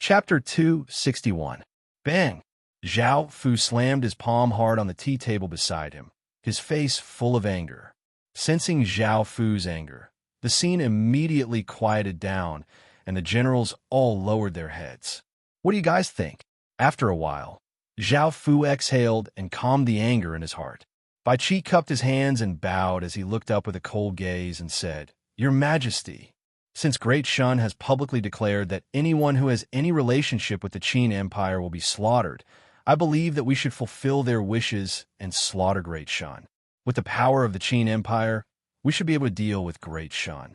Chapter 261. Bang! Zhao Fu slammed his palm hard on the tea table beside him, his face full of anger. Sensing Zhao Fu's anger, the scene immediately quieted down, and the generals all lowered their heads. What do you guys think? After a while, Zhao Fu exhaled and calmed the anger in his heart. Bai Qi cupped his hands and bowed as he looked up with a cold gaze and said, "Your Majesty, since Great Shun has publicly declared that anyone who has any relationship with the Qin Empire will be slaughtered, I believe that we should fulfill their wishes and slaughter Great Shun. With the power of the Qin Empire, we should be able to deal with Great Shun."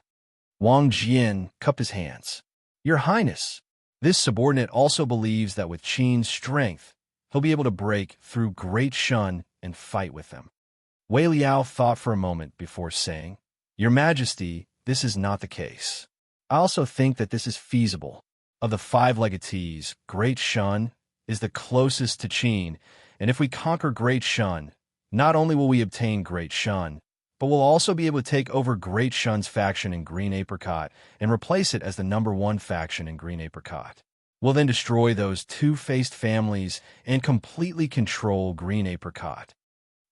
Wang Jian cupped his hands. "Your Highness, this subordinate also believes that with Qin's strength, he'll be able to break through Great Shun and fight with them." Wei Liao thought for a moment before saying, "Your Majesty, this is not the case. I also think that this is feasible. Of the 5 legatees, Great Shun is the closest to Qin, and if we conquer Great Shun, not only will we obtain Great Shun, but we'll also be able to take over Great Shun's faction in Green Apricot and replace it as the #1 faction in Green Apricot. We'll then destroy those two-faced families and completely control Green Apricot."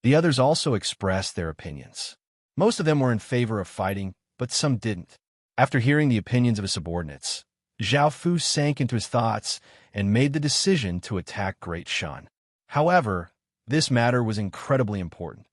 The others also expressed their opinions. Most of them were in favor of fighting, but some didn't. After hearing the opinions of his subordinates, Zhao Fu sank into his thoughts and made the decision to attack Great Shun. However, this matter was incredibly important.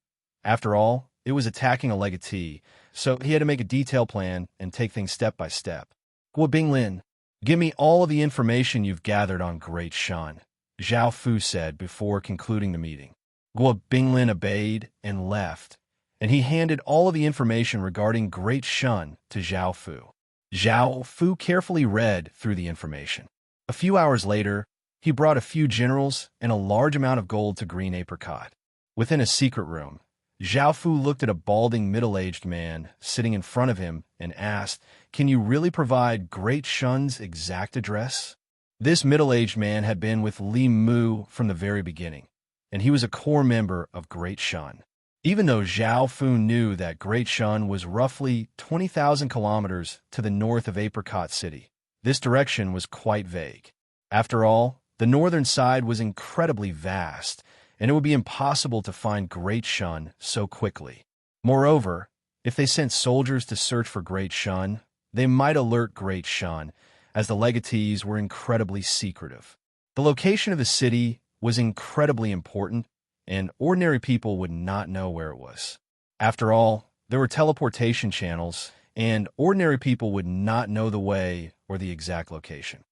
After all, it was attacking a legatee, so he had to make a detailed plan and take things step by step. "Guo Binglin, give me all of the information you've gathered on Great Shun," Zhao Fu said before concluding the meeting. Guo Binglin obeyed and left, and he handed all of the information regarding Great Shun to Zhao Fu. Zhao Fu carefully read through the information. A few hours later, he brought a few generals and a large amount of gold to Green Apricot. Within a secret room, Zhao Fu looked at a balding middle-aged man sitting in front of him and asked, "Can you really provide Great Shun's exact address?" This middle-aged man had been with Li Mu from the very beginning, and he was a core member of Great Shun. Even though Zhao Fu knew that Great Shun was roughly 20,000 kilometers to the north of Apricot City, this direction was quite vague. After all, the northern side was incredibly vast, and it would be impossible to find Great Shun so quickly. Moreover, if they sent soldiers to search for Great Shun, they might alert Great Shun, as the legatees were incredibly secretive. The location of the city was incredibly important, and ordinary people would not know where it was. After all, there were teleportation channels, and ordinary people would not know the way or the exact location.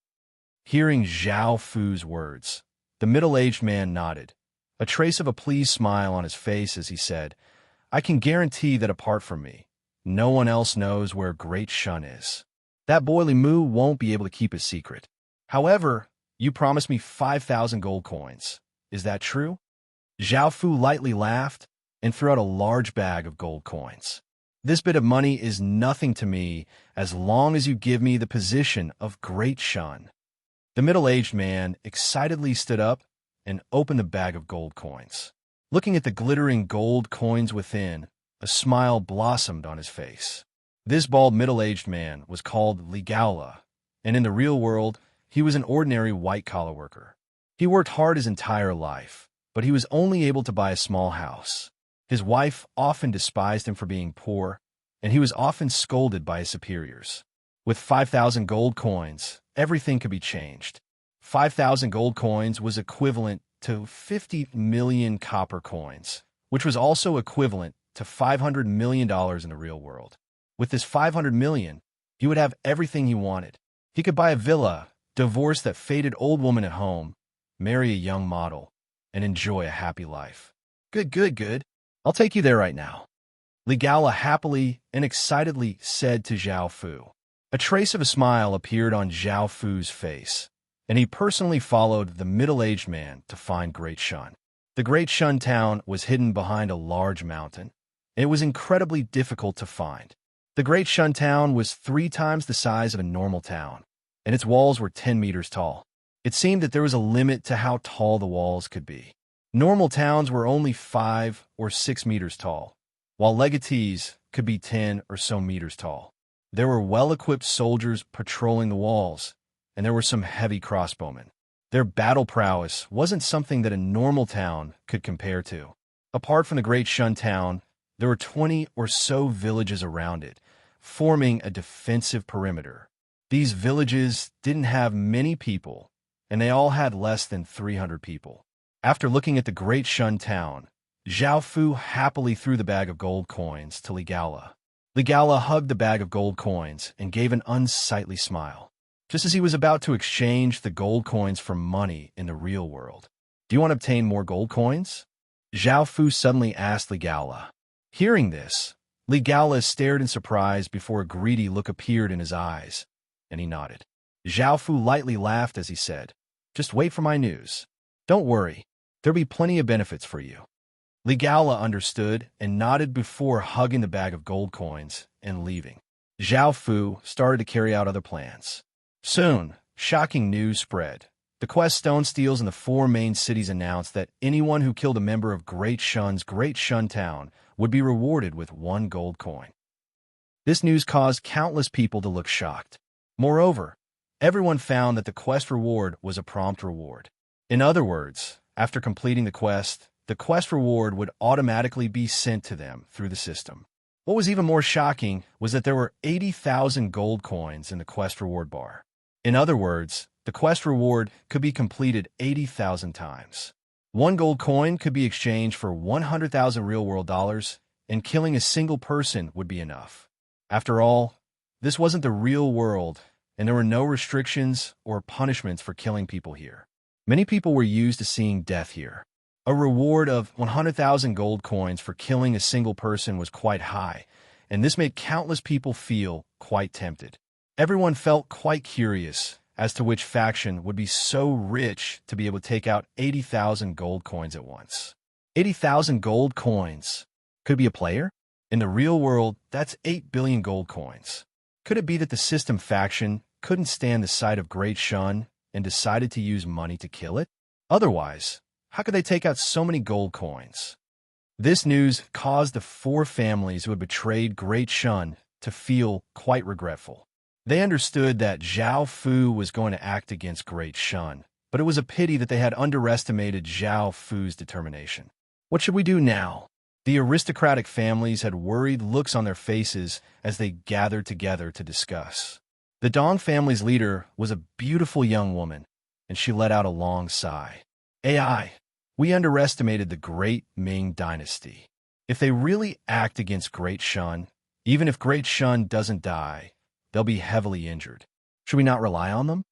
Hearing Zhao Fu's words, the middle-aged man nodded, a trace of a pleased smile on his face as he said, "I can guarantee that apart from me, no one else knows where Great Shun is. That boy Li Mu won't be able to keep his secret. However, you promised me 5,000 gold coins. Is that true?" Zhao Fu lightly laughed and threw out a large bag of gold coins. "This bit of money is nothing to me as long as you give me the position of Great Shun." The middle-aged man excitedly stood up and opened the bag of gold coins. Looking at the glittering gold coins within, a smile blossomed on his face. This bald middle-aged man was called Li Gaola, and in the real world, he was an ordinary white-collar worker. He worked hard his entire life, but he was only able to buy a small house. His wife often despised him for being poor, and he was often scolded by his superiors. With 5,000 gold coins, everything could be changed. 5,000 gold coins was equivalent to 50 million copper coins, which was also equivalent to $500 million in the real world. With this 500 million, he would have everything he wanted. He could buy a villa, divorce that faded old woman at home, marry a young model, and enjoy a happy life. Good. I'll take you there right now," Li Gaola happily and excitedly said to Zhao Fu. A trace of a smile appeared on Zhao Fu's face, and he personally followed the middle-aged man to find Great Shun. The Great Shun town was hidden behind a large mountain, and it was incredibly difficult to find. The Great Shun town was 3 times the size of a normal town, and its walls were 10 meters tall. It seemed that there was a limit to how tall the walls could be. Normal towns were only 5 or 6 meters tall, while legatees could be 10 or so meters tall. There were well-equipped soldiers patrolling the walls, and there were some heavy crossbowmen. Their battle prowess wasn't something that a normal town could compare to. Apart from the Great Shun town, there were 20 or so villages around it, forming a defensive perimeter. These villages didn't have many people, and they all had less than 300 people. After looking at the Great Shun town, Zhao Fu happily threw the bag of gold coins to Ligala. Ligala hugged the bag of gold coins and gave an unsightly smile, just as he was about to exchange the gold coins for money in the real world. "Do you want to obtain more gold coins?" Zhao Fu suddenly asked Ligala. Hearing this, Ligala stared in surprise before a greedy look appeared in his eyes, and he nodded. Zhao Fu lightly laughed as he said, "Just wait for my news. Don't worry, there'll be plenty of benefits for you." Ligala understood and nodded before hugging the bag of gold coins and leaving. Zhao Fu started to carry out other plans. Soon, shocking news spread. The quest Stone Steals in the 4 main cities announced that anyone who killed a member of Great Shun's Great Shun Town would be rewarded with 1 gold coin. This news caused countless people to look shocked. Moreover, everyone found that the quest reward was a prompt reward. In other words, after completing the quest reward would automatically be sent to them through the system. What was even more shocking was that there were 80,000 gold coins in the quest reward bar. In other words, the quest reward could be completed 80,000 times. 1 gold coin could be exchanged for 100,000 real-world dollars, and killing a single person would be enough. After all, this wasn't the real world, and there were no restrictions or punishments for killing people here. Many people were used to seeing death here. A reward of 100,000 gold coins for killing a single person was quite high, and this made countless people feel quite tempted. Everyone felt quite curious as to which faction would be so rich to be able to take out 80,000 gold coins at once. 80,000 gold coins. Could it be a player? In the real world, that's 8 billion gold coins. Could it be that the system faction couldn't stand the sight of Great Shun and decided to use money to kill it? Otherwise, how could they take out so many gold coins? This news caused the 4 families who had betrayed Great Shun to feel quite regretful. They understood that Zhao Fu was going to act against Great Shun, but it was a pity that they had underestimated Zhao Fu's determination. What should we do now? The aristocratic families had worried looks on their faces as they gathered together to discuss. The Dong family's leader was a beautiful young woman, and she let out a long sigh. "AI, we underestimated the Great Ming Dynasty. If they really act against Great Shun, even if Great Shun doesn't die, they'll be heavily injured. Should we not rely on them?"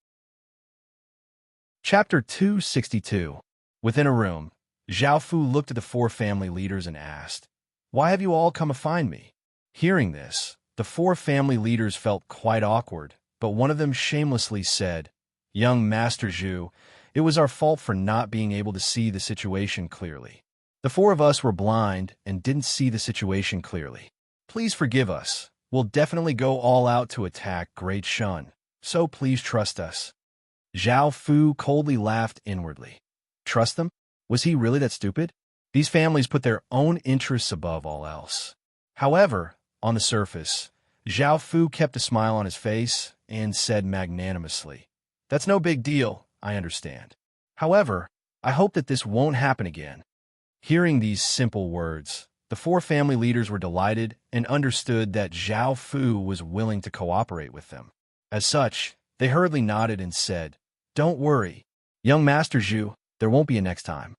Chapter 262. Within a room, Zhao Fu looked at the 4 family leaders and asked, "Why have you all come to find me?" Hearing this, the 4 family leaders felt quite awkward, but one of them shamelessly said, "Young Master Zhu, it was our fault for not being able to see the situation clearly. The 4 of us were blind and didn't see the situation clearly. Please forgive us. We'll definitely go all out to attack Great Shun, so please trust us." Zhao Fu coldly laughed inwardly. Trust them? Was he really that stupid? These families put their own interests above all else. However, on the surface, Zhao Fu kept a smile on his face and said magnanimously, "That's no big deal, I understand. However, I hope that this won't happen again." Hearing these simple words, the 4 family leaders were delighted and understood that Zhao Fu was willing to cooperate with them. As such, they hurriedly nodded and said, "Don't worry, young Master Zhu, there won't be a next time."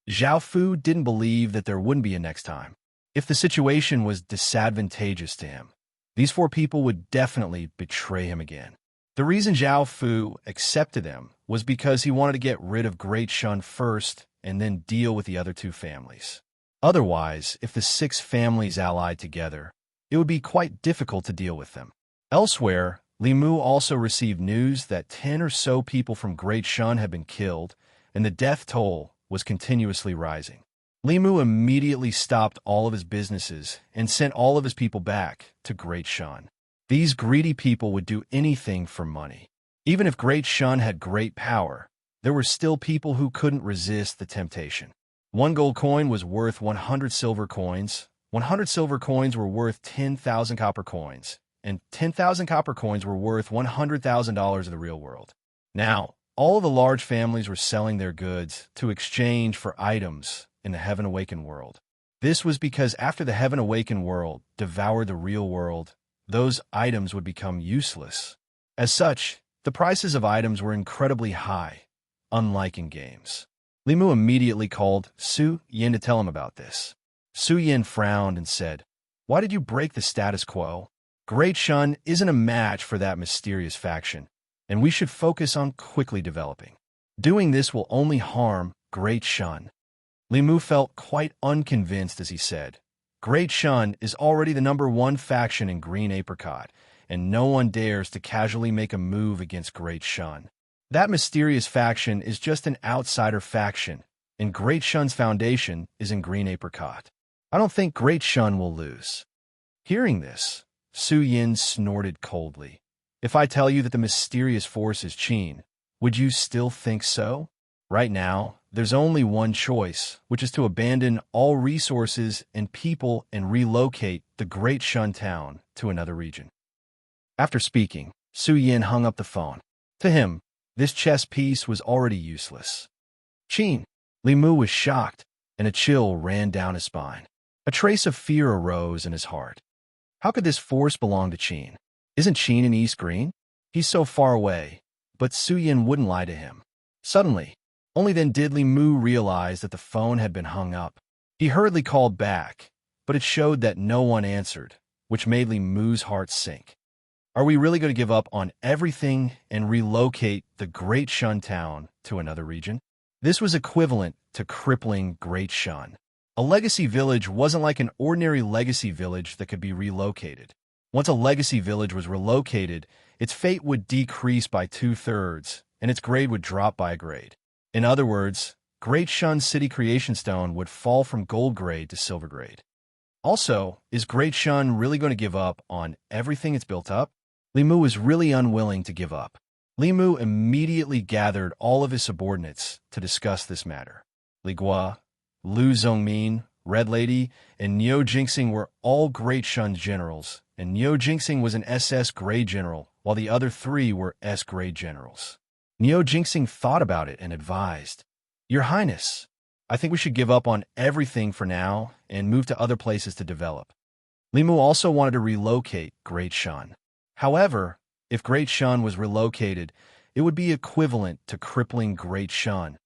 Zhao Fu didn't believe that there wouldn't be a next time. If the situation was disadvantageous to him, these 4 people would definitely betray him again. The reason Zhao Fu accepted them was because he wanted to get rid of Great Shun first and then deal with the other 2 families. Otherwise, if the 6 families allied together, it would be quite difficult to deal with them. Elsewhere, Li Mu also received news that 10 or so people from Great Shun had been killed, and the death toll was continuously rising. Li Mu immediately stopped all of his businesses and sent all of his people back to Great Shun. These greedy people would do anything for money. Even if Great Shun had great power, there were still people who couldn't resist the temptation. 1 gold coin was worth 100 silver coins, 100 silver coins were worth 10,000 copper coins, and 10,000 copper coins were worth $100,000 in the real world. Now, all of the large families were selling their goods to exchange for items in the Heaven Awakened world. This was because after the Heaven Awakened world devoured the real world, those items would become useless. As such, the prices of items were incredibly high, unlike in games. Li Mu immediately called Su Yin to tell him about this. Su Yin frowned and said, "Why did you break the status quo? Great Shun isn't a match for that mysterious faction, and we should focus on quickly developing. Doing this will only harm Great Shun." Li Mu felt quite unconvinced as he said, "Great Shun is already the #1 faction in Green Apricot, and no one dares to casually make a move against Great Shun. That mysterious faction is just an outsider faction, and Great Shun's foundation is in Green Apricot. I don't think Great Shun will lose." Hearing this, Su Yin snorted coldly. "If I tell you that the mysterious force is Qin, would you still think so? Right now, there's only one choice, which is to abandon all resources and people and relocate the Great Shun town to another region." After speaking, Su Yin hung up the phone. To him, this chess piece was already useless. Qin. Li Mu was shocked, and a chill ran down his spine. A trace of fear arose in his heart. How could this force belong to Qin? Isn't Qin in East Green? He's so far away, but Su Yin wouldn't lie to him. Suddenly, only then did Li Mu realize that the phone had been hung up. He hurriedly called back, but it showed that no one answered, which made Li Mu's heart sink. Are we really going to give up on everything and relocate the Great Shun town to another region? This was equivalent to crippling Great Shun. A legacy village wasn't like an ordinary legacy village that could be relocated. Once a legacy village was relocated, its fate would decrease by 2/3, and its grade would drop by a grade. In other words, Great Shun's city creation stone would fall from gold grade to silver grade. Also, is Great Shun really going to give up on everything it's built up? Li Mu was really unwilling to give up. Li Mu immediately gathered all of his subordinates to discuss this matter. Li Gua, Lu Zhongmin, Red Lady, and Niu Jingxing were all Great Shun's generals, and Niu Jingxing was an SS grade general, while the other 3 were S grade generals. Niu Jingxing thought about it and advised, "Your Highness, I think we should give up on everything for now and move to other places to develop." Li Mu also wanted to relocate Great Shun. However, if Great Shun was relocated, it would be equivalent to crippling Great Shun.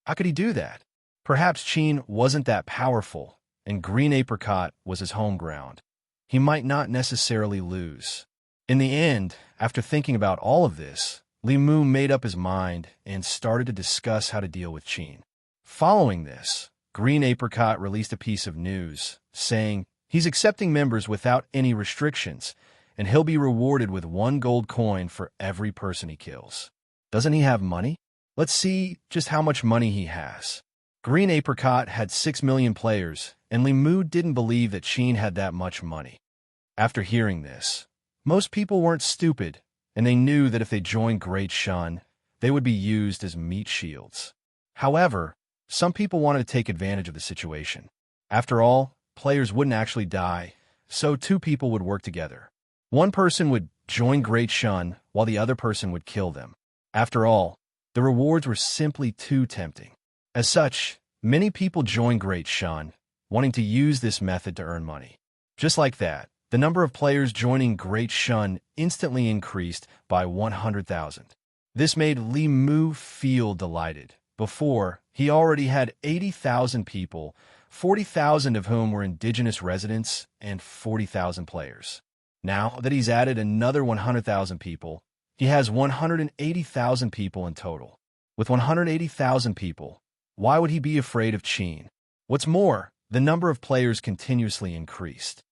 How could he do that? Perhaps Qin wasn't that powerful, and Green Apricot was his home ground. He might not necessarily lose. In the end, after thinking about all of this, Li Mu made up his mind and started to discuss how to deal with Qin. Following this, Green Apricot released a piece of news, saying he's accepting members without any restrictions, and he'll be rewarded with 1 gold coin for every person he kills. Doesn't he have money? Let's see just how much money he has. Green Apricot had 6 million players, and Li Mu didn't believe that Qin had that much money. After hearing this, most people weren't stupid, and they knew that if they joined Great Shun, they would be used as meat shields. However, some people wanted to take advantage of the situation. After all, players wouldn't actually die, so 2 people would work together. One person would join Great Shun, while the other person would kill them. After all, the rewards were simply too tempting. As such, many people joined Great Shun, wanting to use this method to earn money. Just like that, the number of players joining Great Shun instantly increased by 100,000. This made Li Mu feel delighted. Before, he already had 80,000 people, 40,000 of whom were indigenous residents, and 40,000 players. Now that he's added another 100,000 people, he has 180,000 people in total. With 180,000 people, why would he be afraid of Qin? What's more, the number of players continuously increased.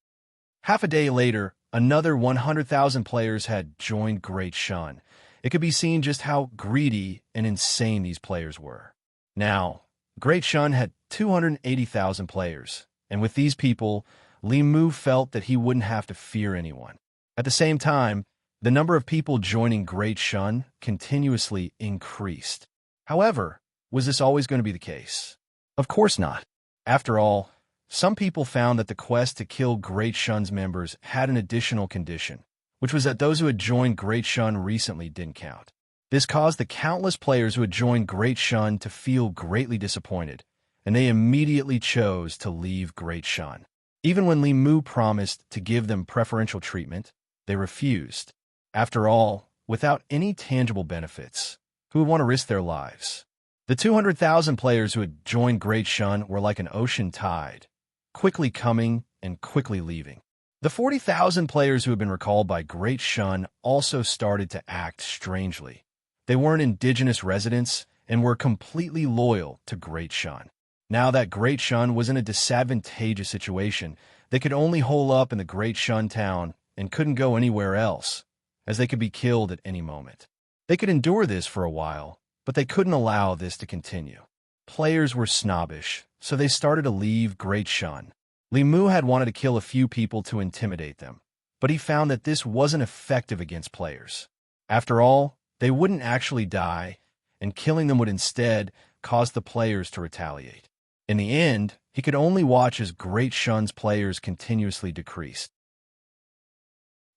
Half a day later, another 100,000 players had joined Great Shun. It could be seen just how greedy and insane these players were. Now, Great Shun had 280,000 players, and with these people, Li Mu felt that he wouldn't have to fear anyone. At the same time, the number of people joining Great Shun continuously increased. However, was this always going to be the case? Of course not. After all, some people found that the quest to kill Great Shun's members had an additional condition, which was that those who had joined Great Shun recently didn't count. This caused the countless players who had joined Great Shun to feel greatly disappointed, and they immediately chose to leave Great Shun. Even when Li Mu promised to give them preferential treatment, they refused. After all, without any tangible benefits, who would want to risk their lives? The 200,000 players who had joined Great Shun were like an ocean tide, quickly coming and quickly leaving. The 40,000 players who had been recalled by Great Shun also started to act strangely. They weren't indigenous residents and were completely loyal to Great Shun. Now that Great Shun was in a disadvantageous situation, they could only hole up in the Great Shun town and couldn't go anywhere else, as they could be killed at any moment. They could endure this for a while, but they couldn't allow this to continue. Players were snobbish, so they started to leave Great Shun. Li Mu had wanted to kill a few people to intimidate them, but he found that this wasn't effective against players. After all, they wouldn't actually die, and killing them would instead cause the players to retaliate. In the end, he could only watch as Great Shun's players continuously decreased.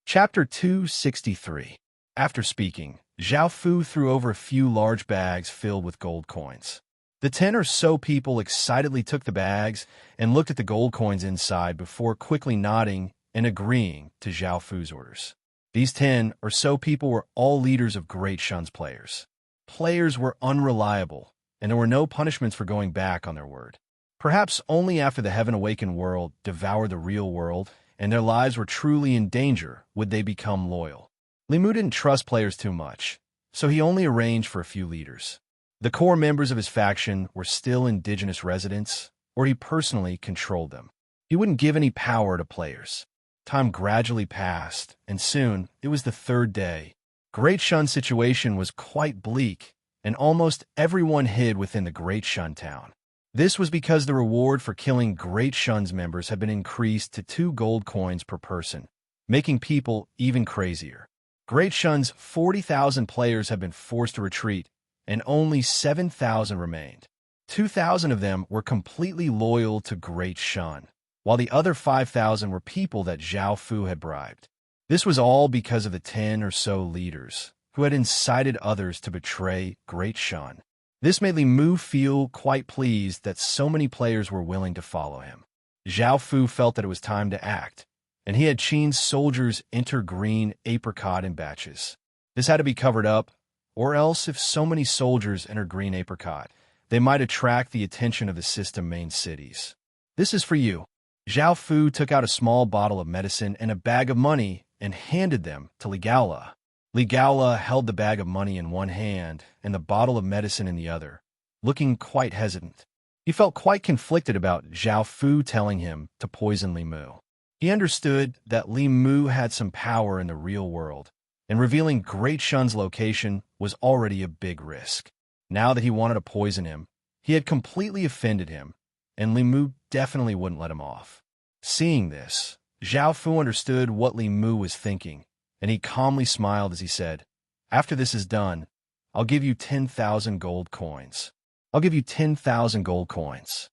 Chapter 263. After speaking, Zhao Fu threw over a few large bags filled with gold coins. The 10 or so people excitedly took the bags and looked at the gold coins inside before quickly nodding and agreeing to Zhao Fu's orders. These 10 or so people were all leaders of Great Shun's players. Players were unreliable, and there were no punishments for going back on their word. Perhaps only after the Heaven-awakened world devoured the real world and their lives were truly in danger would they become loyal. Li Mu didn't trust players too much, so he only arranged for a few leaders. The core members of his faction were still indigenous residents, or he personally controlled them. He wouldn't give any power to players. Time gradually passed, and soon it was the third day. Great Shun's situation was quite bleak, and almost everyone hid within the Great Shun town. This was because the reward for killing Great Shun's members had been increased to 2 gold coins per person, making people even crazier. Great Shun's 40,000 players had been forced to retreat, and only 7,000 remained. 2,000 of them were completely loyal to Great Shun, while the other 5,000 were people that Zhao Fu had bribed. This was all because of the 10 or so leaders who had incited others to betray Great Shun. This made Li Mu feel quite pleased that so many players were willing to follow him. Zhao Fu felt that it was time to act, and he had Qin's soldiers enter green apricot in batches. This had to be covered up, or else if so many soldiers entered green apricot, they might attract the attention of the system main cities. This is for you. Zhao Fu took out a small bottle of medicine and a bag of money and handed them to Li Gaola. Li Gaola held the bag of money in one hand and the bottle of medicine in the other, looking quite hesitant. He felt quite conflicted about Zhao Fu telling him to poison Li Mu. He understood that Li Mu had some power in the real world, and revealing Great Shun's location was already a big risk. Now that he wanted to poison him, he had completely offended him, and Li Mu definitely wouldn't let him off. Seeing this, Zhao Fu understood what Li Mu was thinking, and he calmly smiled as he said, "After this is done, I'll give you 10,000 gold coins. I'll give you 10,000 gold coins."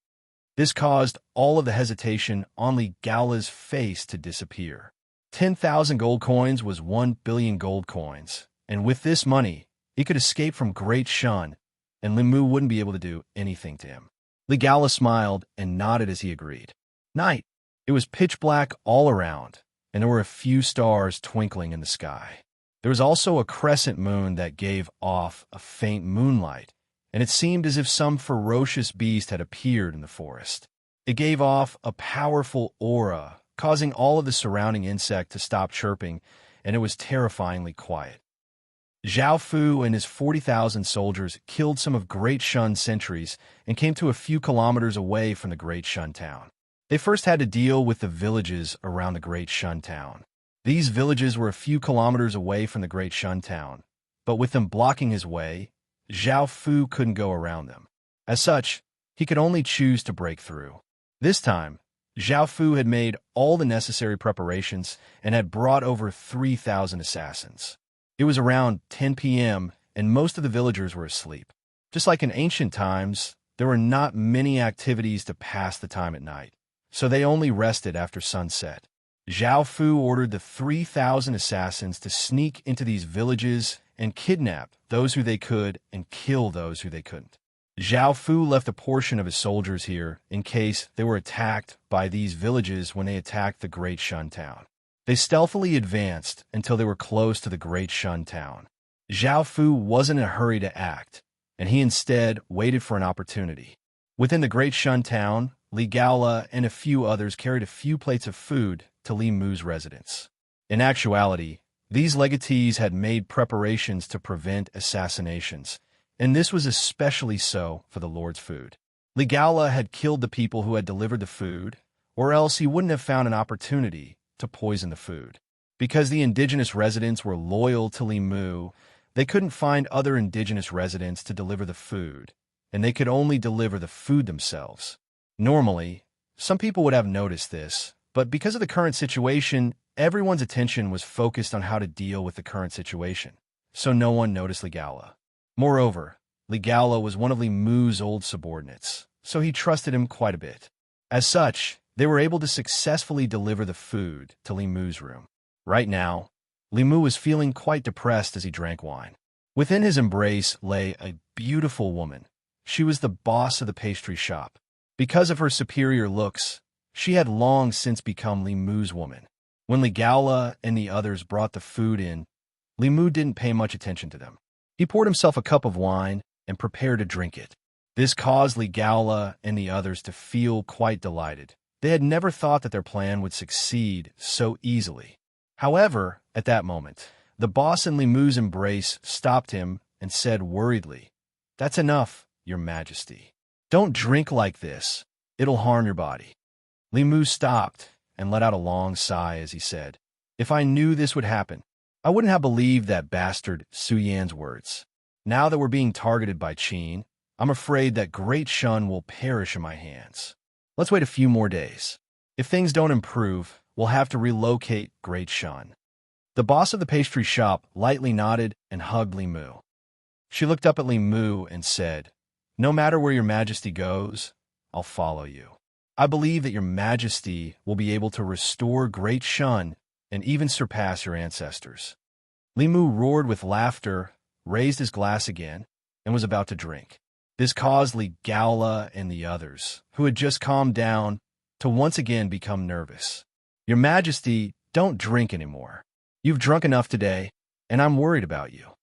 This caused all of the hesitation on Li Gaola's face to disappear. 10,000 gold coins was 1 billion gold coins, and with this money, he could escape from Great Shun, and Li Mu wouldn't be able to do anything to him. Li Gaola smiled and nodded as he agreed. Night. It was pitch black all around, and there were a few stars twinkling in the sky. There was also a crescent moon that gave off a faint moonlight, and it seemed as if some ferocious beast had appeared in the forest. It gave off a powerful aura, causing all of the surrounding insects to stop chirping, and it was terrifyingly quiet. Zhao Fu and his 40,000 soldiers killed some of Great Shun's sentries and came to a few kilometers away from the Great Shun town. They first had to deal with the villages around the Great Shun town. These villages were a few kilometers away from the Great Shun town, but with them blocking his way, Zhao Fu couldn't go around them. As such, he could only choose to break through. This time, Zhao Fu had made all the necessary preparations and had brought over 3,000 assassins. It was around 10 p.m., and most of the villagers were asleep. Just like in ancient times, there were not many activities to pass the time at night, so they only rested after sunset. Zhao Fu ordered the 3,000 assassins to sneak into these villages and kidnap those who they could and kill those who they couldn't. Zhao Fu left a portion of his soldiers here in case they were attacked by these villages when they attacked the Great Shun town. They stealthily advanced until they were close to the Great Shun town. Zhao Fu wasn't in a hurry to act, and he instead waited for an opportunity. Within the Great Shun town, Li Gaola and a few others carried a few plates of food to Li Mu's residence. In actuality, these legatees had made preparations to prevent assassinations, and this was especially so for the Lord's food. Li Gaola had killed the people who had delivered the food, or else he wouldn't have found an opportunity to poison the food. Because the indigenous residents were loyal to Li Mu, they couldn't find other indigenous residents to deliver the food, and they could only deliver the food themselves. Normally, some people would have noticed this, but because of the current situation, everyone's attention was focused on how to deal with the current situation, so no one noticed Li Gaola. Moreover, Li Gaola was one of Li Mu's old subordinates, so he trusted him quite a bit. As such, they were able to successfully deliver the food to Li Mu's room. Right now, Li Mu was feeling quite depressed as he drank wine. Within his embrace lay a beautiful woman. She was the boss of the pastry shop. Because of her superior looks, she had long since become Li Mu's woman. When Li Gaola and the others brought the food in, Li Mu didn't pay much attention to them. He poured himself a cup of wine and prepared to drink it. This caused Li Gaola and the others to feel quite delighted. They had never thought that their plan would succeed so easily. However, at that moment, the boss in Li Mu's embrace stopped him and said worriedly, "That's enough, Your Majesty. Don't drink like this. It'll harm your body." Li Mu stopped and let out a long sigh as he said, "If I knew this would happen, I wouldn't have believed that bastard Su Yan's words. Now that we're being targeted by Qin, I'm afraid that Great Shun will perish in my hands. Let's wait a few more days. If things don't improve, we'll have to relocate Great Shun." The boss of the pastry shop lightly nodded and hugged Li Mu. She looked up at Li Mu and said, "No matter where Your Majesty goes, I'll follow you. I believe that Your Majesty will be able to restore Great Shun and even surpass your ancestors." Li Mu roared with laughter, raised his glass again, and was about to drink. This caused Li Gaola and the others, who had just calmed down, to once again become nervous. "Your Majesty, don't drink anymore. You've drunk enough today, and I'm worried about you."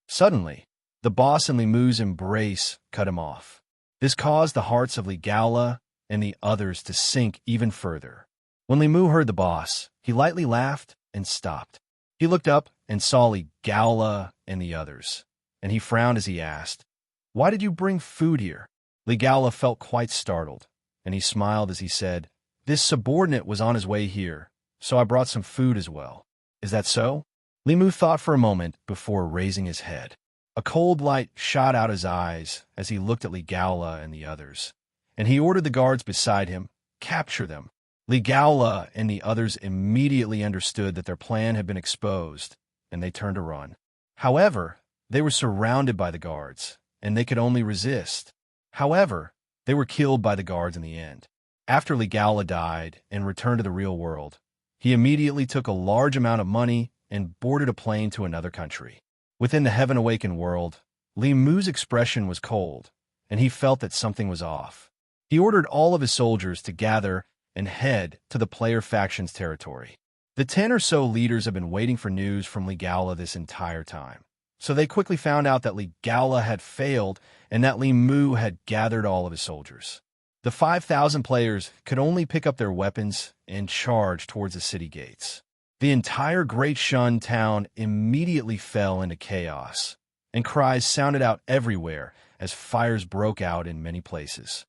Suddenly, the boss in Li Mu's embrace cut him off. This caused the hearts of Li Gaola and the others to sink even further. When Li Mu heard the boss, he lightly laughed and stopped. He looked up and saw Li Gaola and the others, and he frowned as he asked, "Why did you bring food here?" Li Gaola felt quite startled, and he smiled as he said, "This subordinate was on his way here, so I brought some food as well." "Is that so?" Li Mu thought for a moment before raising his head. A cold light shot out his eyes as he looked at Li Gaola and the others, and he ordered the guards beside him, "Capture them." Li Gaola and the others immediately understood that their plan had been exposed, and they turned to run. However, they were surrounded by the guards, and they could only resist. However, they were killed by the guards in the end. After Li Gaola died and returned to the real world, he immediately took a large amount of money and boarded a plane to another country. Within the Heaven Awakened world, Li Mu's expression was cold, and he felt that something was off. He ordered all of his soldiers to gather and head to the player faction's territory. The 10 or so leaders have been waiting for news from Li Gaola this entire time, so they quickly found out that Li Gaola had failed and that Li Mu had gathered all of his soldiers. The 5,000 players could only pick up their weapons and charge towards the city gates. The entire Great Shun town immediately fell into chaos, and cries sounded out everywhere as fires broke out in many places.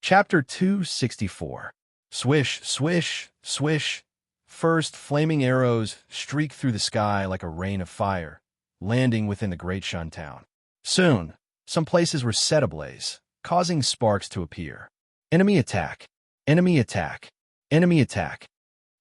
Chapter 264. Swish, swish, swish. First, flaming arrows streaked through the sky like a rain of fire, landing within the Great Shun town. Soon, some places were set ablaze, causing sparks to appear. "Enemy attack! Enemy attack! Enemy attack!"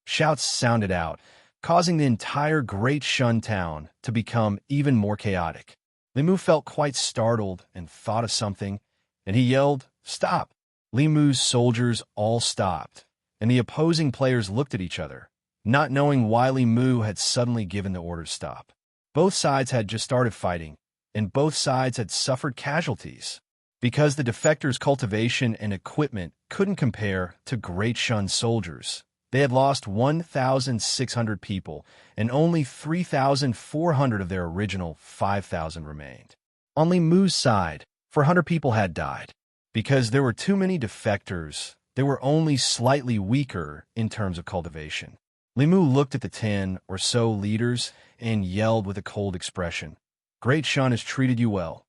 Shouts sounded out, causing the entire Great Shun town to become even more chaotic. Li Mu felt quite startled and thought of something, and he yelled, "Stop!" Li Mu's soldiers all stopped, and the opposing players looked at each other, not knowing why Li Mu had suddenly given the order to stop. Both sides had just started fighting, and both sides had suffered casualties. Because the defectors' cultivation and equipment couldn't compare to Great Shun's soldiers, they had lost 1,600 people, and only 3,400 of their original 5,000 remained. On Li Mu's side, 400 people had died. Because there were too many defectors, they were only slightly weaker in terms of cultivation. Li Mu looked at the 10 or so leaders and yelled with a cold expression, "Great Shun has treated you well,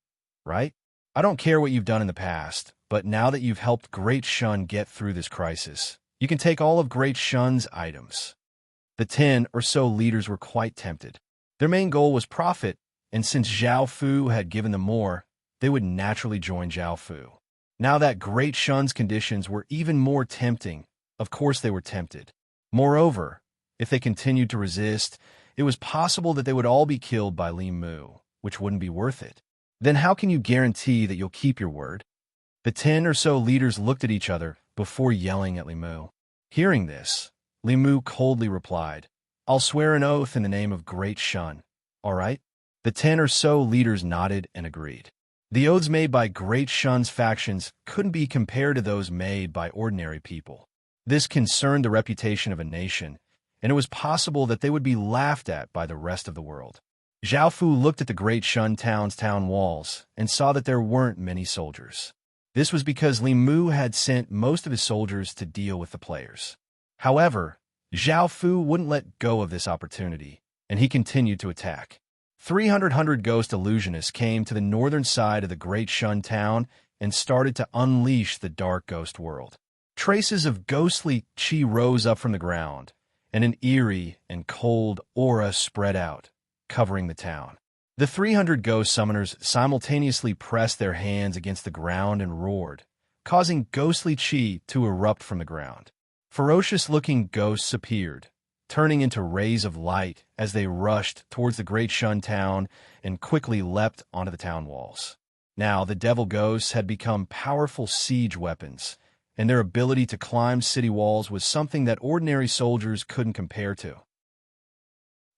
right? I don't care what you've done in the past, but now that you've helped Great Shun get through this crisis, you can take all of Great Shun's items." The 10 or so leaders were quite tempted. Their main goal was profit, and since Zhao Fu had given them more, they would naturally join Zhao Fu. Now that Great Shun's conditions were even more tempting, of course they were tempted. Moreover, if they continued to resist, it was possible that they would all be killed by Li Mu, which wouldn't be worth it. Then how can you guarantee that you'll keep your word? The 10 or so leaders looked at each other before yelling at Li Mu. Hearing this, Li Mu coldly replied, "I'll swear an oath in the name of Great Shun, all right?" The 10 or so leaders nodded and agreed. The oaths made by Great Shun's factions couldn't be compared to those made by ordinary people. This concerned the reputation of a nation, and it was possible that they would be laughed at by the rest of the world. Zhao Fu looked at the Great Shun town's town walls and saw that there weren't many soldiers. This was because Li Mu had sent most of his soldiers to deal with the players. However, Zhao Fu wouldn't let go of this opportunity, and he continued to attack. 300 ghost illusionists came to the northern side of the Great Shun town and started to unleash the dark ghost world. Traces of ghostly qi rose up from the ground, and an eerie and cold aura spread out, covering the town. The 300 ghost summoners simultaneously pressed their hands against the ground and roared, causing ghostly qi to erupt from the ground. Ferocious-looking ghosts appeared, turning into rays of light as they rushed towards the Great Shun town and quickly leapt onto the town walls. Now, the devil ghosts had become powerful siege weapons, and their ability to climb city walls was something that ordinary soldiers couldn't compare to.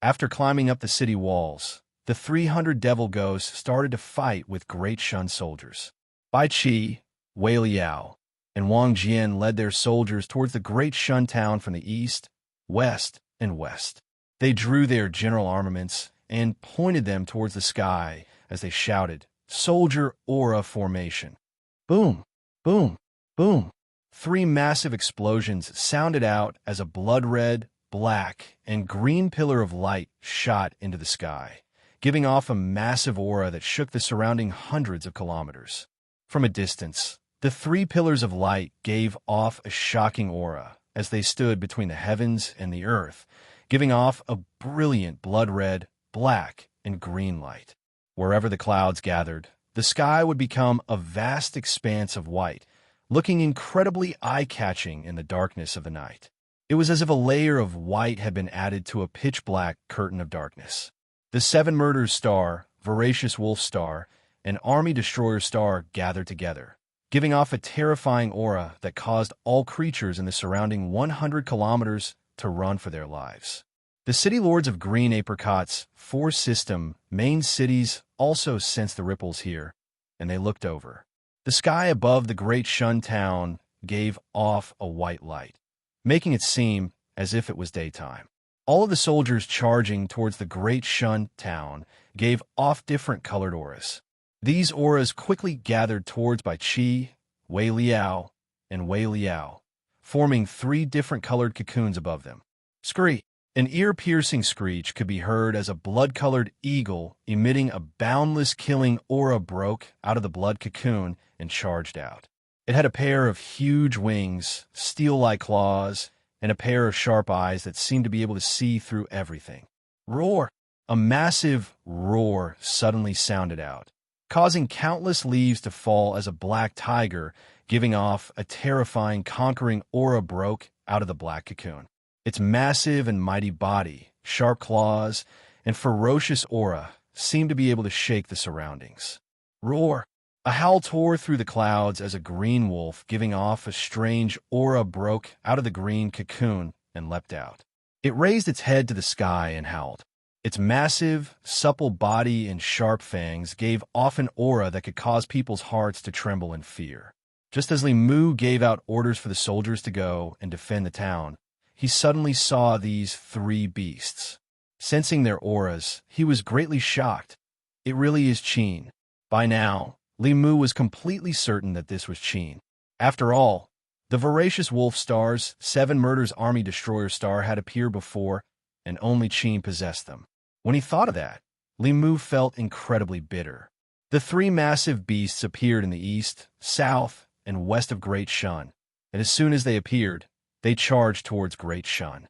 After climbing up the city walls, the 300 devil ghosts started to fight with Great Shun soldiers. Bai Qi, Wei Liao, and Wang Jian led their soldiers towards the Great Shun town from the east, west, and west. They drew their general armaments and pointed them towards the sky as they shouted, "Soldier aura formation." Boom, boom, boom. 3 massive explosions sounded out as a blood-red, black, and green pillar of light shot into the sky, giving off a massive aura that shook the surrounding hundreds of kilometers. From a distance, the 3 pillars of light gave off a shocking aura as they stood between the heavens and the earth, giving off a brilliant blood-red, black, and green light. Wherever the clouds gathered, the sky would become a vast expanse of white, looking incredibly eye-catching in the darkness of the night. It was as if a layer of white had been added to a pitch-black curtain of darkness. The 7 Murders Star, Voracious Wolf Star, and Army Destroyer Star gathered together, giving off a terrifying aura that caused all creatures in the surrounding 100 kilometers to run for their lives. The City Lords of Green Apricot's 4-system main cities also sensed the ripples here, and they looked over. The sky above the Great Shun town gave off a white light, making it seem as if it was daytime. All of the soldiers charging towards the Great Shun town gave off different colored auras. These auras quickly gathered towards Bai Qi, Wei Liao, and Wei Liao, forming 3 different colored cocoons above them. Screech! An ear-piercing screech could be heard as a blood-colored eagle emitting a boundless killing aura broke out of the blood cocoon and charged out. It had a pair of huge wings, steel-like claws, and a pair of sharp eyes that seemed to be able to see through everything. Roar! A massive roar suddenly sounded out, causing countless leaves to fall as a black tiger, giving off a terrifying, conquering aura broke out of the black cocoon. Its massive and mighty body, sharp claws, and ferocious aura seemed to be able to shake the surroundings. Roar! A howl tore through the clouds as a green wolf giving off a strange aura broke out of the green cocoon and leapt out. It raised its head to the sky and howled. Its massive, supple body and sharp fangs gave off an aura that could cause people's hearts to tremble in fear. Just as Li Mu gave out orders for the soldiers to go and defend the town, he suddenly saw these three beasts. Sensing their auras, he was greatly shocked. It really is Qin. By now, Li Mu was completely certain that this was Qin. After all, the voracious wolf star's 7 murders army destroyer star had appeared before, and only Qin possessed them. When he thought of that, Li Mu felt incredibly bitter. The three massive beasts appeared in the east, south, and west of Great Shun, and as soon as they appeared, they charged towards Great Shun.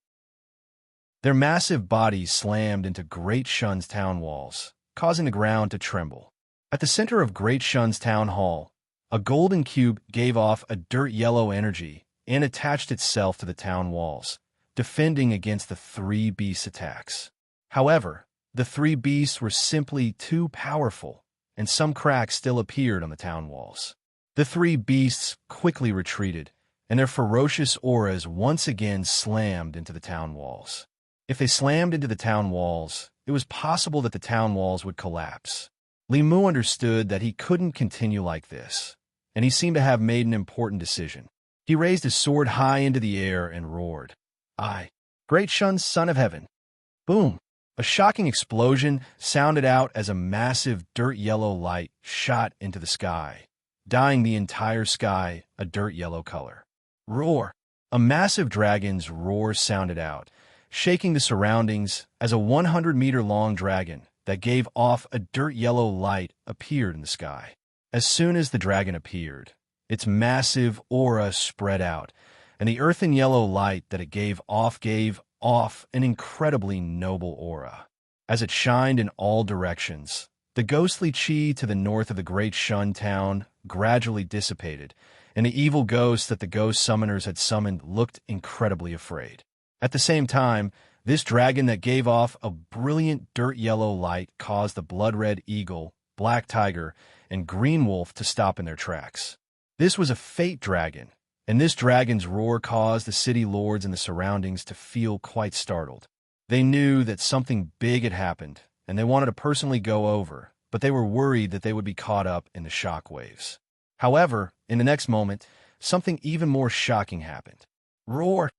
Their massive bodies slammed into Great Shun's town walls, causing the ground to tremble. At the center of Great Shun's town hall, a golden cube gave off a dirt-yellow energy and attached itself to the town walls, defending against the three beasts' attacks. However, the three beasts were simply too powerful, and some cracks still appeared on the town walls. The three beasts quickly retreated, and their ferocious auras once again slammed into the town walls. If they slammed into the town walls, it was possible that the town walls would collapse. Li Mu understood that he couldn't continue like this, and he seemed to have made an important decision. He raised his sword high into the air and roared, "I, Great Shun's son of heaven!" Boom! A shocking explosion sounded out as a massive dirt-yellow light shot into the sky, dyeing the entire sky a dirt-yellow color. Roar! A massive dragon's roar sounded out, shaking the surroundings as a 100-meter-long dragon that gave off a dirt-yellow light appeared in the sky. As soon as the dragon appeared, its massive aura spread out, and the earthen-yellow light that it gave off an incredibly noble aura. As it shined in all directions, the ghostly chi to the north of the Great Shun town gradually dissipated, and the evil ghosts that the ghost summoners had summoned looked incredibly afraid. At the same time, this dragon that gave off a brilliant dirt-yellow light caused the blood-red eagle, black tiger, and green wolf to stop in their tracks. This was a fate dragon, and this dragon's roar caused the city lords and the surroundings to feel quite startled. They knew that something big had happened, and they wanted to personally go over, but they were worried that they would be caught up in the shock waves. However, in the next moment, something even more shocking happened. Roar!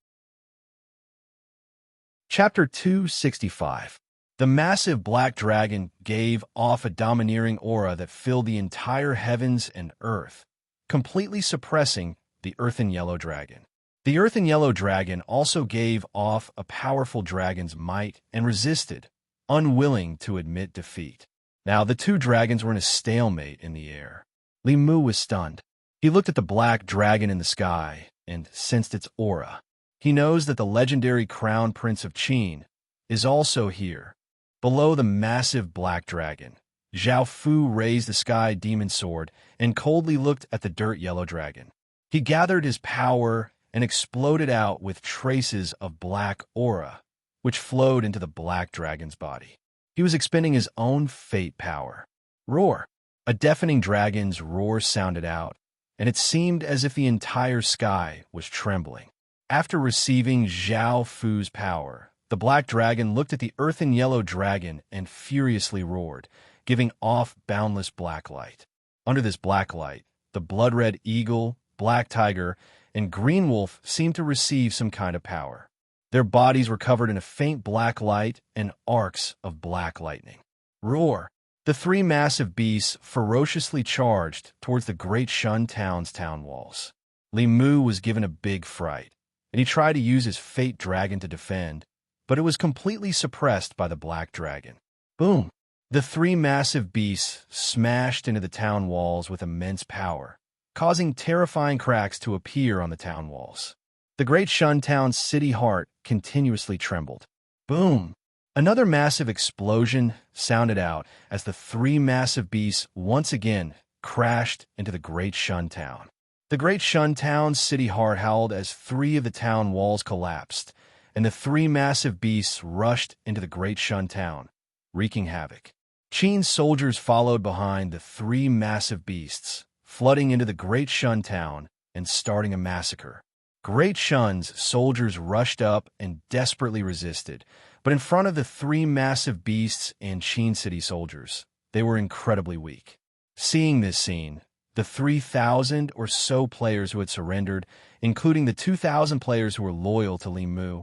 Chapter 265. The massive black dragon gave off a domineering aura that filled the entire heavens and earth, completely suppressing the earthen yellow dragon. The earthen yellow dragon also gave off a powerful dragon's might and resisted, unwilling to admit defeat. Now the two dragons were in a stalemate in the air. Li Mu was stunned. He looked at the black dragon in the sky and sensed its aura. He knows that the legendary crown prince of Qin is also here. Below the massive black dragon, Zhao Fu raised the sky demon sword and coldly looked at the dirt-yellow dragon. He gathered his power and exploded out with traces of black aura, which flowed into the black dragon's body. He was expending his own fate power. Roar! A deafening dragon's roar sounded out, and it seemed as if the entire sky was trembling. After receiving Zhao Fu's power, the black dragon looked at the earthen yellow dragon and furiously roared, giving off boundless black light. Under this black light, the blood-red eagle, black tiger, and green wolf seemed to receive some kind of power. Their bodies were covered in a faint black light and arcs of black lightning. Roar! The three massive beasts ferociously charged towards the Great Shun town's town walls. Li Mu was given a big fright, and he tried to use his fate dragon to defend, but it was completely suppressed by the black dragon. Boom! The three massive beasts smashed into the town walls with immense power, causing terrifying cracks to appear on the town walls. The Great Shun town's city heart continuously trembled. Boom! Another massive explosion sounded out as the three massive beasts once again crashed into the Great Shun town. The Great Shun town's city heart howled as 3 of the town walls collapsed, and the 3 massive beasts rushed into the Great Shun town, wreaking havoc. Qin's soldiers followed behind the 3 massive beasts, flooding into the Great Shun town and starting a massacre. Great Shun's soldiers rushed up and desperately resisted, But in front of the three massive beasts and Qin City soldiers, they were incredibly weak. Seeing this scene, the 3,000 or so players who had surrendered, including the 2,000 players who were loyal to Li Mu,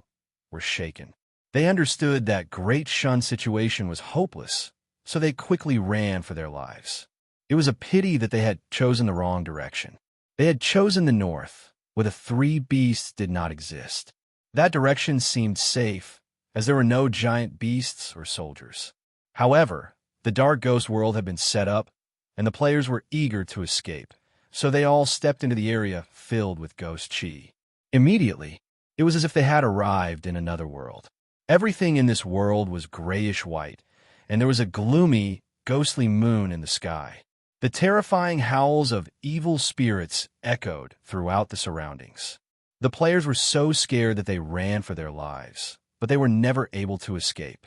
were shaken. They understood that Great Shun's situation was hopeless, so they quickly ran for their lives. It was a pity that they had chosen the wrong direction. They had chosen the north, where the three beasts did not exist. That direction seemed safe, as there were no giant beasts or soldiers. However, the dark ghost world had been set up, and the players were eager to escape, so they all stepped into the area filled with ghost chi. Immediately, it was as if they had arrived in another world. Everything in this world was grayish-white, and there was a gloomy, ghostly moon in the sky. The terrifying howls of evil spirits echoed throughout the surroundings. The players were so scared that they ran for their lives, but they were never able to escape.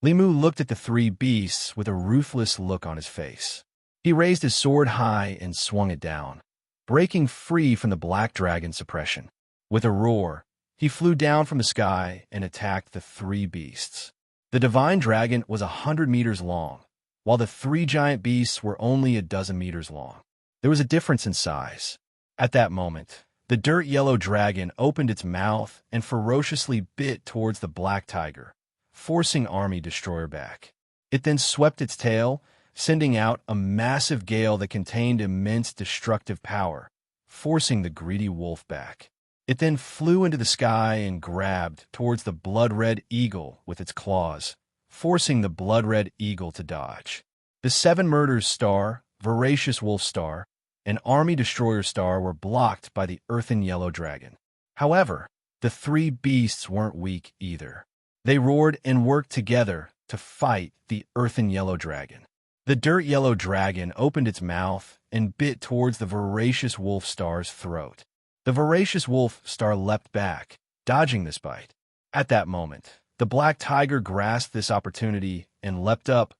Li Mu looked at the three beasts with a ruthless look on his face. He raised his sword high and swung it down, breaking free from the black dragon's suppression. With a roar, he flew down from the sky and attacked the three beasts. The divine dragon was 100 meters long, while the three giant beasts were only a dozen meters long. There was a difference in size. At that moment, the dirt yellow dragon opened its mouth and ferociously bit towards the black tiger, forcing Army Destroyer back. It then swept its tail, sending out a massive gale that contained immense destructive power, forcing the greedy wolf back. It then flew into the sky and grabbed towards the blood-red eagle with its claws, forcing the blood-red eagle to dodge. The Seven Murders Star, Voracious Wolf Star, and Army Destroyer Star were blocked by the earthen yellow dragon. However, the three beasts weren't weak either. They roared and worked together to fight the earthen yellow dragon. The dirt yellow dragon opened its mouth and bit towards the Voracious Wolf Star's throat. The Voracious Wolf Star leapt back, dodging this bite. At that moment, the black tiger grasped this opportunity and leapt up,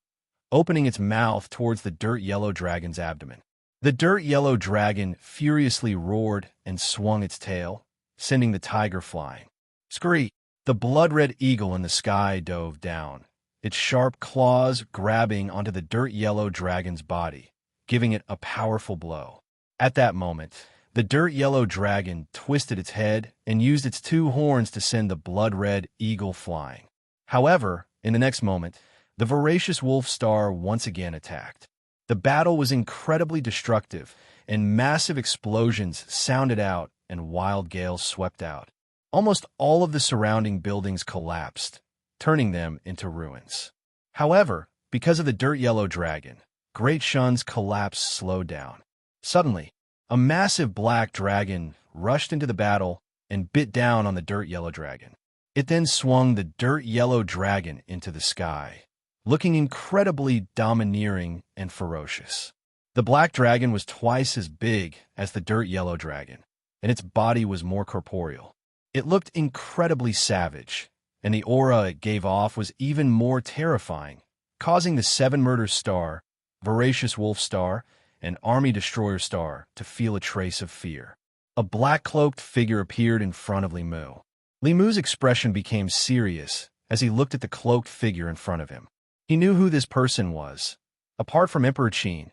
opening its mouth towards the dirt yellow dragon's abdomen. The dirt yellow dragon furiously roared and swung its tail, sending the tiger flying. Screech! The blood-red eagle in the sky dove down, its sharp claws grabbing onto the dirt yellow dragon's body, giving it a powerful blow. At that moment, the dirt yellow dragon twisted its head and used its two horns to send the blood-red eagle flying. However, in the next moment, the Voracious Wolf Star once again attacked. The battle was incredibly destructive, and massive explosions sounded out and wild gales swept out. Almost all of the surrounding buildings collapsed, turning them into ruins. However, because of the dirt yellow dragon, Great Shun's collapse slowed down. Suddenly, a massive black dragon rushed into the battle and bit down on the dirt yellow dragon. It then swung the dirt yellow dragon into the sky, looking incredibly domineering and ferocious. The black dragon was twice as big as the dirt yellow dragon, and its body was more corporeal. It looked incredibly savage, and the aura it gave off was even more terrifying, causing the Seven Murders Star, Voracious Wolf Star, and Army Destroyer Star to feel a trace of fear. A black-cloaked figure appeared in front of Li Mu. Li Mu's expression became serious as he looked at the cloaked figure in front of him. He knew who this person was. Apart from Emperor Qin,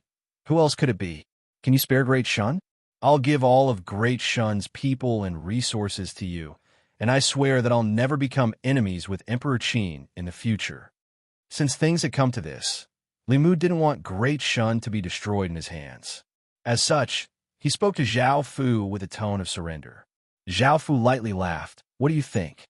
who else could it be? Can you spare Great Shun? I'll give all of Great Shun's people and resources to you, and I swear that I'll never become enemies with Emperor Qin in the future. Since things had come to this, Li Mu didn't want Great Shun to be destroyed in his hands. As such, he spoke to Zhao Fu with a tone of surrender. Zhao Fu lightly laughed. What do you think?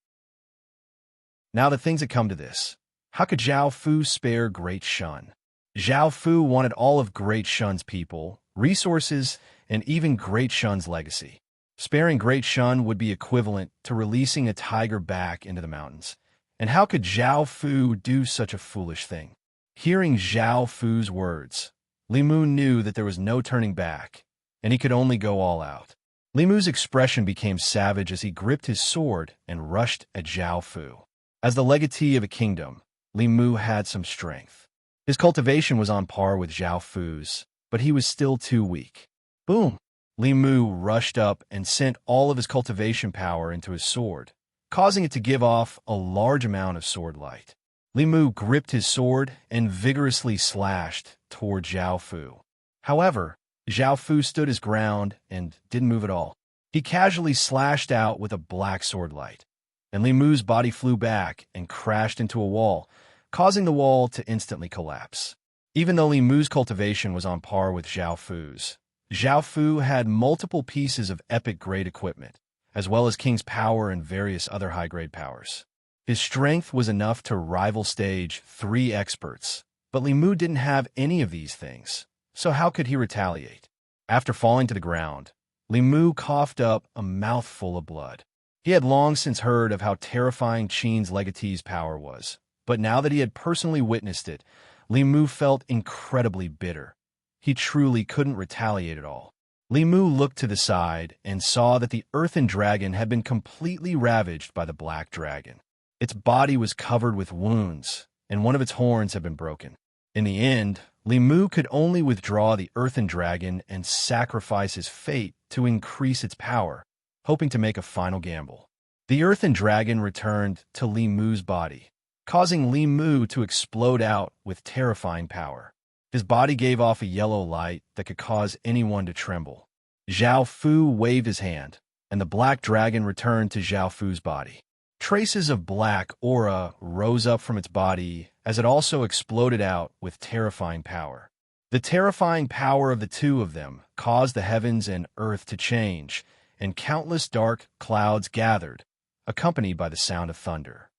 Now that things had come to this, how could Zhao Fu spare Great Shun? Zhao Fu wanted all of Great Shun's people, resources, and even Great Shun's legacy. Sparing Great Shun would be equivalent to releasing a tiger back into the mountains. And how could Zhao Fu do such a foolish thing? Hearing Zhao Fu's words, Li Mu knew that there was no turning back, and he could only go all out. Li Mu's expression became savage as he gripped his sword and rushed at Zhao Fu. As the legatee of a kingdom, Li Mu had some strength. His cultivation was on par with Zhao Fu's, but he was still too weak. Boom! Li Mu rushed up and sent all of his cultivation power into his sword, causing it to give off a large amount of sword light. Li Mu gripped his sword and vigorously slashed toward Zhao Fu. However, Zhao Fu stood his ground and didn't move at all. He casually slashed out with a black sword light, and Li Mu's body flew back and crashed into a wall, causing the wall to instantly collapse. Even though Li Mu's cultivation was on par with Zhao Fu's, Zhao Fu had multiple pieces of epic-grade equipment, as well as King's power and various other high-grade powers. His strength was enough to rival stage 3 experts, but Li Mu didn't have any of these things, so how could he retaliate? After falling to the ground, Li Mu coughed up a mouthful of blood. He had long since heard of how terrifying Qin's legatee's power was, but now that he had personally witnessed it, Li Mu felt incredibly bitter. He truly couldn't retaliate at all. Li Mu looked to the side and saw that the earthen dragon had been completely ravaged by the black dragon. Its body was covered with wounds, and one of its horns had been broken. In the end, Li Mu could only withdraw the earthen dragon and sacrifice his fate to increase its power, hoping to make a final gamble. The earthen dragon returned to Li Mu's body, causing Li Mu to explode out with terrifying power. His body gave off a yellow light that could cause anyone to tremble. Zhao Fu waved his hand, and the black dragon returned to Zhao Fu's body. Traces of black aura rose up from its body as it also exploded out with terrifying power. The terrifying power of the two of them caused the heavens and earth to change, and countless dark clouds gathered, accompanied by the sound of thunder.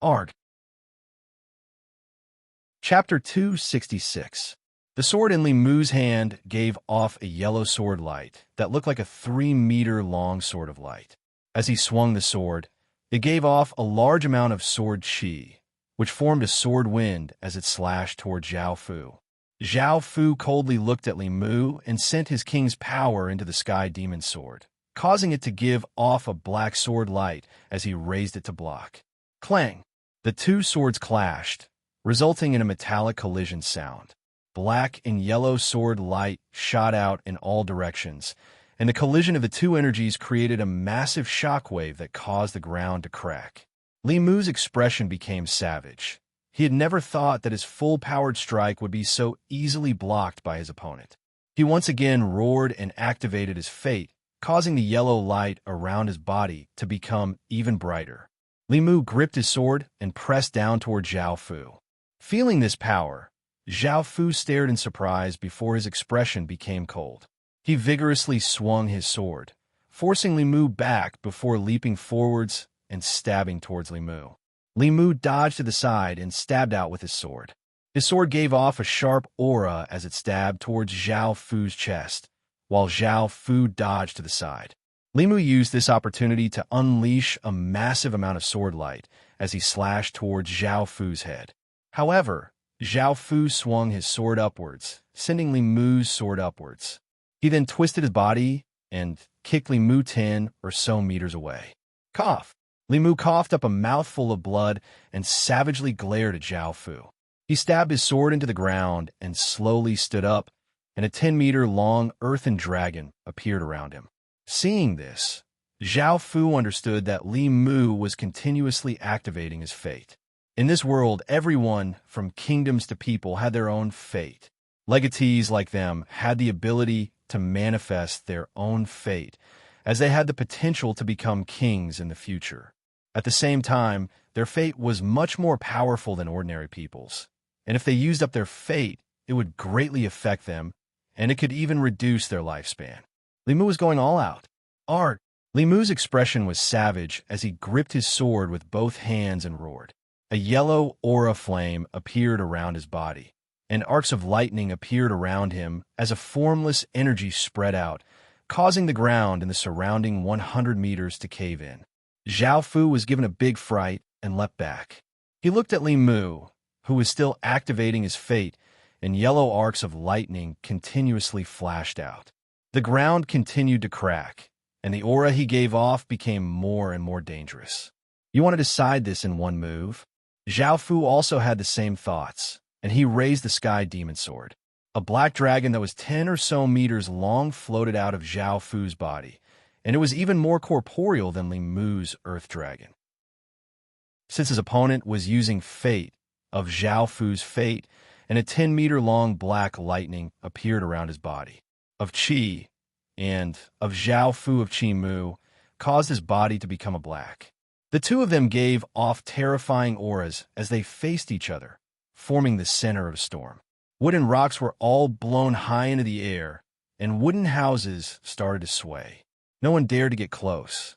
Arg. Chapter 266. The sword in Li Mu's hand gave off a yellow sword light that looked like a 3-meter-long sword of light. As he swung the sword, it gave off a large amount of sword qi, which formed a sword wind as it slashed toward Zhao Fu. Zhao Fu coldly looked at Li Mu and sent his king's power into the sky demon sword, causing it to give off a black sword light as he raised it to block. Clang! The two swords clashed, resulting in a metallic collision sound. Black and yellow sword light shot out in all directions, and the collision of the two energies created a massive shockwave that caused the ground to crack. Li Mu's expression became savage. He had never thought that his full-powered strike would be so easily blocked by his opponent. He once again roared and activated his fate, causing the yellow light around his body to become even brighter. Li Mu gripped his sword and pressed down toward Zhao Fu. Feeling this power, Zhao Fu stared in surprise before his expression became cold. He vigorously swung his sword, forcing Li Mu back before leaping forwards and stabbing towards Li Mu. Li Mu dodged to the side and stabbed out with his sword. His sword gave off a sharp aura as it stabbed towards Zhao Fu's chest, while Zhao Fu dodged to the side. Li Mu used this opportunity to unleash a massive amount of sword light as he slashed towards Zhao Fu's head. However, Zhao Fu swung his sword upwards, sending Li Mu's sword upwards. He then twisted his body and kicked Li Mu 10 or so meters away. Cough! Li Mu coughed up a mouthful of blood and savagely glared at Zhao Fu. He stabbed his sword into the ground and slowly stood up, and a 10-meter-long earthen dragon appeared around him. Seeing this, Zhao Fu understood that Li Mu was continuously activating his fate. In this world, everyone, from kingdoms to people, had their own fate. Legatees like them had the ability to manifest their own fate, as they had the potential to become kings in the future. At the same time, their fate was much more powerful than ordinary people's, and if they used up their fate, it would greatly affect them, and it could even reduce their lifespan. Li Mu was going all out. Arg! Li Mu's expression was savage as he gripped his sword with both hands and roared. A yellow aura flame appeared around his body, and arcs of lightning appeared around him as a formless energy spread out, causing the ground in the surrounding 100 meters to cave in. Zhao Fu was given a big fright and leapt back. He looked at Li Mu, who was still activating his fate, and yellow arcs of lightning continuously flashed out. The ground continued to crack, and the aura he gave off became more and more dangerous. You want to decide this in one move? Zhao Fu also had the same thoughts, and he raised the sky demon sword. A black dragon that was 10 or so meters long floated out of Zhao Fu's body, and it was even more corporeal than Li Mu's earth dragon. Since his opponent was using fate of Zhao Fu's fate, and a 10-meter-long black lightning appeared around his body. Of Qi and of Zhao Fu of Qi Mu caused his body to become a black. The two of them gave off terrifying auras as they faced each other, forming the center of a storm. Wood and rocks were all blown high into the air, and wooden houses started to sway. No one dared to get close.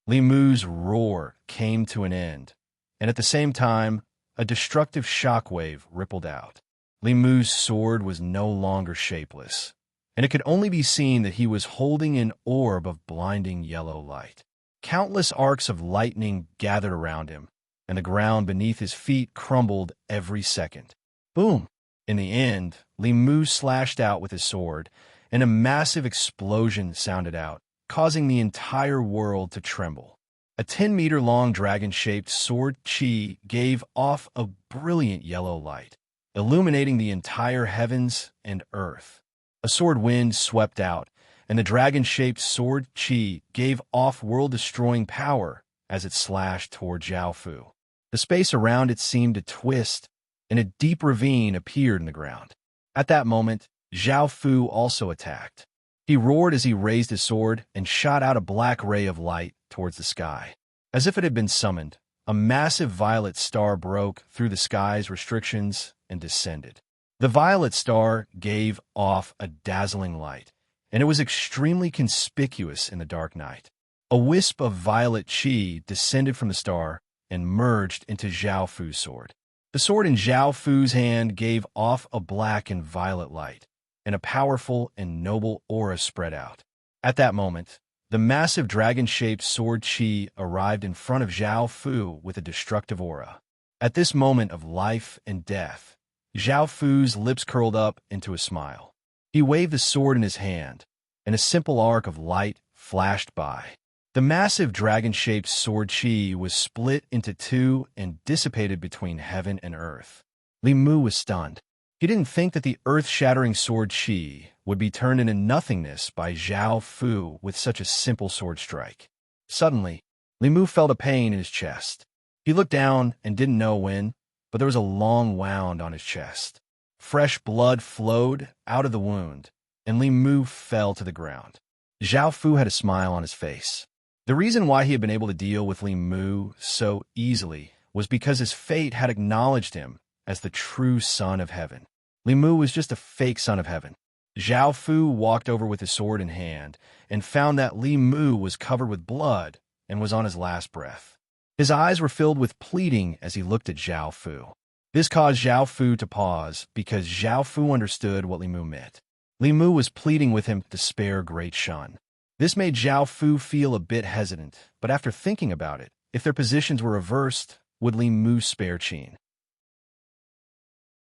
Li Mu's roar came to an end, and at the same time, a destructive shockwave rippled out. Li Mu's sword was no longer shapeless, and it could only be seen that he was holding an orb of blinding yellow light. Countless arcs of lightning gathered around him, and the ground beneath his feet crumbled every second. Boom! In the end, Li Mu slashed out with his sword, and a massive explosion sounded out, causing the entire world to tremble. A 10-meter-long dragon-shaped sword Qi gave off a brilliant yellow light, illuminating the entire heavens and earth. A sword wind swept out, and the dragon-shaped sword Qi gave off world-destroying power as it slashed toward Zhao Fu. The space around it seemed to twist, and a deep ravine appeared in the ground. At that moment, Zhao Fu also attacked. He roared as he raised his sword and shot out a black ray of light towards the sky. As if it had been summoned, a massive violet star broke through the sky's restrictions and descended. The violet star gave off a dazzling light, and it was extremely conspicuous in the dark night. A wisp of violet Qi descended from the star and merged into Zhao Fu's sword. The sword in Zhao Fu's hand gave off a black and violet light, and a powerful and noble aura spread out. At that moment, the massive dragon-shaped sword Qi arrived in front of Zhao Fu with a destructive aura. At this moment of life and death, Zhao Fu's lips curled up into a smile. He waved the sword in his hand, and a simple arc of light flashed by. The massive dragon-shaped sword Qi was split into two and dissipated between heaven and earth. Li Mu was stunned. He didn't think that the earth-shattering sword Qi would be turned into nothingness by Zhao Fu with such a simple sword strike. Suddenly, Li Mu felt a pain in his chest. He looked down and didn't know when, but there was a long wound on his chest. Fresh blood flowed out of the wound, and Li Mu fell to the ground. Zhao Fu had a smile on his face. The reason why he had been able to deal with Li Mu so easily was because his fate had acknowledged him as the true son of heaven. Li Mu was just a fake son of heaven. Zhao Fu walked over with his sword in hand and found that Li Mu was covered with blood and was on his last breath. His eyes were filled with pleading as he looked at Zhao Fu. This caused Zhao Fu to pause because Zhao Fu understood what Li Mu meant. Li Mu was pleading with him to spare Great Shun. This made Zhao Fu feel a bit hesitant, but after thinking about it, if their positions were reversed, would Li Mu spare Qin?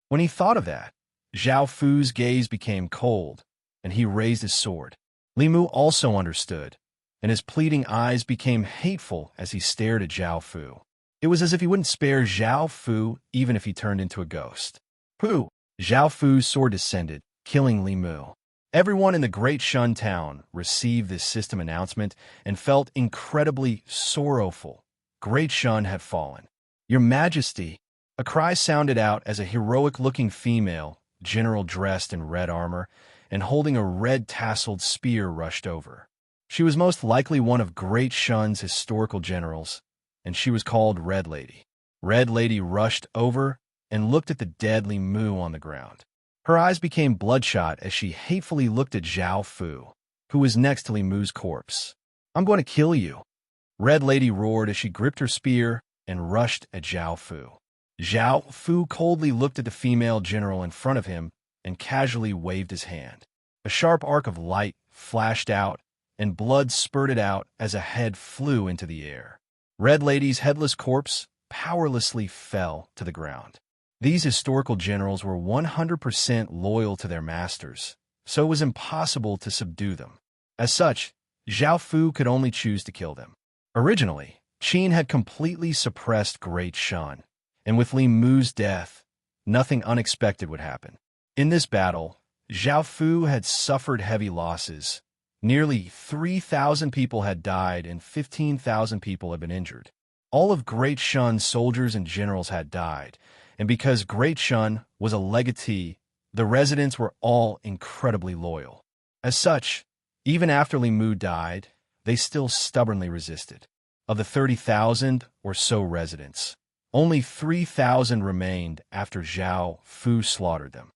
When he thought of that, Zhao Fu's gaze became cold, and he raised his sword. Li Mu also understood, and his pleading eyes became hateful as he stared at Zhao Fu. It was as if he wouldn't spare Zhao Fu even if he turned into a ghost. Fu! Zhao Fu's sword descended, killing Li Mu. Everyone in the Great Shun town received this system announcement and felt incredibly sorrowful. Great Shun had fallen. Your Majesty! A cry sounded out as a heroic-looking female, general dressed in red armor, and holding a red-tasseled spear rushed over. She was most likely one of Great Shun's historical generals, and she was called Red Lady. Red Lady rushed over and looked at the dead Li Mu on the ground. Her eyes became bloodshot as she hatefully looked at Zhao Fu, who was next to Li Mu's corpse. I'm going to kill you. Red Lady roared as she gripped her spear and rushed at Zhao Fu. Zhao Fu coldly looked at the female general in front of him and casually waved his hand. A sharp arc of light flashed out, and blood spurted out as a head flew into the air. Red Lady's headless corpse powerlessly fell to the ground. These historical generals were 100% loyal to their masters, so it was impossible to subdue them. As such, Zhao Fu could only choose to kill them. Originally, Qin had completely suppressed Great Shun, and with Li Mu's death, nothing unexpected would happen. In this battle, Zhao Fu had suffered heavy losses. Nearly 3,000 people had died and 15,000 people had been injured. All of Great Shun's soldiers and generals had died, and because Great Shun was a legatee, the residents were all incredibly loyal. As such, even after Li Mu died, they still stubbornly resisted. Of the 30,000 or so residents, only 3,000 remained after Zhao Fu slaughtered them.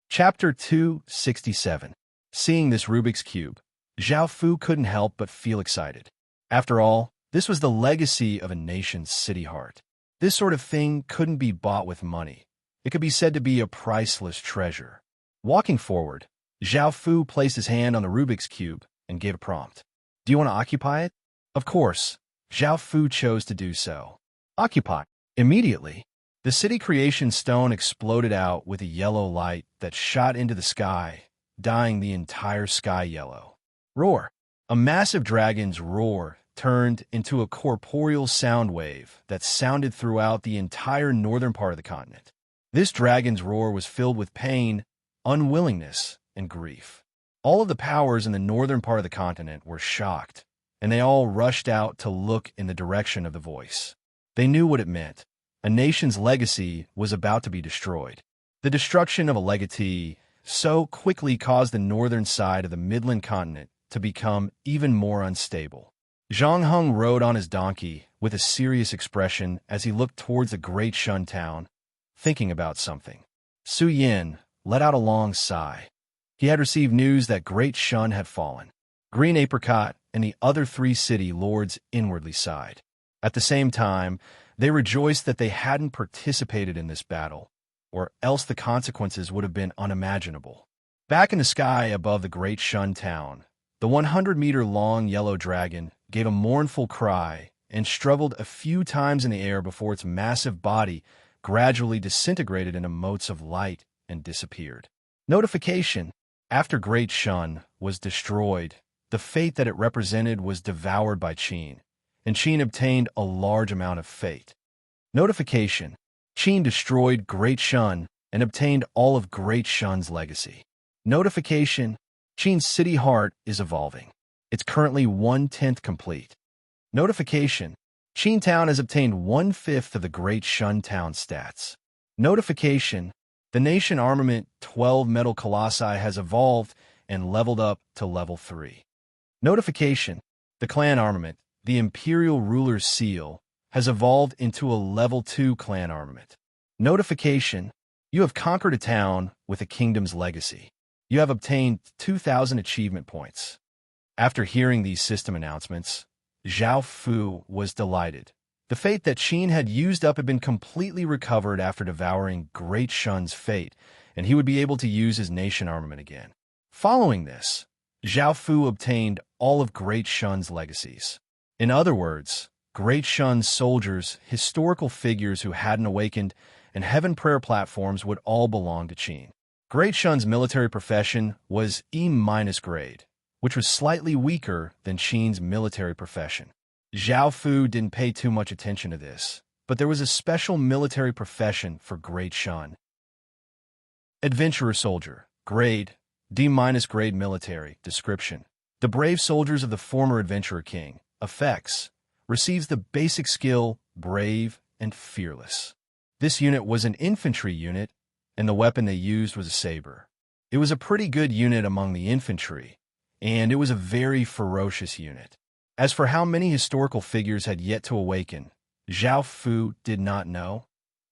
Chapter 267. Seeing this Rubik's Cube, Zhao Fu couldn't help but feel excited. After all, this was the legacy of a nation's city heart. This sort of thing couldn't be bought with money. It could be said to be a priceless treasure. Walking forward, Zhao Fu placed his hand on the Rubik's Cube and gave a prompt. Do you want to occupy it? Of course, Zhao Fu chose to do so. Occupy. Immediately, the city creation stone exploded out with a yellow light that shot into the sky, dyeing the entire sky yellow. Roar. A massive dragon's roar turned into a corporeal sound wave that sounded throughout the entire northern part of the continent. This dragon's roar was filled with pain, unwillingness, and grief. All of the powers in the northern part of the continent were shocked, and they all rushed out to look in the direction of the voice. They knew what it meant. A nation's legacy was about to be destroyed. The destruction of a legatee so quickly caused the northern side of the Midland continent to become even more unstable. Zhang Heng rode on his donkey with a serious expression as he looked towards the great Shun town, thinking about something. Su Yin let out a long sigh. He had received news that Great Shun had fallen. Green Apricot and the other 3 city lords inwardly sighed. At the same time, they rejoiced that they hadn't participated in this battle, or else the consequences would have been unimaginable. Back in the sky above the Great Shun town, the 100-meter-long yellow dragon gave a mournful cry and struggled a few times in the air before its massive body gradually disintegrated into motes of light and disappeared. Notification. After Great Shun was destroyed, the fate that it represented was devoured by Qin, and Qin obtained a large amount of fate. Notification. Qin destroyed Great Shun and obtained all of Great Shun's legacy. Notification. Qin's city heart is evolving. It's currently 1/10 complete. Notification. Qin Town has obtained 1/5 of the Great Shun Town stats. Notification. The nation armament 12 metal colossi has evolved and leveled up to level 3. Notification. The clan armament, the Imperial Ruler's Seal, has evolved into a level 2 clan armament. Notification. You have conquered a town with a kingdom's legacy. You have obtained 2,000 achievement points. After hearing these system announcements, Zhao Fu was delighted. The fate that Qin had used up had been completely recovered after devouring Great Shun's fate, and he would be able to use his nation armament again. Following this, Zhao Fu obtained all of Great Shun's legacies. In other words, Great Shun's soldiers, historical figures who hadn't awakened, and heaven prayer platforms would all belong to Qin. Great Shun's military profession was E- grade, which was slightly weaker than Qin's military profession. Zhao Fu didn't pay too much attention to this, but there was a special military profession for Great Shun. Adventurer Soldier, grade, D- grade military, description. The brave soldiers of the former Adventurer King, effects, receives the basic skill, brave and fearless. This unit was an infantry unit, and the weapon they used was a saber. It was a pretty good unit among the infantry, and it was a very ferocious unit. As for how many historical figures had yet to awaken, Zhao Fu did not know,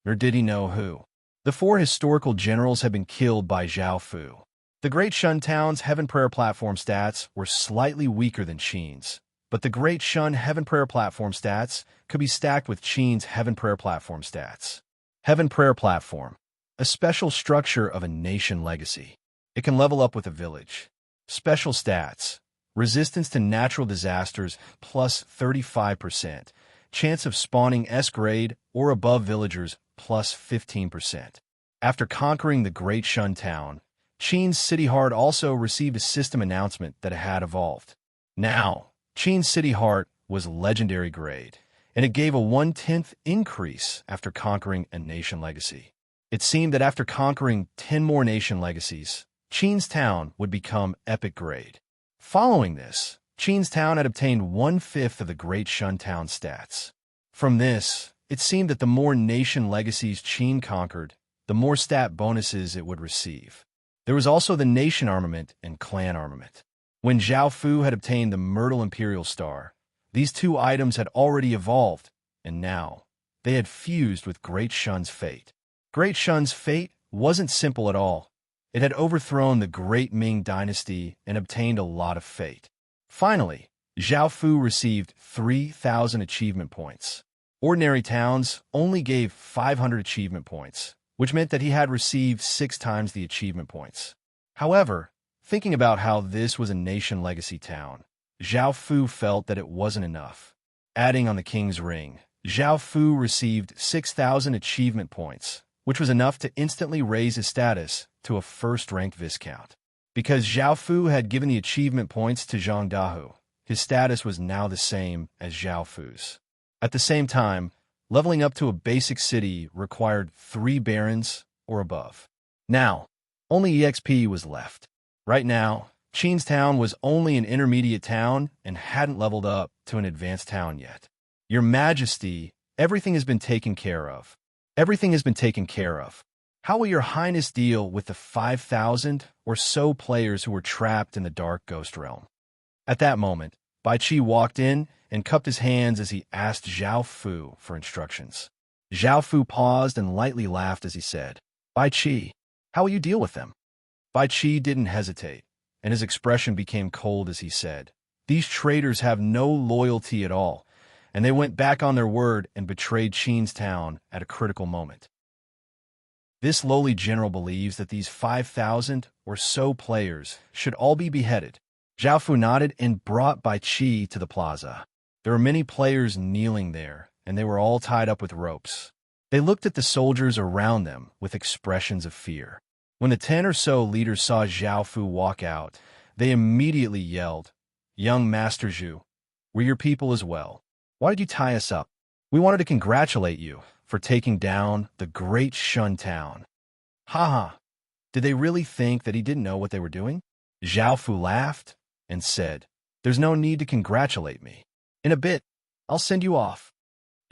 nor did he know who. The 4 historical generals had been killed by Zhao Fu. The Great Shun Town's Heaven Prayer Platform stats were slightly weaker than Qin's, but the Great Shun Heaven Prayer Platform stats could be stacked with Qin's Heaven Prayer Platform stats. Heaven Prayer Platform, a special structure of a nation legacy. It can level up with a village. Special stats. Resistance to natural disasters plus 35%. Chance of spawning S-grade or above villagers plus 15%. After conquering the Great Shun Town, Qin's City Heart also received a system announcement that it had evolved. Now, Qin's City Heart was legendary grade, and it gave a 1/10 increase after conquering a nation legacy. It seemed that after conquering 10 more nation legacies, Qin's town would become epic grade. Following this, Qin's town had obtained 1/5 of the Great Shun town stats. From this, it seemed that the more nation legacies Qin conquered, the more stat bonuses it would receive. There was also the nation armament and clan armament. When Zhao Fu had obtained the Myrtle Imperial Star, these two items had already evolved, and now they had fused with Great Shun's fate. Great Shun's fate wasn't simple at all. It had overthrown the Great Ming dynasty and obtained a lot of fate. Finally, Zhao Fu received 3,000 achievement points. Ordinary towns only gave 500 achievement points, which meant that he had received 6 times the achievement points. However, thinking about how this was a nation legacy town, Zhao Fu felt that it wasn't enough. Adding on the King's Ring, Zhao Fu received 6,000 achievement points, which was enough to instantly raise his status to a first-ranked Viscount. Because Zhao Fu had given the achievement points to Zhang Dahu, his status was now the same as Zhao Fu's. At the same time, leveling up to a basic city required 3 barons or above. Now, only EXP was left. Right now, Qin's town was only an intermediate town and hadn't leveled up to an advanced town yet. Your Majesty, everything has been taken care of. Everything has been taken care of. How will your Highness deal with the 5,000 or so players who were trapped in the Dark Ghost Realm? At that moment, Bai Qi walked in and cupped his hands as he asked Zhao Fu for instructions. Zhao Fu paused and lightly laughed as he said, "Bai Qi, how will you deal with them?" Bai Qi didn't hesitate, and his expression became cold as he said, "These traitors have no loyalty at all, and they went back on their word and betrayed Qin's town at a critical moment. This lowly general believes that these 5,000 or so players should all be beheaded." Zhao Fu nodded and brought Bai Qi to the plaza. There were many players kneeling there, and they were all tied up with ropes. They looked at the soldiers around them with expressions of fear. When the 10 or so leaders saw Zhao Fu walk out, they immediately yelled, "Young Master Zhu, we're your people as well. Why did you tie us up? We wanted to congratulate you for taking down the Great Shun town." Ha ha! Did they really think that he didn't know what they were doing? Zhao Fu laughed and said, "There's no need to congratulate me. In a bit, I'll send you off."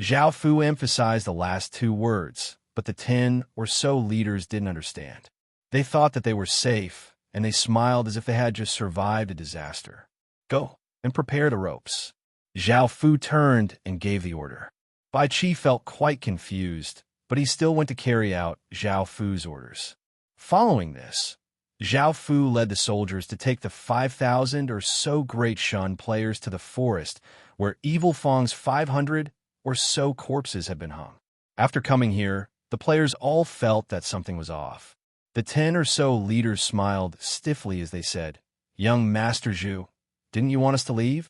Zhao Fu emphasized the last 2 words, but the 10 or so leaders didn't understand. They thought that they were safe, and they smiled as if they had just survived a disaster. "Go and prepare the ropes." Zhao Fu turned and gave the order. Bai Qi felt quite confused, but he still went to carry out Zhao Fu's orders. Following this, Zhao Fu led the soldiers to take the 5,000 or so Great Shun players to the forest where Evil Fong's 500 or so corpses had been hung. After coming here, the players all felt that something was off. The 10 or so leaders smiled stiffly as they said, "Young Master Zhu, didn't you want us to leave?"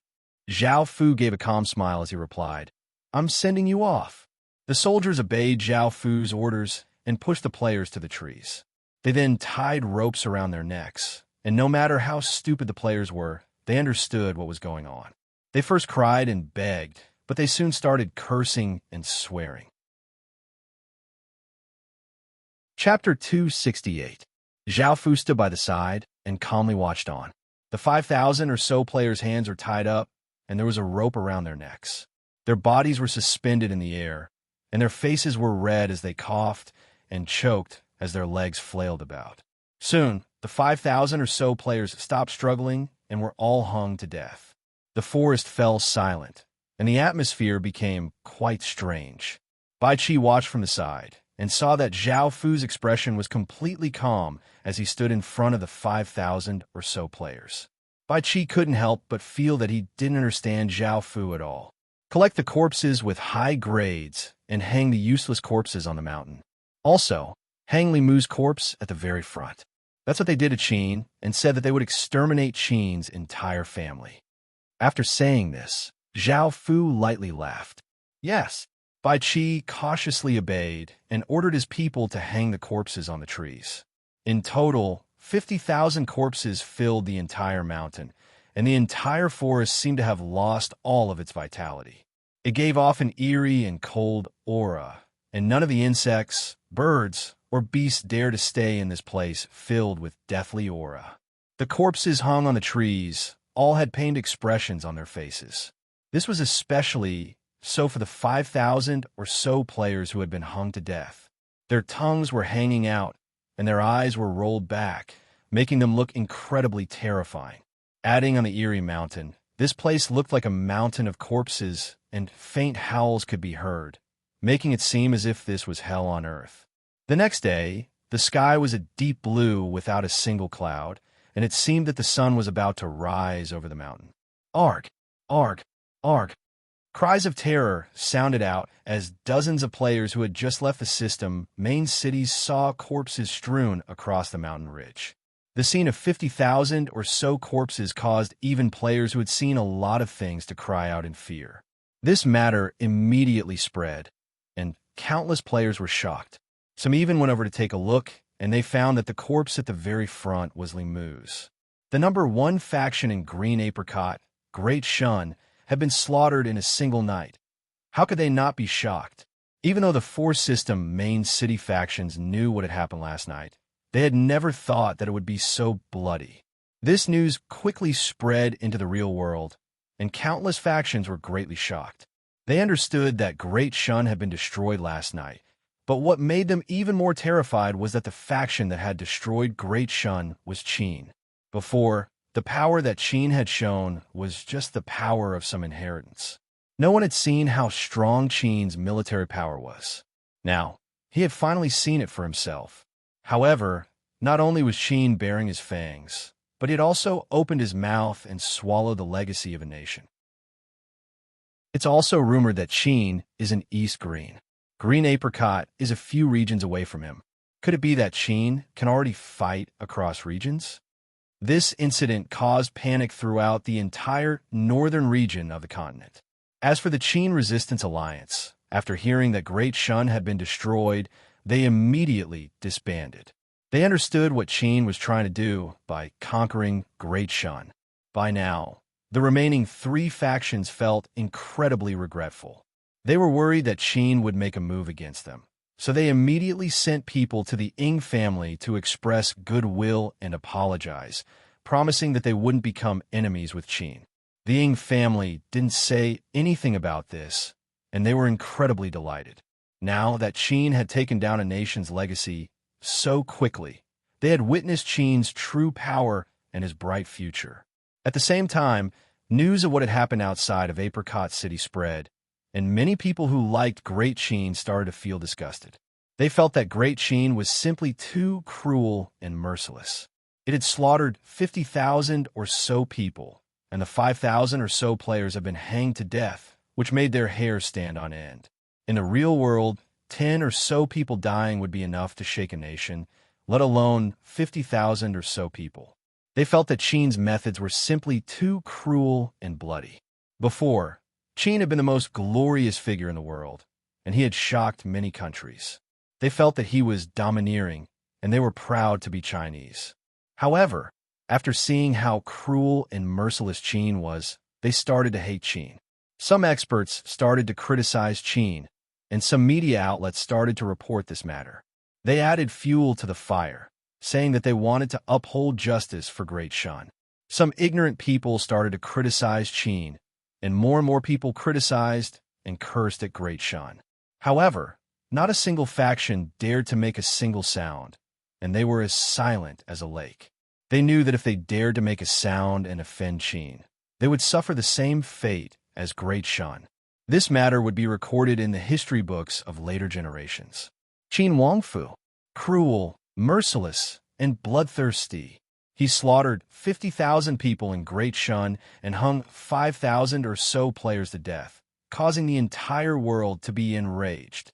Zhao Fu gave a calm smile as he replied, "I'm sending you off." The soldiers obeyed Zhao Fu's orders and pushed the players to the trees. They then tied ropes around their necks, and no matter how stupid the players were, they understood what was going on. They first cried and begged, but they soon started cursing and swearing. Chapter 268. Zhao Fu stood by the side and calmly watched on. The 5,000 or so players' hands were tied up, and there was a rope around their necks. Their bodies were suspended in the air, and their faces were red as they coughed and choked as their legs flailed about. Soon, the 5,000 or so players stopped struggling and were all hung to death. The forest fell silent, and the atmosphere became quite strange. Bai Qi watched from the side and saw that Zhao Fu's expression was completely calm as he stood in front of the 5,000 or so players. Bai Qi couldn't help but feel that he didn't understand Zhao Fu at all. Collect the corpses with high grades and hang the useless corpses on the mountain. Also, hang Li Mu's corpse at the very front. That's what they did to Qin and said that they would exterminate Qin's entire family. After saying this, Zhao Fu lightly laughed. Yes, Bai Qi cautiously obeyed and ordered his people to hang the corpses on the trees. In total, 50,000 corpses filled the entire mountain, and the entire forest seemed to have lost all of its vitality. It gave off an eerie and cold aura, and none of the insects, birds, or beasts dared to stay in this place filled with deathly aura. The corpses hung on the trees all had pained expressions on their faces. This was especially so for the 5,000 or so players who had been hung to death. Their tongues were hanging out, and their eyes were rolled back, making them look incredibly terrifying. Adding on the eerie mountain, this place looked like a mountain of corpses, and faint howls could be heard, making it seem as if this was hell on earth. The next day, the sky was a deep blue without a single cloud, and it seemed that the sun was about to rise over the mountain. Arg! Arg! Arg! Cries of terror sounded out as dozens of players who had just left the system main cities saw corpses strewn across the mountain ridge. The scene of 50,000 or so corpses caused even players who had seen a lot of things to cry out in fear. This matter immediately spread, and countless players were shocked. Some even went over to take a look, and they found that the corpse at the very front was Limu's. The number one faction in Green Apricot, Great Shun, had been slaughtered in a single night. How could they not be shocked? Even though the four-system main city factions knew what had happened last night, they had never thought that it would be so bloody. This news quickly spread into the real world, and countless factions were greatly shocked. They understood that Great Shun had been destroyed last night, but what made them even more terrified was that the faction that had destroyed Great Shun was Qin. Before, the power that Qin had shown was just the power of some inheritance. No one had seen how strong Qin's military power was. Now, he had finally seen it for himself. However, not only was Qin baring his fangs, but he had also opened his mouth and swallowed the legacy of a nation. It's also rumored that Qin is an East Green. Green Apricot is a few regions away from him. Could it be that Qin can already fight across regions? This incident caused panic throughout the entire northern region of the continent. As for the Qin Resistance Alliance, after hearing that Great Shun had been destroyed, they immediately disbanded. They understood what Qin was trying to do by conquering Great Shun. By now, the remaining three factions felt incredibly regretful. They were worried that Qin would make a move against them, so they immediately sent people to the Ing family to express goodwill and apologize, promising that they wouldn't become enemies with Qin. The Ing family didn't say anything about this, and they were incredibly delighted. Now that Qin had taken down a nation's legacy so quickly, they had witnessed Qin's true power and his bright future. At the same time, news of what had happened outside of Apricot City spread, and many people who liked Great Qin started to feel disgusted. They felt that Great Qin was simply too cruel and merciless. It had slaughtered 50,000 or so people, and the 5,000 or so players had been hanged to death, which made their hair stand on end. In the real world, 10 or so people dying would be enough to shake a nation, let alone 50,000 or so people. They felt that Qin's methods were simply too cruel and bloody. Before, Qin had been the most glorious figure in the world, and he had shocked many countries. They felt that he was domineering, and they were proud to be Chinese. However, after seeing how cruel and merciless Qin was, they started to hate Qin. Some experts started to criticize Qin, and some media outlets started to report this matter. They added fuel to the fire, saying that they wanted to uphold justice for Great Shun. Some ignorant people started to criticize Qin, and more people criticized and cursed at Great Shun. However, not a single faction dared to make a single sound, and they were as silent as a lake. They knew that if they dared to make a sound and offend Qin, they would suffer the same fate as Great Shun. This matter would be recorded in the history books of later generations. Qin Wangfu, cruel, merciless, and bloodthirsty. He slaughtered 50,000 people in Great Shun and hung 5,000 or so players to death, causing the entire world to be enraged.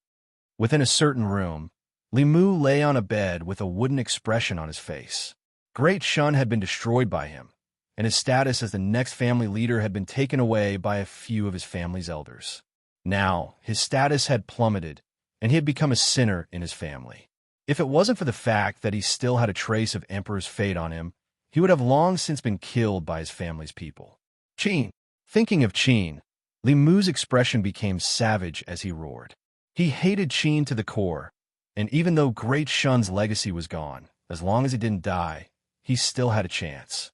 Within a certain room, Limu lay on a bed with a wooden expression on his face. Great Shun had been destroyed by him, and his status as the next family leader had been taken away by a few of his family's elders. Now, his status had plummeted, and he had become a sinner in his family. If it wasn't for the fact that he still had a trace of Emperor's fate on him, he would have long since been killed by his family's people. Qin. Thinking of Qin, Limu's expression became savage as he roared. He hated Qin to the core, and even though Great Shun's legacy was gone, as long as he didn't die, he still had a chance.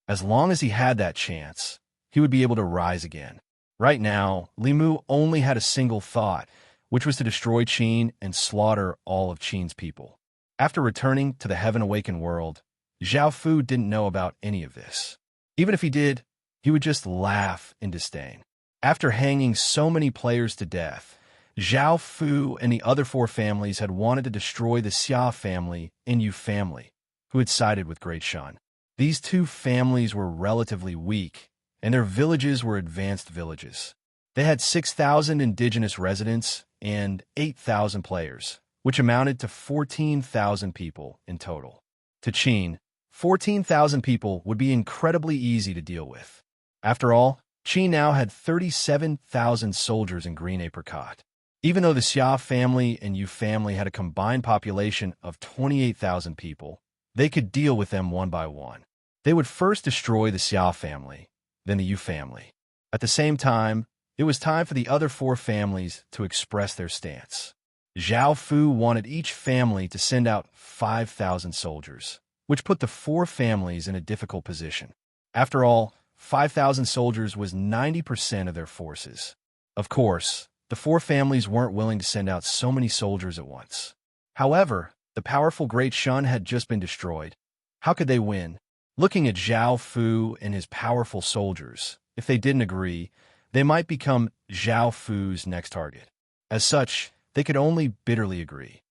As long as he had that chance, he would be able to rise again. Right now, Limu only had a single thought, which was to destroy Qin and slaughter all of Qin's people. After returning to the heaven-awakened world, Zhao Fu didn't know about any of this. Even if he did, he would just laugh in disdain. After hanging so many players to death, Zhao Fu and the other four families had wanted to destroy the Xia family and Yu family, who had sided with Great Shan. These two families were relatively weak, and their villages were advanced villages. They had 6,000 indigenous residents and 8,000 players, which amounted to 14,000 people in total. To Qin, 14,000 people would be incredibly easy to deal with. After all, Qin now had 37,000 soldiers in Green Apricot. Even though the Xia family and Yu family had a combined population of 28,000 people, they could deal with them one by one. They would first destroy the Xia family, then the Yu family. At the same time, it was time for the other four families to express their stance. Zhao Fu wanted each family to send out 5,000 soldiers, which put the four families in a difficult position. After all, 5,000 soldiers was 90% of their forces. Of course, the four families weren't willing to send out so many soldiers at once. However, the powerful Great Shan had just been destroyed. How could they win? Looking at Zhao Fu and his powerful soldiers, if they didn't agree, they might become Zhao Fu's next target. As such, they could only bitterly agree.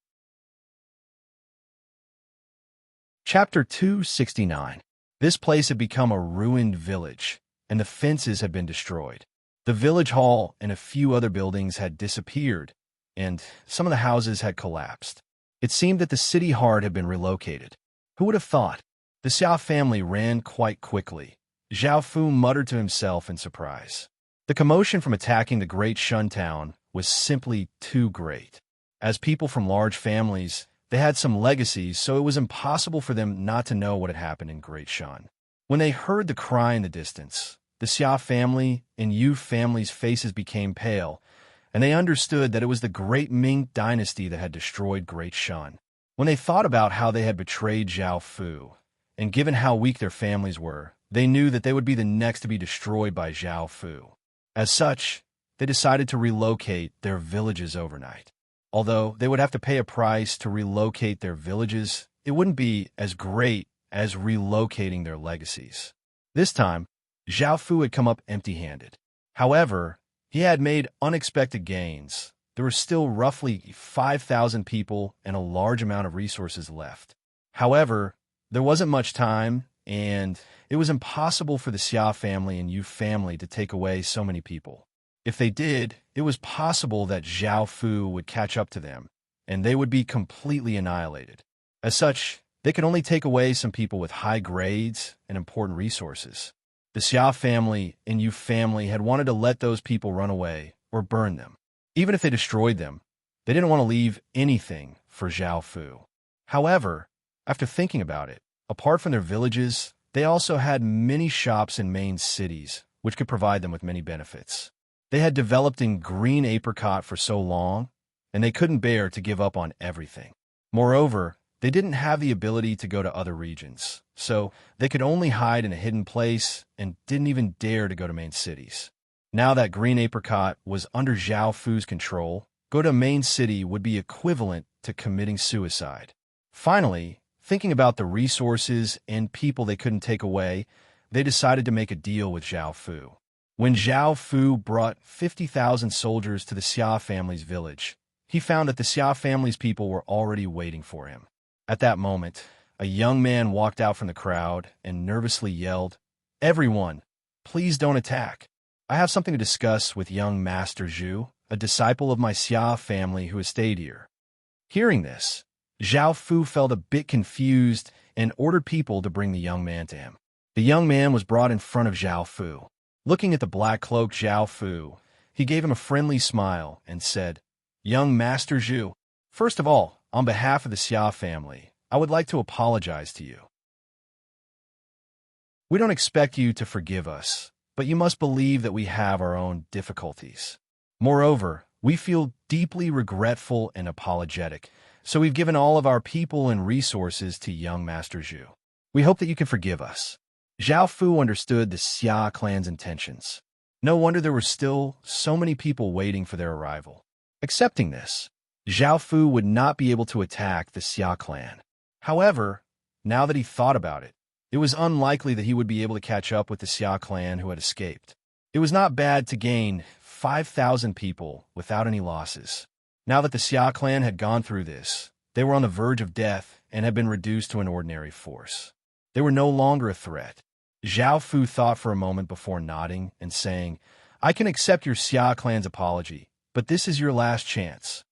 Chapter 269. This place had become a ruined village, and the fences had been destroyed. The village hall and a few other buildings had disappeared, and some of the houses had collapsed. It seemed that the city heart had been relocated. Who would have thought? The Xia family ran quite quickly. Zhao Fu muttered to himself in surprise. The commotion from attacking the Great Shun town was simply too great. As people from large families, they had some legacies, so it was impossible for them not to know what had happened in Great Shun. When they heard the cry in the distance, the Xia family and Yu family's faces became pale, and they understood that it was the Great Ming dynasty that had destroyed Great Shun. When they thought about how they had betrayed Zhao Fu, and given how weak their families were, they knew that they would be the next to be destroyed by Zhao Fu. As such, they decided to relocate their villages overnight. Although they would have to pay a price to relocate their villages, it wouldn't be as great as relocating their legacies. This time, Zhao Fu had come up empty-handed. However, he had made unexpected gains. There were still roughly 5,000 people and a large amount of resources left. However, there wasn't much time, and it was impossible for the Xia family and Yu family to take away so many people. If they did, it was possible that Zhao Fu would catch up to them, and they would be completely annihilated. As such, they could only take away some people with high grades and important resources. The Xia family and Yu family had wanted to let those people run away or burn them. Even if they destroyed them, they didn't want to leave anything for Zhao Fu. However, after thinking about it, apart from their villages, they also had many shops in main cities, which could provide them with many benefits. They had developed in Green Apricot for so long, and they couldn't bear to give up on everything. Moreover, they didn't have the ability to go to other regions, so they could only hide in a hidden place and didn't even dare to go to main cities. Now that Green Apricot was under Zhao Fu's control, go to a main city would be equivalent to committing suicide. Finally, thinking about the resources and people they couldn't take away, they decided to make a deal with Zhao Fu. When Zhao Fu brought 50,000 soldiers to the Xia family's village, he found that the Xia family's people were already waiting for him. At that moment, a young man walked out from the crowd and nervously yelled, "Everyone, please don't attack. I have something to discuss with young Master Zhu, a disciple of my Xia family who has stayed here." Hearing this, Zhao Fu felt a bit confused and ordered people to bring the young man to him. The young man was brought in front of Zhao Fu. Looking at the black-cloaked Zhao Fu, he gave him a friendly smile and said, "Young Master Zhu, first of all, on behalf of the Xia family, I would like to apologize to you. We don't expect you to forgive us, but you must believe that we have our own difficulties. Moreover, we feel deeply regretful and apologetic, so we've given all of our people and resources to young Master Zhu. We hope that you can forgive us." Zhao Fu understood the Xia clan's intentions. No wonder there were still so many people waiting for their arrival. Accepting this, Zhao Fu would not be able to attack the Xia clan. However, now that he thought about it, it was unlikely that he would be able to catch up with the Xia clan who had escaped. It was not bad to gain 5,000 people without any losses. Now that the Xia clan had gone through this, they were on the verge of death and had been reduced to an ordinary force. They were no longer a threat. Zhao Fu thought for a moment before nodding and saying, "I can accept your Xia clan's apology, but this is your last chance."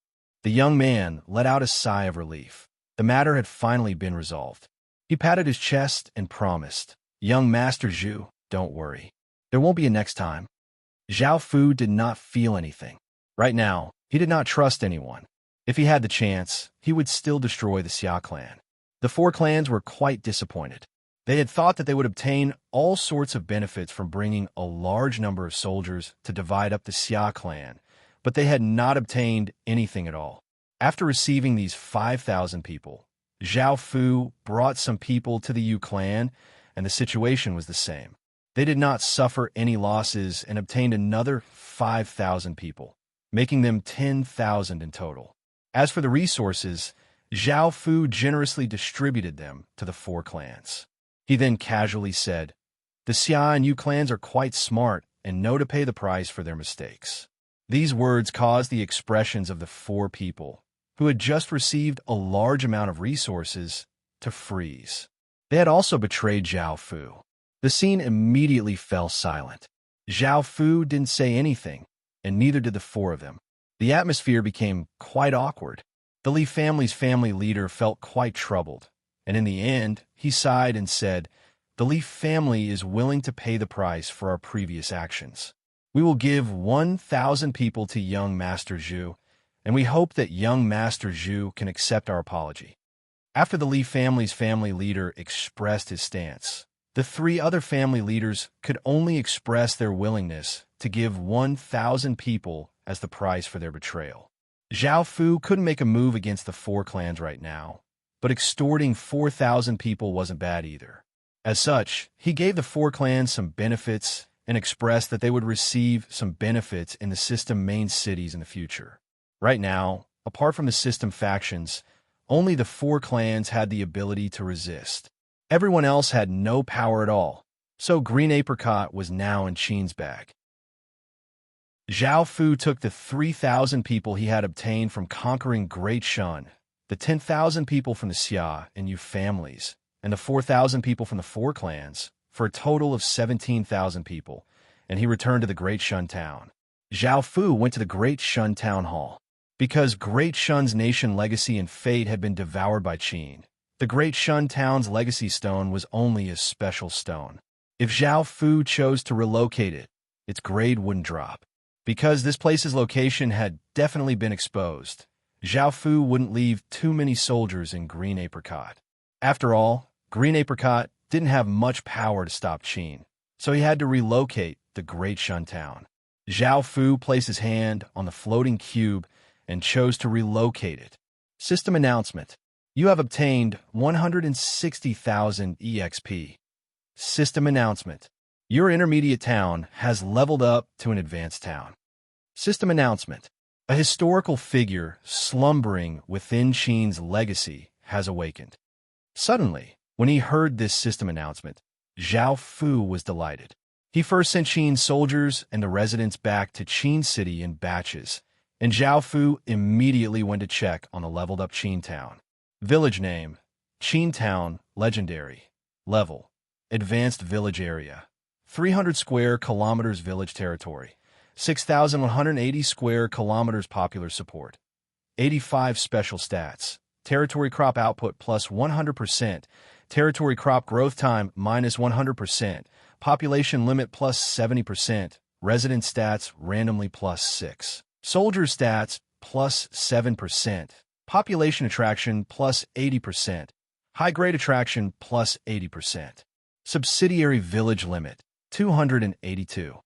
The young man let out a sigh of relief. The matter had finally been resolved. He patted his chest and promised, "Young Master Zhu, don't worry. There won't be a next time." Zhao Fu did not feel anything. Right now, he did not trust anyone. If he had the chance, he would still destroy the Xia clan. The four clans were quite disappointed. They had thought that they would obtain all sorts of benefits from bringing a large number of soldiers to divide up the Xia clan, but they had not obtained anything at all. After receiving these 5,000 people, Zhao Fu brought some people to the Yu clan, and the situation was the same. They did not suffer any losses and obtained another 5,000 people, making them 10,000 in total. As for the resources, Zhao Fu generously distributed them to the four clans. He then casually said, "The Xia and Yu clans are quite smart and know to pay the price for their mistakes." These words caused the expressions of the four people, who had just received a large amount of resources, to freeze. They had also betrayed Zhao Fu. The scene immediately fell silent. Zhao Fu didn't say anything, and neither did the four of them. The atmosphere became quite awkward. The Li family's family leader felt quite troubled, and in the end, he sighed and said, "The Li family is willing to pay the price for our previous actions. We will give 1,000 people to young Master Zhu, and we hope that young Master Zhu can accept our apology." After the Li family's family leader expressed his stance, the three other family leaders could only express their willingness to give 1,000 people as the price for their betrayal. Zhao Fu couldn't make a move against the four clans right now, but extorting 4,000 people wasn't bad either. As such, he gave the four clans some benefits and expressed that they would receive some benefits in the system main cities in the future. Right now, apart from the system factions, only the four clans had the ability to resist. Everyone else had no power at all, so Green Apricot was now in Qin's bag. Zhao Fu took the 3,000 people he had obtained from conquering Great Shun, the 10,000 people from the Xia and Yu families, and the 4,000 people from the four clans, for a total of 17,000 people, and he returned to the Great Shun town. Zhao Fu went to the Great Shun town hall. Because Great Shun's nation legacy and fate had been devoured by Qin, the Great Shun town's legacy stone was only a special stone. If Zhao Fu chose to relocate it, its grade wouldn't drop. Because this place's location had definitely been exposed, Zhao Fu wouldn't leave too many soldiers in Green Apricot. After all, Green Apricot didn't have much power to stop Qin, so he had to relocate the Great Shun town. Zhao Fu placed his hand on the floating cube and chose to relocate it. System announcement. You have obtained 160,000 EXP. System announcement. Your intermediate town has leveled up to an advanced town. System announcement. A historical figure slumbering within Qin's legacy has awakened. Suddenly, when he heard this system announcement, Zhao Fu was delighted. He first sent Qin's soldiers and the residents back to Qin City in batches, and Zhao Fu immediately went to check on the leveled-up Qin town. Village name, Qin Town, Legendary. Level, Advanced Village Area. 300 square kilometers village territory. 6,180 square kilometers popular support. 85 special stats. Territory crop output plus 100%. Territory crop growth time minus 100%. Population limit plus 70%. Resident stats randomly plus 6. Soldier stats plus 7%. Population attraction plus 80%. High-grade attraction plus 80%. Subsidiary village limit 282.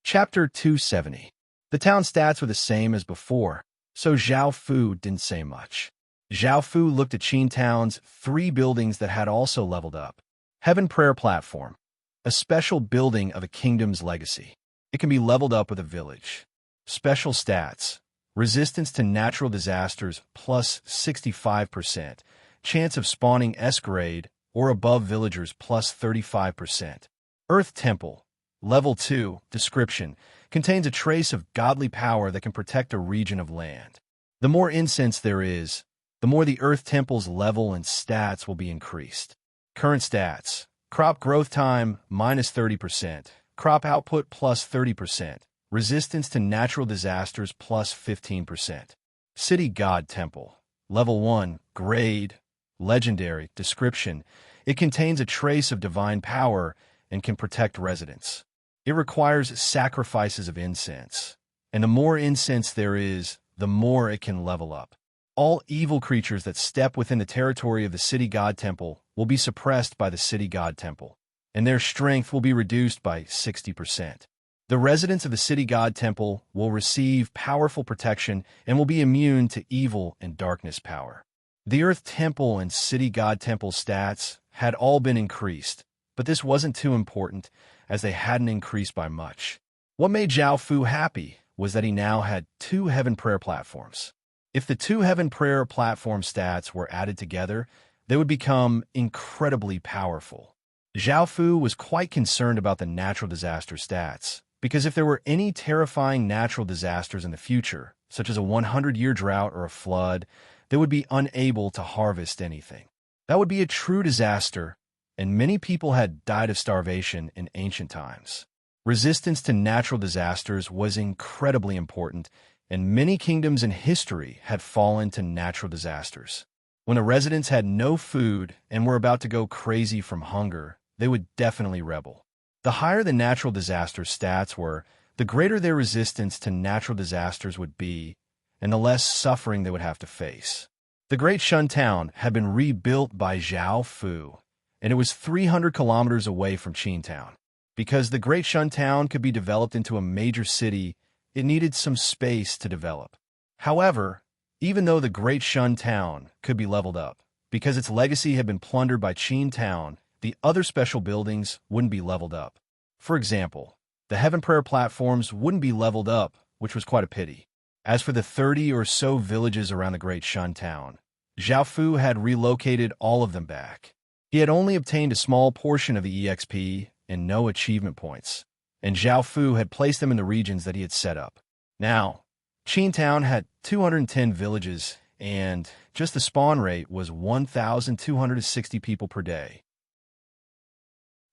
Chapter 270. The town stats were the same as before, so Zhao Fu didn't say much. Zhao Fu looked at Qin Town's 3 buildings that had also leveled up. Heaven Prayer Platform, a special building of a kingdom's legacy. It can be leveled up with a village. Special stats: resistance to natural disasters plus 65%, chance of spawning S-grade or above villagers plus 35%. Earth Temple, Level 2, description, contains a trace of godly power that can protect a region of land. The more incense there is, the more the Earth Temple's level and stats will be increased. Current stats: crop growth time minus 30%, crop output plus 30%, resistance to natural disasters plus 15%. City God Temple, Level 1, grade, legendary, description, it contains a trace of divine power and can protect residents. It requires sacrifices of incense, and the more incense there is, the more it can level up. All evil creatures that step within the territory of the City God Temple will be suppressed by the City God Temple, and their strength will be reduced by 60%. The residents of the City God Temple will receive powerful protection and will be immune to evil and darkness power. The Earth Temple and City God Temple stats had all been increased, but this wasn't too important as they hadn't increased by much. What made Zhao Fu happy was that he now had 2 Heaven Prayer platforms. If the 2 Heaven Prayer platform stats were added together, they would become incredibly powerful. Zhao Fu was quite concerned about the natural disaster stats, because if there were any terrifying natural disasters in the future, such as a 100-year drought or a flood, they would be unable to harvest anything. That would be a true disaster, and many people had died of starvation in ancient times. Resistance to natural disasters was incredibly important, and many kingdoms in history had fallen to natural disasters. When the residents had no food and were about to go crazy from hunger, they would definitely rebel. The higher the natural disaster stats were, the greater their resistance to natural disasters would be, and the less suffering they would have to face. The Great Shun Town had been rebuilt by Zhao Fu, and it was 300 kilometers away from Qin Town. Because the Great Shun Town could be developed into a major city, it needed some space to develop. However, even though the Great Shun Town could be leveled up, because its legacy had been plundered by Qin Town, the other special buildings wouldn't be leveled up. For example, the Heaven Prayer platforms wouldn't be leveled up, which was quite a pity. As for the 30 or so villages around the Great Shun Town, Zhao Fu had relocated all of them back. He had only obtained a small portion of the EXP and no achievement points, and Zhao Fu had placed them in the regions that he had set up. Now, Qin Town had 210 villages, and just the spawn rate was 1,260 people per day.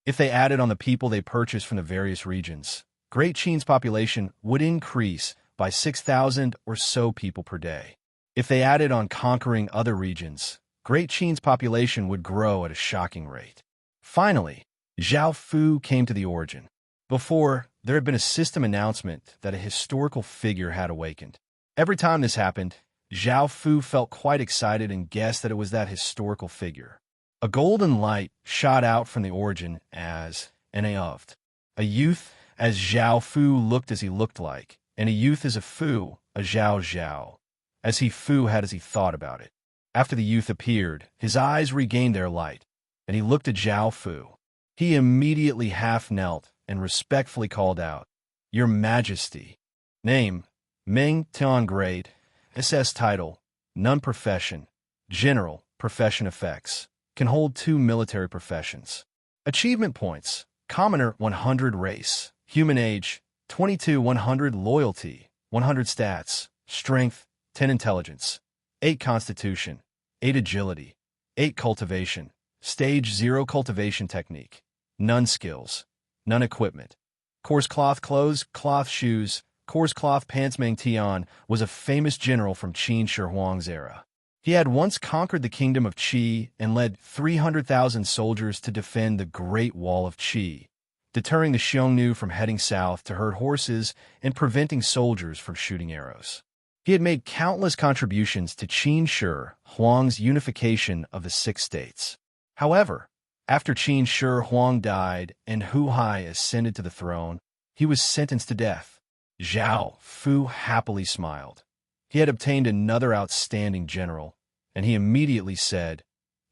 If they added on the people they purchased from the various regions, Great Qin's population would increase by 6,000 or so people per day. If they added on conquering other regions, Great Qin's population would grow at a shocking rate. Finally, Zhao Fu came to the origin. Before, there had been a system announcement that a historical figure had awakened. Every time this happened, Zhao Fu felt quite excited and guessed that it was that historical figure. A golden light shot out from the origin as an Aoved. A youth, as Zhao Fu looked as he looked like, and a youth as a Fu, a Zhao Zhao, as he Fu had as he thought about it. After the youth appeared, his eyes regained their light, and he looked at Zhao Fu. He immediately half knelt and respectfully called out, "Your Majesty." Name: Ming Tian Grade. SS title: None profession. General, profession effects. Can hold 2 military professions. Achievement points: Commoner 100 race. Human age 22 100 loyalty. 100 stats: Strength 10 intelligence. 8 constitution. 8 agility. 8 cultivation. Stage 0 cultivation technique. None skills. None equipment. Coarse cloth clothes, cloth shoes. Coarse cloth pants. Meng Tian was a famous general from Qin Shi Huang's era. He had once conquered the kingdom of Qi and led 300,000 soldiers to defend the Great Wall of Qi, deterring the Xiongnu from heading south to herd horses and preventing soldiers from shooting arrows. He had made countless contributions to Qin Shi Huang's unification of the 6 states. However, after Qin Shi Huang died and Hu Hai ascended to the throne, he was sentenced to death. Zhao Fu happily smiled. He had obtained another outstanding general, and he immediately said,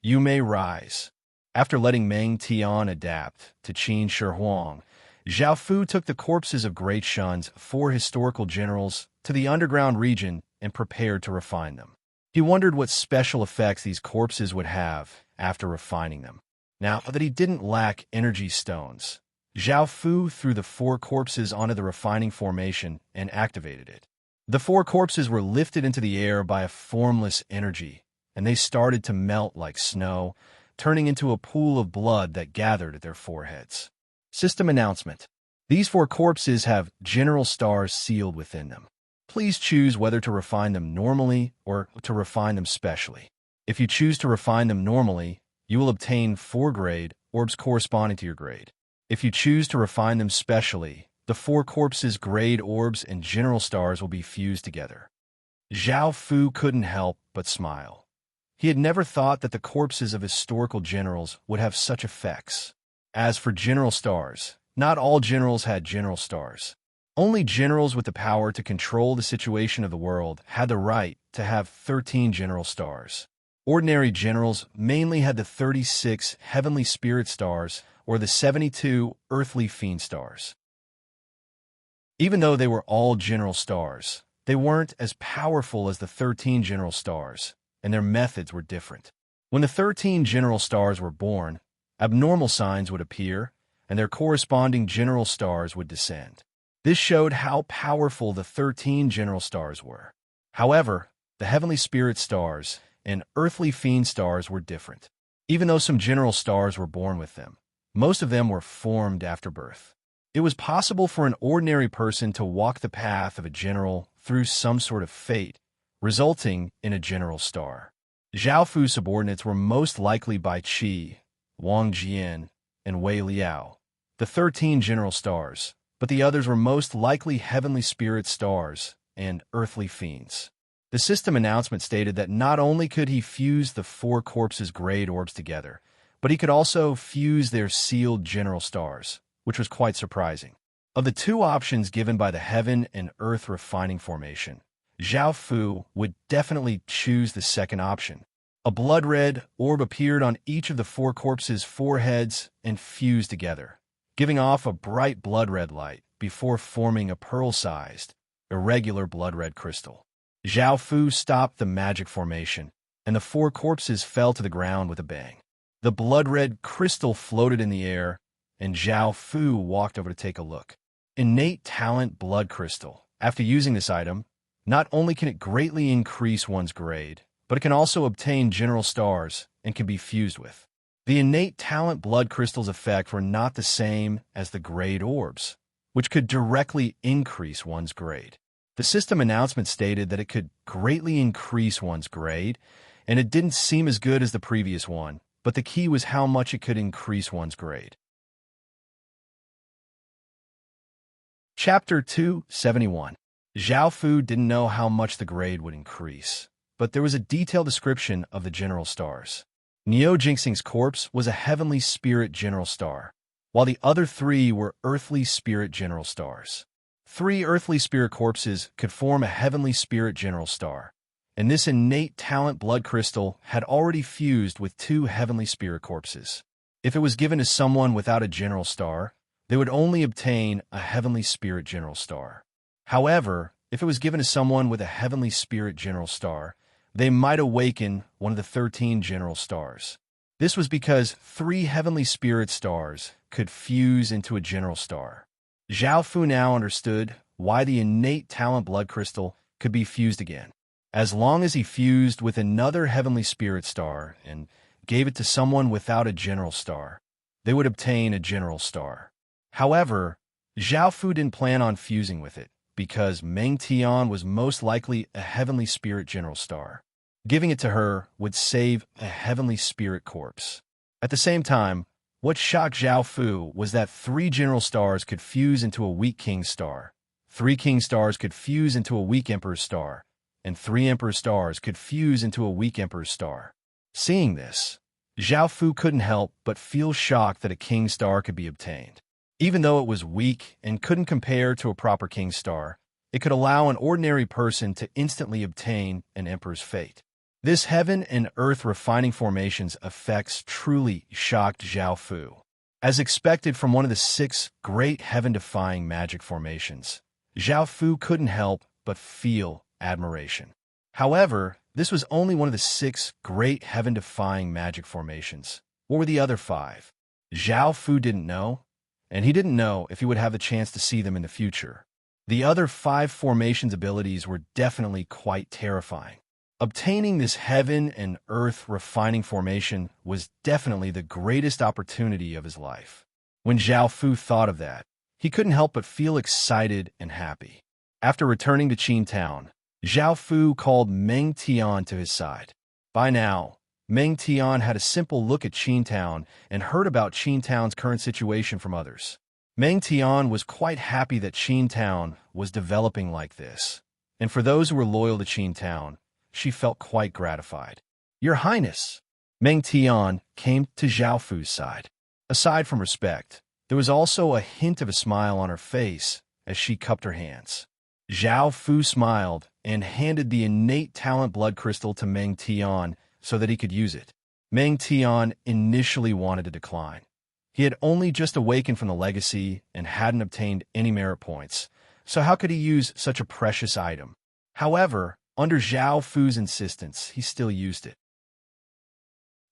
"You may rise." After letting Meng Tian adapt to Qin Shi Huang, Zhao Fu took the corpses of great Shun's 4 historical generals to the underground region and prepared to refine them. He wondered what special effects these corpses would have after refining them. Now that he didn't lack energy stones, Zhao Fu threw the 4 corpses onto the refining formation and activated it. The 4 corpses were lifted into the air by a formless energy, and they started to melt like snow, turning into a pool of blood that gathered at their foreheads. System announcement. These 4 corpses have general stars sealed within them. Please choose whether to refine them normally or to refine them specially. If you choose to refine them normally, you will obtain 4 grade orbs corresponding to your grade. If you choose to refine them specially, the 4 corpses' grade orbs and general stars will be fused together. Zhao Fu couldn't help but smile. He had never thought that the corpses of historical generals would have such effects. As for general stars, not all generals had general stars. Only generals with the power to control the situation of the world had the right to have 13 general stars. Ordinary generals mainly had the 36 heavenly spirit stars or the 72 earthly fiend stars. Even though they were all general stars, they weren't as powerful as the 13 general stars, and their methods were different. When the 13 general stars were born, abnormal signs would appear, and their corresponding general stars would descend. This showed how powerful the 13 general stars were. However, the heavenly spirit stars and earthly fiend stars were different. Even though some general stars were born with them, most of them were formed after birth. It was possible for an ordinary person to walk the path of a general through some sort of fate, resulting in a general star. Zhao Fu's subordinates were most likely Bai Qi, Wang Jian, and Wei Liao, the 13 general stars, but the others were most likely heavenly spirit stars and earthly fiends. The system announcement stated that not only could he fuse the 4 corpses' grade orbs together, but he could also fuse their sealed general stars, which was quite surprising. Of the 2 options given by the heaven and earth refining formation, Zhao Fu would definitely choose the second option. A blood-red orb appeared on each of the 4 corpses' foreheads and fused together, giving off a bright blood-red light before forming a pearl-sized, irregular blood-red crystal. Zhao Fu stopped the magic formation, and the 4 corpses fell to the ground with a bang. The blood-red crystal floated in the air, and Zhao Fu walked over to take a look. Innate talent blood crystal. After using this item, not only can it greatly increase one's grade, but it can also obtain general stars and can be fused with. The innate talent blood crystal's effect were not the same as the grade orbs, which could directly increase one's grade. The system announcement stated that it could greatly increase one's grade, and it didn't seem as good as the previous one, but the key was how much it could increase one's grade. Chapter 271. Zhao Fu didn't know how much the grade would increase, but there was a detailed description of the general stars. Neo Jinxing's corpse was a heavenly spirit general star, while the other 3 were earthly spirit general stars. 3 earthly spirit corpses could form a heavenly spirit general star, and this innate talent blood crystal had already fused with 2 heavenly spirit corpses. If it was given to someone without a general star, they would only obtain a heavenly spirit general star. However, if it was given to someone with a heavenly spirit general star, they might awaken one of the 13 general stars. This was because 3 heavenly spirit stars could fuse into a general star. Zhao Fu now understood why the innate talent blood crystal could be fused again. As long as he fused with another heavenly spirit star and gave it to someone without a general star, they would obtain a general star. However, Zhao Fu didn't plan on fusing with it, because Meng Tian was most likely a heavenly spirit general star. Giving it to her would save a heavenly spirit corpse. At the same time, what shocked Zhao Fu was that 3 general stars could fuse into a weak king star, 3 king stars could fuse into a weak emperor star, and 3 emperor stars could fuse into a weak emperor star. Seeing this, Zhao Fu couldn't help but feel shocked that a king star could be obtained. Even though it was weak and couldn't compare to a proper king star, it could allow an ordinary person to instantly obtain an emperor's fate. This heaven and earth refining formations effects truly shocked Zhao Fu. As expected from one of the 6 great heaven-defying magic formations, Zhao Fu couldn't help but feel admiration. However, this was only one of the 6 great heaven-defying magic formations. What were the other 5? Zhao Fu didn't know, and he didn't know if he would have the chance to see them in the future. The other 5 formations' abilities were definitely quite terrifying. Obtaining this heaven and earth refining formation was definitely the greatest opportunity of his life. When Zhao Fu thought of that, he couldn't help but feel excited and happy. After returning to Qin Town, Zhao Fu called Meng Tian to his side. By now, Meng Tian had a simple look at Qin Town and heard about Qin Town's current situation from others. Meng Tian was quite happy that Qin Town was developing like this, and for those who were loyal to Qin Town, she felt quite gratified. "Your Highness," Meng Tian came to Zhao Fu's side. Aside from respect, there was also a hint of a smile on her face as she cupped her hands. Zhao Fu smiled and handed the innate talent blood crystal to Meng Tian so that he could use it. Meng Tian initially wanted to decline. He had only just awakened from the legacy and hadn't obtained any merit points, so how could he use such a precious item? However, under Zhao Fu's insistence, he still used it.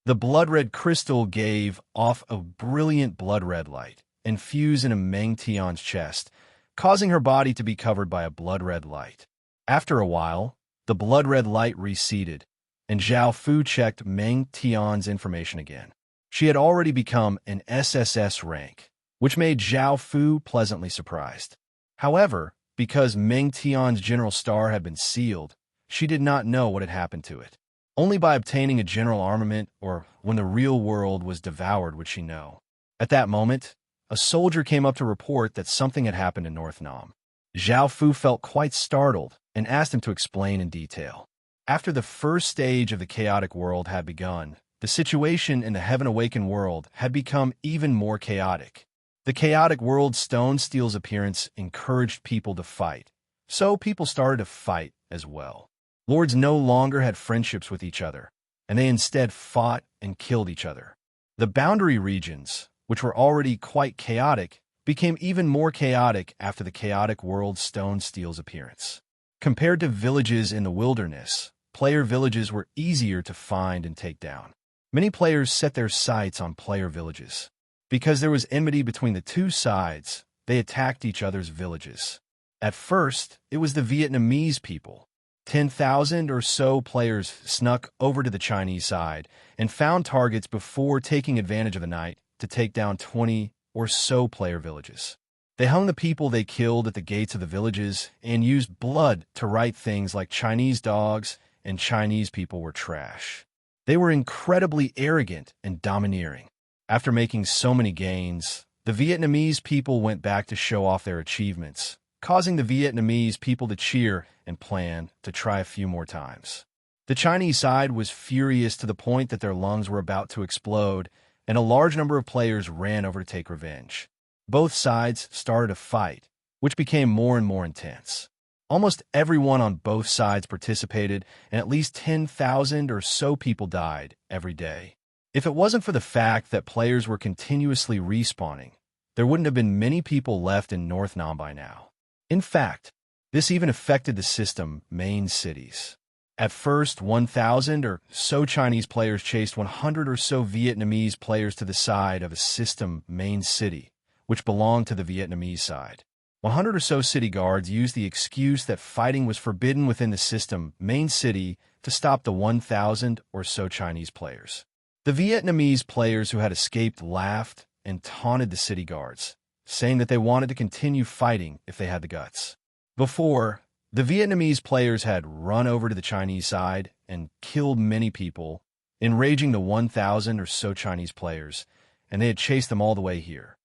The blood-red crystal gave off a brilliant blood-red light and fused into Meng Tian's chest, causing her body to be covered by a blood-red light. After a while, the blood-red light receded, and Zhao Fu checked Meng Tian's information again. She had already become an SSS rank, which made Zhao Fu pleasantly surprised. However, because Meng Tian's general star had been sealed, she did not know what had happened to it. Only by obtaining a general armament or when the real world was devoured would she know. At that moment, a soldier came up to report that something had happened in North Nam. Zhao Fu felt quite startled and asked him to explain in detail. After the first stage of the chaotic world had begun, the situation in the Heaven-Awakened world had become even more chaotic. The chaotic world stone steel's appearance encouraged people to fight, so people started to fight as well. Lords no longer had friendships with each other, and they instead fought and killed each other. The boundary regions, which were already quite chaotic, became even more chaotic after the chaotic world stone steel's appearance. Compared to villages in the wilderness, player villages were easier to find and take down. Many players set their sights on player villages. Because there was enmity between the two sides, they attacked each other's villages. At first, it was the Vietnamese people. 10,000 or so players snuck over to the Chinese side and found targets before taking advantage of the night to take down 20 or so player villages. They hung the people they killed at the gates of the villages and used blood to write things like Chinese dogs and Chinese people were trash. They were incredibly arrogant and domineering. After making so many gains, the Vietnamese people went back to show off their achievements, causing the Vietnamese people to cheer and plan to try a few more times. The Chinese side was furious to the point that their lungs were about to explode, and a large number of players ran over to take revenge. Both sides started a fight, which became more and more intense. Almost everyone on both sides participated, and at least 10,000 or so people died every day. If it wasn't for the fact that players were continuously respawning, there wouldn't have been many people left in North Nam by now. In fact, this even affected the system main cities. At first, 1,000 or so Chinese players chased 100 or so Vietnamese players to the side of a system main city, which belonged to the Vietnamese side. 100 or so city guards used the excuse that fighting was forbidden within the system main city to stop the 1,000 or so Chinese players. The Vietnamese players who had escaped laughed and taunted the city guards, saying that they wanted to continue fighting if they had the guts. Before, the Vietnamese players had run over to the Chinese side and killed many people, enraging the 1,000 or so Chinese players, and they had chased them all the way here.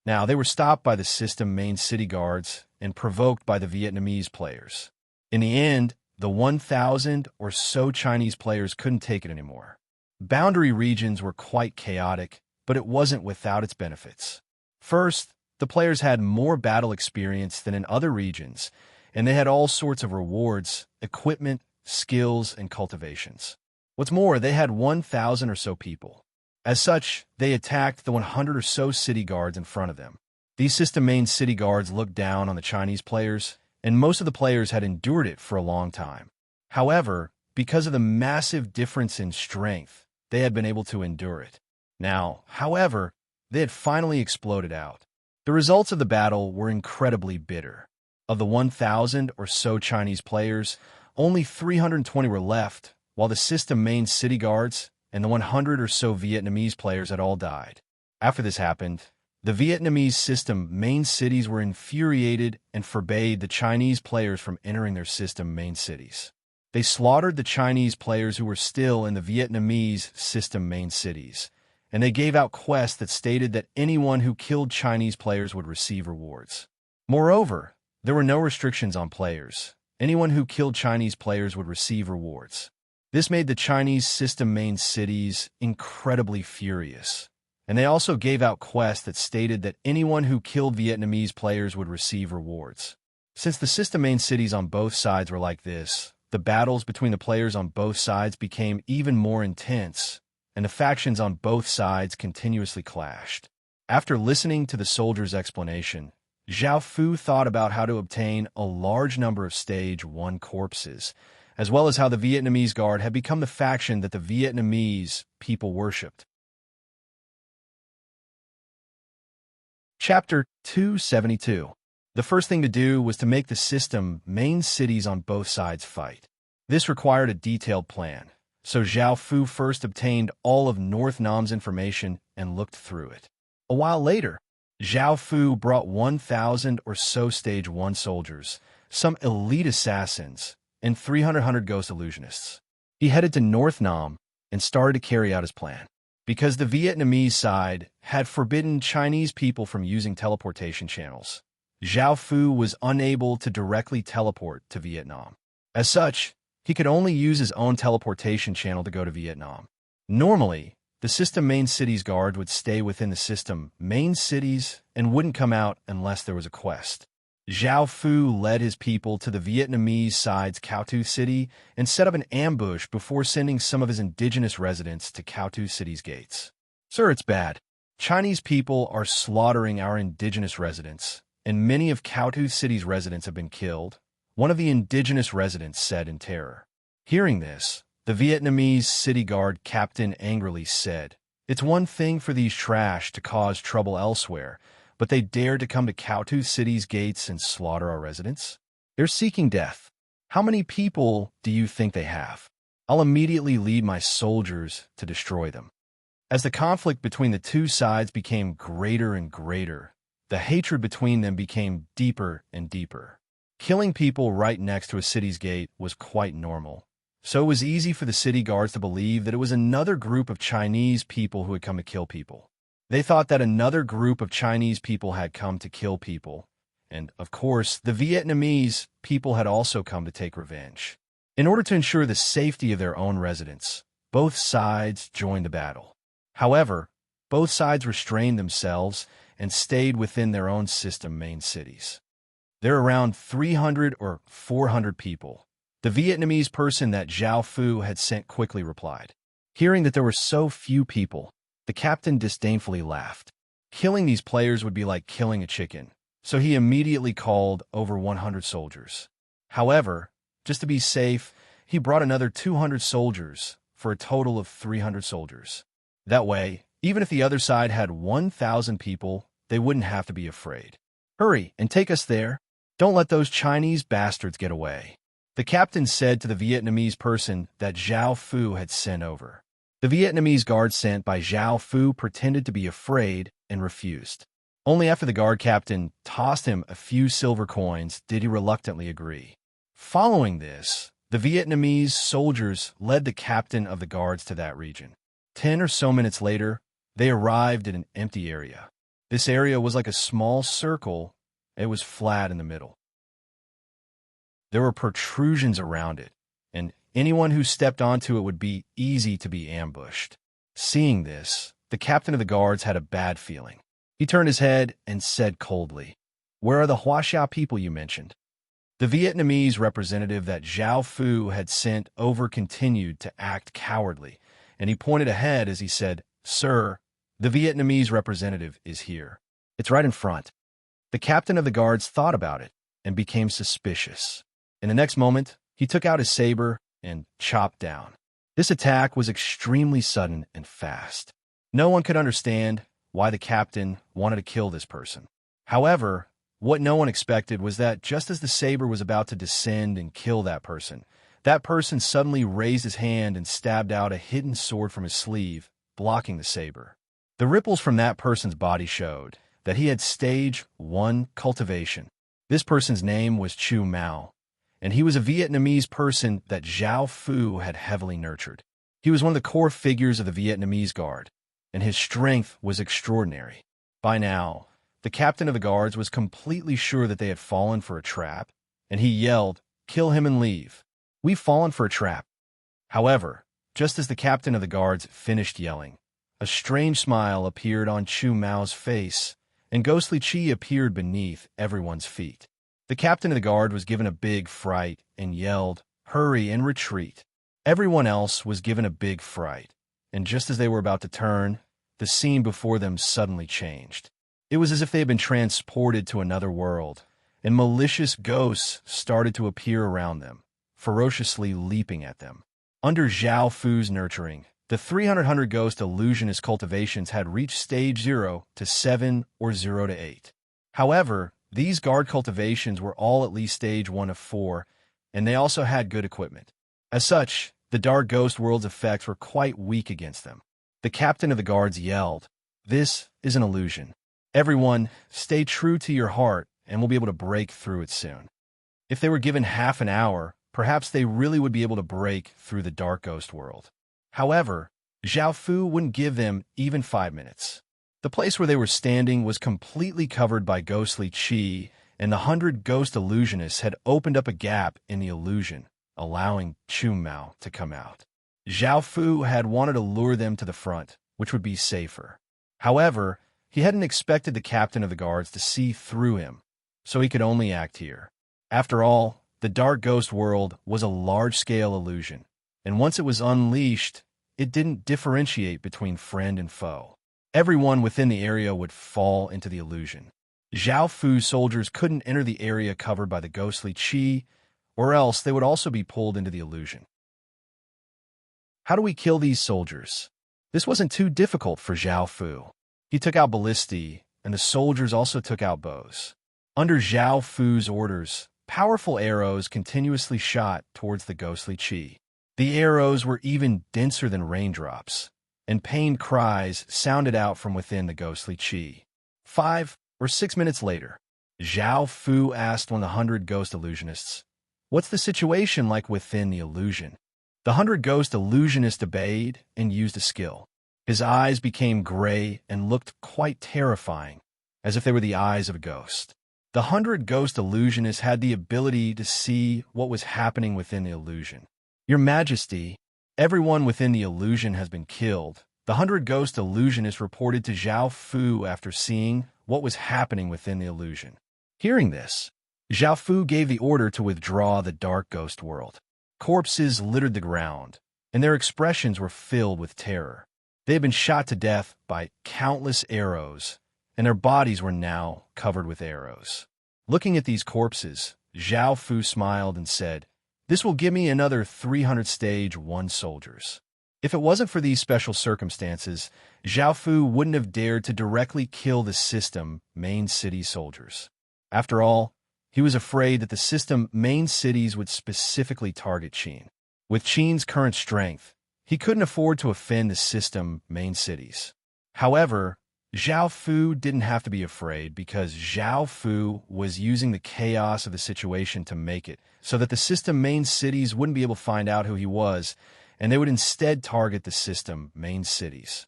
Now, they were stopped by the system main city guards and provoked by the Vietnamese players. In the end, the 1,000 or so Chinese players couldn't take it anymore. Boundary regions were quite chaotic, but it wasn't without its benefits. First, the players had more battle experience than in other regions, and they had all sorts of rewards, equipment, skills, and cultivations. What's more, they had 1,000 or so people. As such, they attacked the 100 or so city guards in front of them. These system-main city guards looked down on the Chinese players, and most of the players had endured it for a long time. However, because of the massive difference in strength, they had been able to endure it. Now, however, they had finally exploded out. The results of the battle were incredibly bitter. Of the 1,000 or so Chinese players, only 320 were left, while the system-main city guards and the 100 or so Vietnamese players had all died. After this happened, the Vietnamese system-main cities were infuriated and forbade the Chinese players from entering their system-main cities. They slaughtered the Chinese players who were still in the Vietnamese system-main cities, and they gave out quests that stated that anyone who killed Chinese players would receive rewards. Moreover, there were no restrictions on players. Anyone who killed Chinese players would receive rewards. This made the Chinese system-main cities incredibly furious, and they also gave out quests that stated that anyone who killed Vietnamese players would receive rewards. Since the system-main cities on both sides were like this, the battles between the players on both sides became even more intense, and the factions on both sides continuously clashed. After listening to the soldier's explanation, Zhao Fu thought about how to obtain a large number of Stage 1 corpses, as well as how the Vietnamese Guard had become the faction that the Vietnamese people worshipped. Chapter 272. The first thing to do was to make the system-main cities on both sides fight. This required a detailed plan, so Zhao Fu first obtained all of North Nam's information and looked through it. A while later, Zhao Fu brought 1,000 or so Stage 1 soldiers, some elite assassins, and 300 ghost illusionists. He headed to North Nam and started to carry out his plan. Because the Vietnamese side had forbidden Chinese people from using teleportation channels, Zhao Fu was unable to directly teleport to Vietnam. As such, he could only use his own teleportation channel to go to Vietnam. Normally, the system-main cities guard would stay within the system-main cities and wouldn't come out unless there was a quest. Zhao Fu led his people to the Vietnamese side's Cao Tu City and set up an ambush before sending some of his indigenous residents to Cao Tu City's gates. "Sir, it's bad. Chinese people are slaughtering our indigenous residents, and many of Cao Tu City's residents have been killed," one of the indigenous residents said in terror. Hearing this, the Vietnamese city guard captain angrily said, "It's one thing for these trash to cause trouble elsewhere, but they dare to come to Cao Tu City's gates and slaughter our residents? They're seeking death. How many people do you think they have? I'll immediately lead my soldiers to destroy them." As the conflict between the two sides became greater and greater, the hatred between them became deeper and deeper. Killing people right next to a city's gate was quite normal, so it was easy for the city guards to believe that it was another group of Chinese people who had come to kill people. They thought that another group of Chinese people had come to kill people, and, of course, the Vietnamese people had also come to take revenge. In order to ensure the safety of their own residents, both sides joined the battle. However, both sides restrained themselves and stayed within their own system-main cities. There are around 300 or 400 people. The Vietnamese person that Zhao Fu had sent quickly replied. Hearing that there were so few people, the captain disdainfully laughed. Killing these players would be like killing a chicken, so he immediately called over 100 soldiers. However, just to be safe, he brought another 200 soldiers for a total of 300 soldiers. That way, even if the other side had 1,000 people, they wouldn't have to be afraid. "Hurry and take us there. Don't let those Chinese bastards get away," the captain said to the Vietnamese person that Zhao Fu had sent over. The Vietnamese guard sent by Zhao Fu pretended to be afraid and refused. Only after the guard captain tossed him a few silver coins did he reluctantly agree. Following this, the Vietnamese soldiers led the captain of the guards to that region. 10 or so minutes later, they arrived at an empty area. This area was like a small circle. It was flat in the middle. There were protrusions around it, and anyone who stepped onto it would be easy to be ambushed. Seeing this, the captain of the guards had a bad feeling. He turned his head and said coldly, "Where are the Huaxia people you mentioned?" The Vietnamese representative that Zhao Fu had sent over continued to act cowardly, and he pointed ahead as he said, "Sir, the Vietnamese representative is here. It's right in front." The captain of the guards thought about it and became suspicious. In the next moment, he took out his saber and chopped down. This attack was extremely sudden and fast. No one could understand why the captain wanted to kill this person. However, what no one expected was that just as the saber was about to descend and kill that person suddenly raised his hand and stabbed out a hidden sword from his sleeve, blocking the saber. The ripples from that person's body showed that he had stage 1 cultivation. This person's name was Chu Mao, and he was a Vietnamese person that Zhao Fu had heavily nurtured. He was one of the core figures of the Vietnamese guard, and his strength was extraordinary. By now, the captain of the guards was completely sure that they had fallen for a trap, and he yelled, "Kill him and leave. We've fallen for a trap." However, just as the captain of the guards finished yelling, a strange smile appeared on Chu Mao's face, and ghostly qi appeared beneath everyone's feet. The captain of the guard was given a big fright and yelled, "Hurry and retreat." Everyone else was given a big fright, and just as they were about to turn, the scene before them suddenly changed. It was as if they had been transported to another world, and malicious ghosts started to appear around them, ferociously leaping at them. Under Zhao Fu's nurturing, the 300 ghost illusionist cultivations had reached stage 0 to 7 or 0 to 8. However, these guard cultivations were all at least stage 1 of 4, and they also had good equipment. As such, the dark ghost world's effects were quite weak against them. The captain of the guards yelled, "This is an illusion. Everyone, stay true to your heart, and we'll be able to break through it soon." If they were given half an hour, perhaps they really would be able to break through the dark ghost world. However, Zhao Fu wouldn't give them even 5 minutes. The place where they were standing was completely covered by ghostly qi, and the 100 ghost illusionists had opened up a gap in the illusion, allowing Chu Mao to come out. Zhao Fu had wanted to lure them to the front, which would be safer. However, he hadn't expected the captain of the guards to see through him, so he could only act here. After all, the dark ghost world was a large-scale illusion, and once it was unleashed, it didn't differentiate between friend and foe. Everyone within the area would fall into the illusion. Zhao Fu's soldiers couldn't enter the area covered by the ghostly qi, or else they would also be pulled into the illusion. How do we kill these soldiers? This wasn't too difficult for Zhao Fu. He took out ballistae, and the soldiers also took out bows. Under Zhao Fu's orders, powerful arrows continuously shot towards the ghostly qi. The arrows were even denser than raindrops, and pained cries sounded out from within the ghostly qi. 5 or 6 minutes later, Zhao Fu asked one of the 100 ghost illusionists, "What's the situation like within the illusion?" The 100 ghost illusionists obeyed and used a skill. His eyes became gray and looked quite terrifying, as if they were the eyes of a ghost. The 100 ghost illusionists had the ability to see what was happening within the illusion. "Your Majesty, everyone within the illusion has been killed," the 100 ghost illusionists reported to Zhao Fu after seeing what was happening within the illusion. Hearing this, Zhao Fu gave the order to withdraw the dark ghost world. Corpses littered the ground, and their expressions were filled with terror. They had been shot to death by countless arrows, and their bodies were now covered with arrows. Looking at these corpses, Zhao Fu smiled and said, "This will give me another 300 stage 1 soldiers." If it wasn't for these special circumstances, Zhao Fu wouldn't have dared to directly kill the system main city soldiers. After all, he was afraid that the system main cities would specifically target Qin. With Qin's current strength, he couldn't afford to offend the system main cities. However, Zhao Fu didn't have to be afraid because Zhao Fu was using the chaos of the situation to make it so that the system main cities wouldn't be able to find out who he was, and they would instead target the system main cities.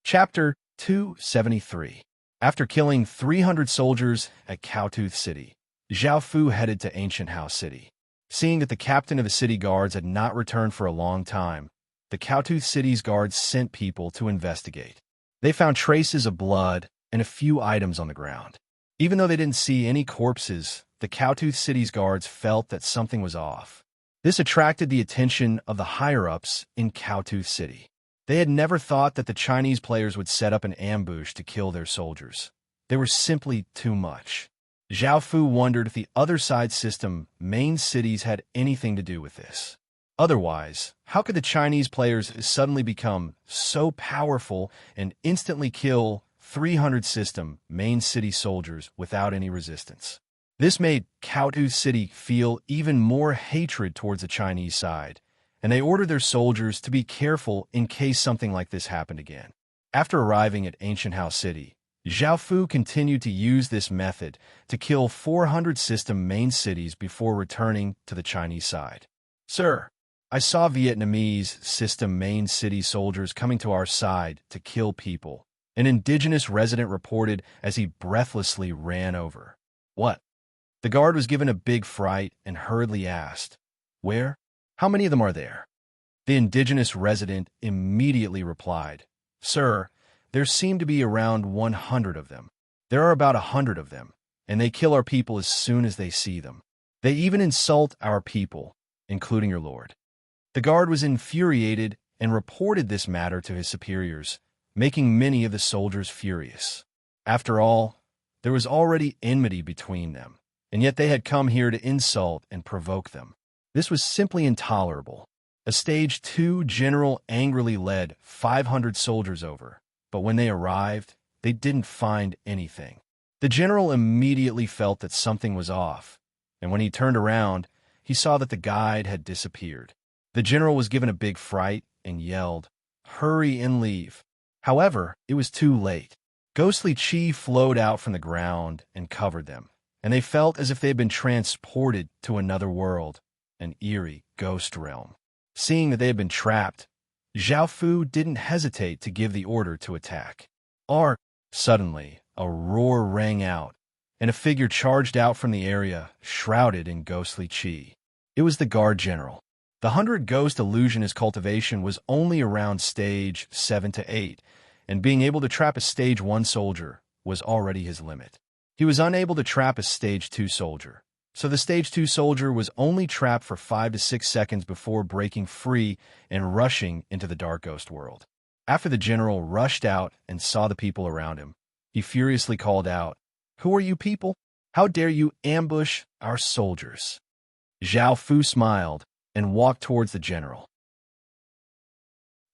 Chapter 273. After killing 300 soldiers at Cowtooth City, Zhao Fu headed to Ancient House City. Seeing that the captain of the city guards had not returned for a long time, the Cowtooth City's guards sent people to investigate. They found traces of blood and a few items on the ground. Even though they didn't see any corpses, the Cowtooth City's guards felt that something was off. This attracted the attention of the higher-ups in Cowtooth City. They had never thought that the Chinese players would set up an ambush to kill their soldiers. They were simply too much. Zhao Fu wondered if the other side system, main cities, had anything to do with this. Otherwise, how could the Chinese players suddenly become so powerful and instantly kill 300 system, main city soldiers without any resistance? This made Cowtooth City feel even more hatred towards the Chinese side, and they ordered their soldiers to be careful in case something like this happened again. After arriving at Ancient House City, Zhao Fu continued to use this method to kill 400 system main cities before returning to the Chinese side. "Sir, I saw Vietnamese system main city soldiers coming to our side to kill people," an indigenous resident reported as he breathlessly ran over. "What?" The guard was given a big fright and hurriedly asked, "Where? How many of them are there?" The indigenous resident immediately replied, "Sir, there seem to be around 100 of them. There are about 100 of them, and they kill our people as soon as they see them. They even insult our people, including your lord." The guard was infuriated and reported this matter to his superiors, making many of the soldiers furious. After all, there was already enmity between them, and yet they had come here to insult and provoke them. This was simply intolerable. A Stage 2 general angrily led 500 soldiers over, but when they arrived, they didn't find anything. The general immediately felt that something was off, and when he turned around, he saw that the guide had disappeared. The general was given a big fright and yelled, "Hurry and leave." However, it was too late. Ghostly chi flowed out from the ground and covered them, and they felt as if they had been transported to another world, an eerie ghost realm. Seeing that they had been trapped, Zhao Fu didn't hesitate to give the order to attack. Suddenly, a roar rang out, and a figure charged out from the area, shrouded in ghostly chi. It was the guard general. The 100 ghost illusionist cultivation was only around stage 7 to 8, and being able to trap a stage 1 soldier was already his limit. He was unable to trap a stage 2 soldier, so the stage 2 soldier was only trapped for 5 to 6 seconds before breaking free and rushing into the dark ghost world. After the general rushed out and saw the people around him, he furiously called out, "Who are you people? How dare you ambush our soldiers?" Zhao Fu smiled and walked towards the general.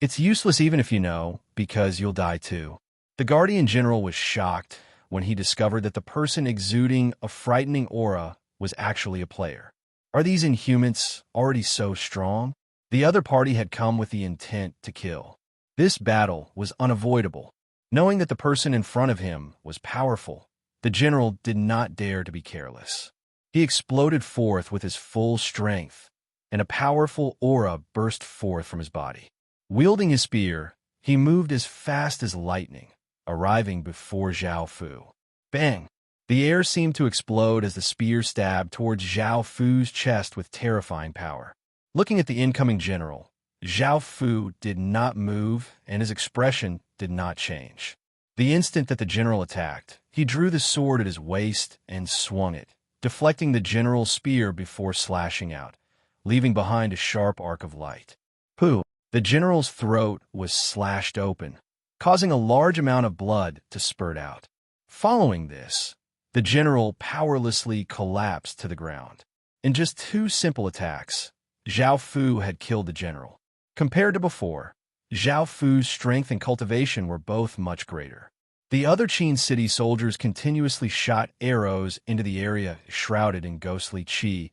"It's useless even if you know, because you'll die too." The guardian general was shocked when he discovered that the person exuding a frightening aura was actually a player. Are these inhumans already so strong? The other party had come with the intent to kill. This battle was unavoidable. Knowing that the person in front of him was powerful, the general did not dare to be careless. He exploded forth with his full strength, and a powerful aura burst forth from his body. Wielding his spear, he moved as fast as lightning, arriving before Zhao Fu. Bang! The air seemed to explode as the spear stabbed towards Zhao Fu's chest with terrifying power. Looking at the incoming general, Zhao Fu did not move, and his expression did not change. The instant that the general attacked, he drew the sword at his waist and swung it, deflecting the general's spear before slashing out, leaving behind a sharp arc of light. Pooh! The general's throat was slashed open, causing a large amount of blood to spurt out. Following this, the general powerlessly collapsed to the ground. In just 2 simple attacks, Zhao Fu had killed the general. Compared to before, Zhao Fu's strength and cultivation were both much greater. The other Qin city soldiers continuously shot arrows into the area shrouded in ghostly chi,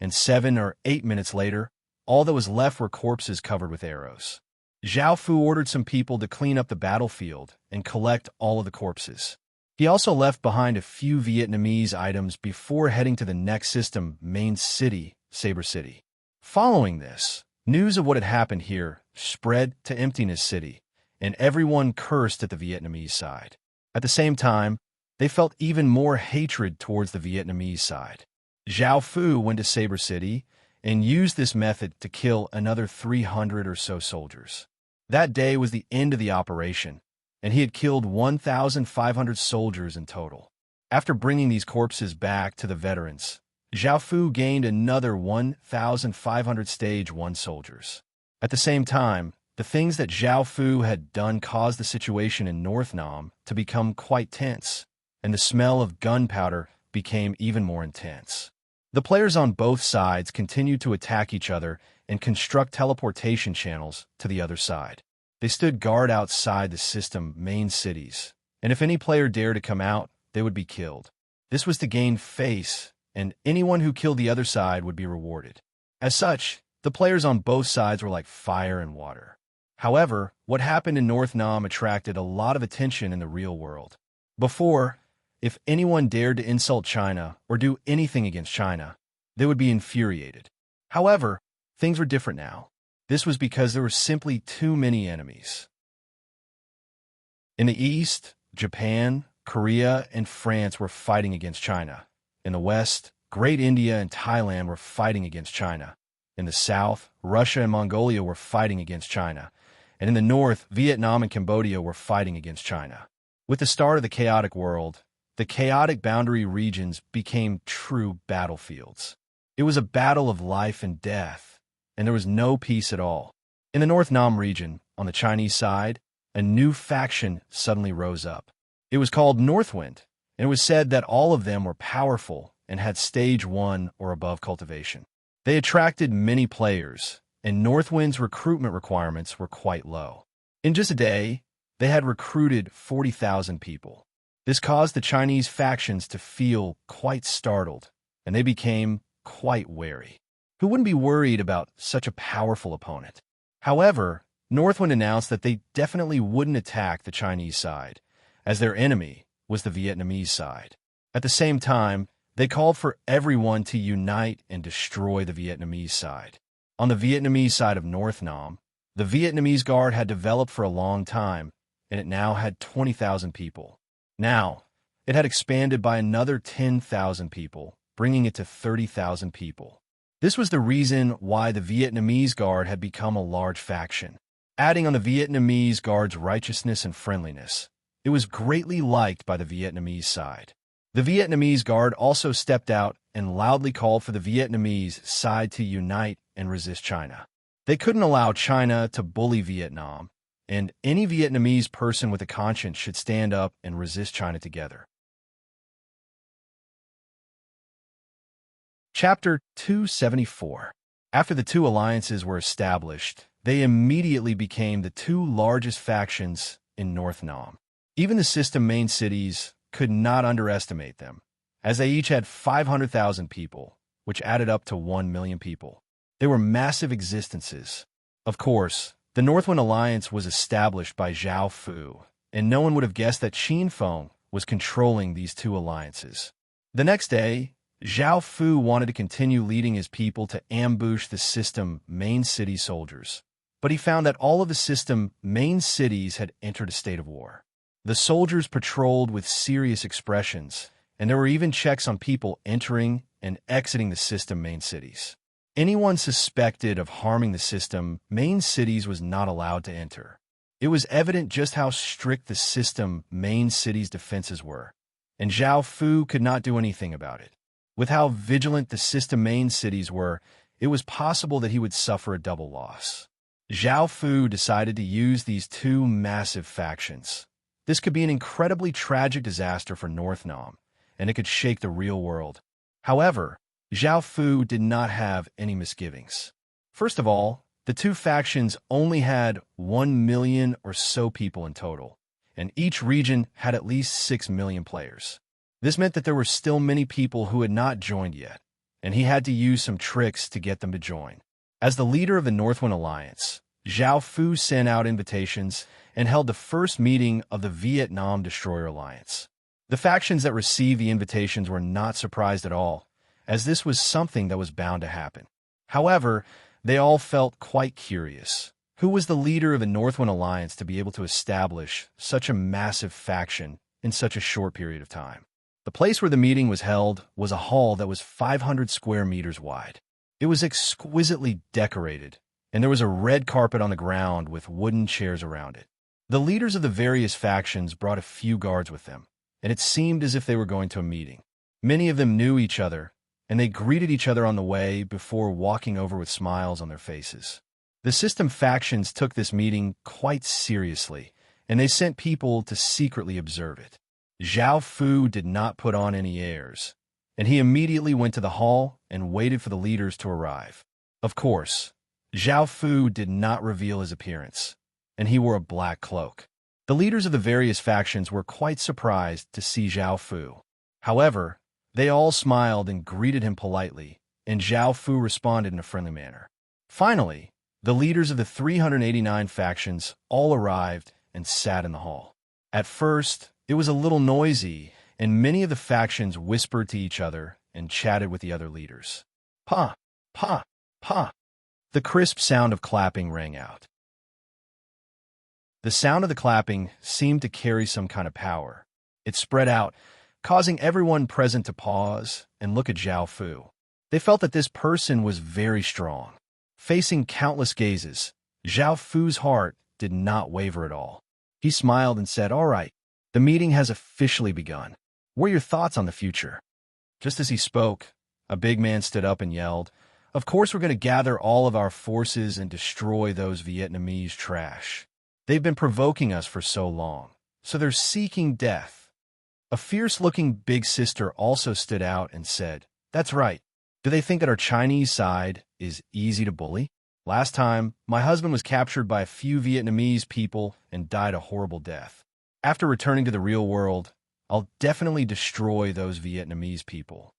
and 7 or 8 minutes later, all that was left were corpses covered with arrows. Zhao Fu ordered some people to clean up the battlefield and collect all of the corpses. He also left behind a few Vietnamese items before heading to the next system main city, Saber City. Following this, news of what had happened here spread to Emptiness City, and everyone cursed at the Vietnamese side. At the same time, they felt even more hatred towards the Vietnamese side. Zhao Fu went to Saber City and used this method to kill another 300 or so soldiers. That day was the end of the operation, and he had killed 1,500 soldiers in total. After bringing these corpses back to the veterans, Zhao Fu gained another 1,500 Stage 1 soldiers. At the same time, the things that Zhao Fu had done caused the situation in North Nam to become quite tense, and the smell of gunpowder became even more intense. The players on both sides continued to attack each other and construct teleportation channels to the other side. They stood guard outside the system main cities, and if any player dared to come out, they would be killed. This was to gain face, and anyone who killed the other side would be rewarded. As such, the players on both sides were like fire and water. However, what happened in North Nam attracted a lot of attention in the real world. Before, if anyone dared to insult China or do anything against China, they would be infuriated. However, things were different now. This was because there were simply too many enemies. In the East, Japan, Korea, and France were fighting against China. In the West, Great India and Thailand were fighting against China. In the South, Russia and Mongolia were fighting against China. And in the North, Vietnam and Cambodia were fighting against China. With the start of the chaotic world, the chaotic boundary regions became true battlefields. It was a battle of life and death, and there was no peace at all. In the North Nam region, on the Chinese side, a new faction suddenly rose up. It was called Northwind, and it was said that all of them were powerful and had Stage 1 or above cultivation. They attracted many players, and Northwind's recruitment requirements were quite low. In just a day, they had recruited 40,000 people. This caused the Chinese factions to feel quite startled, and they became quite wary. Who wouldn't be worried about such a powerful opponent? However, Northwind announced that they definitely wouldn't attack the Chinese side, as their enemy was the Vietnamese side. At the same time, they called for everyone to unite and destroy the Vietnamese side. On the Vietnamese side of North Nam, the Vietnamese Guard had developed for a long time, and it now had 20,000 people. Now, it had expanded by another 10,000 people, bringing it to 30,000 people. This was the reason why the Vietnamese Guard had become a large faction. Adding on the Vietnamese Guard's righteousness and friendliness, it was greatly liked by the Vietnamese side. The Vietnamese Guard also stepped out and loudly called for the Vietnamese side to unite and resist China. They couldn't allow China to bully Vietnam, and any Vietnamese person with a conscience should stand up and resist China together. Chapter 274. After the two alliances were established, they immediately became the two largest factions in North Nam. Even the system main cities could not underestimate them, as they each had 500,000 people, which added up to 1 million people. They were massive existences. Of course, the Northwind Alliance was established by Zhao Fu, and no one would have guessed that Xin Feng was controlling these two alliances. The next day, Zhao Fu wanted to continue leading his people to ambush the system main city soldiers, but he found that all of the system main cities had entered a state of war. The soldiers patrolled with serious expressions, and there were even checks on people entering and exiting the system main cities. Anyone suspected of harming the system main cities was not allowed to enter. It was evident just how strict the system main cities' defenses were, and Zhao Fu could not do anything about it. With how vigilant the system main cities were, it was possible that he would suffer a double loss. Zhao Fu decided to use these two massive factions. This could be an incredibly tragic disaster for North Nam, and it could shake the real world. However, Zhao Fu did not have any misgivings. First of all, the two factions only had 1 million or so people in total, and each region had at least 6 million players. This meant that there were still many people who had not joined yet, and he had to use some tricks to get them to join. As the leader of the Northwind Alliance, Zhao Fu sent out invitations and held the first meeting of the Vietnam Destroyer Alliance. The factions that received the invitations were not surprised at all, as this was something that was bound to happen. However, they all felt quite curious. Who was the leader of the Northwind Alliance to be able to establish such a massive faction in such a short period of time? The place where the meeting was held was a hall that was 500 square meters wide. It was exquisitely decorated, and there was a red carpet on the ground with wooden chairs around it. The leaders of the various factions brought a few guards with them, and it seemed as if they were going to a meeting. Many of them knew each other, and they greeted each other on the way before walking over with smiles on their faces. The system factions took this meeting quite seriously, and they sent people to secretly observe it. Zhao Fu did not put on any airs, and he immediately went to the hall and waited for the leaders to arrive. Of course, Zhao Fu did not reveal his appearance, and he wore a black cloak. The leaders of the various factions were quite surprised to see Zhao Fu. However, they all smiled and greeted him politely, and Zhao Fu responded in a friendly manner. Finally, the leaders of the 389 factions all arrived and sat in the hall. At first, it was a little noisy, and many of the factions whispered to each other and chatted with the other leaders. Pa, pa, pa. The crisp sound of clapping rang out. The sound of the clapping seemed to carry some kind of power. It spread out, causing everyone present to pause and look at Zhao Fu. They felt that this person was very strong. Facing countless gazes, Zhao Fu's heart did not waver at all. He smiled and said, "All right, the meeting has officially begun. What are your thoughts on the future?" Just as he spoke, a big man stood up and yelled, "Of course we're going to gather all of our forces and destroy those Vietnamese trash. They've been provoking us for so long, so they're seeking death." A fierce-looking big sister also stood out and said, "That's right. Do they think that our Chinese side is easy to bully? Last time, my husband was captured by a few Vietnamese people and died a horrible death. After returning to the real world, I'll definitely destroy those Vietnamese people."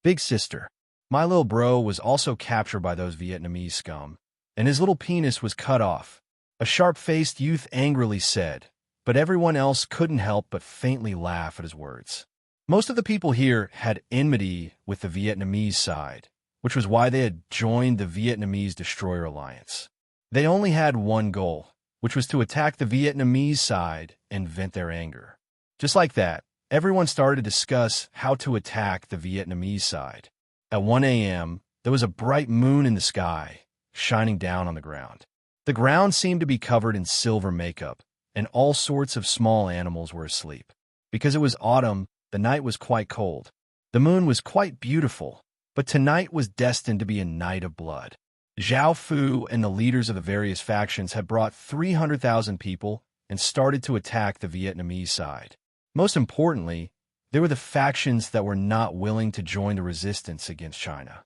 "Big sister, my little bro was also captured by those Vietnamese scum, and his little penis was cut off," a sharp-faced youth angrily said, but everyone else couldn't help but faintly laugh at his words. Most of the people here had enmity with the Vietnamese side, which was why they had joined the Vietnamese Destroyer Alliance. They only had one goal, which was to attack the Vietnamese side and vent their anger. Just like that, everyone started to discuss how to attack the Vietnamese side. At 1 a.m., there was a bright moon in the sky, shining down on the ground. The ground seemed to be covered in silver makeup, and all sorts of small animals were asleep. Because it was autumn, the night was quite cold. The moon was quite beautiful, but tonight was destined to be a night of blood. Zhao Fu and the leaders of the various factions had brought 300,000 people and started to attack the Vietnamese side. Most importantly, they were the factions that were not willing to join the resistance against China.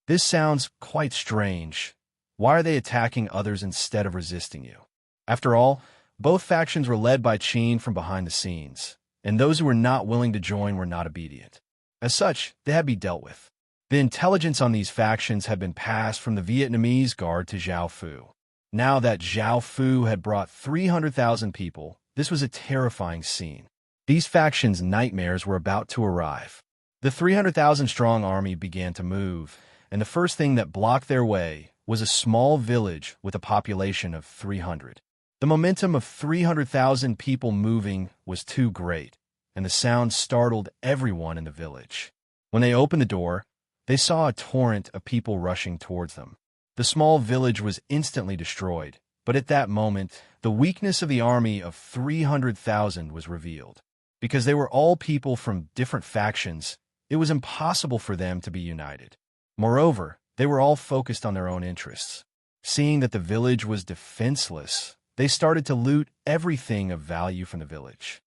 This sounds quite strange. Why are they attacking others instead of resisting you? After all, both factions were led by Qin from behind the scenes, and those who were not willing to join were not obedient. As such, they had to be dealt with. The intelligence on these factions had been passed from the Vietnamese guard to Zhao Fu. Now that Zhao Fu had brought 300,000 people, this was a terrifying scene. These factions' nightmares were about to arrive. The 300,000-strong army began to move, and the first thing that blocked their way was a small village with a population of 300. The momentum of 300,000 people moving was too great, and the sound startled everyone in the village. When they opened the door, they saw a torrent of people rushing towards them. The small village was instantly destroyed, but at that moment, the weakness of the army of 300,000 was revealed. Because they were all people from different factions, it was impossible for them to be united. Moreover, they were all focused on their own interests. Seeing that the village was defenseless, they started to loot everything of value from the village.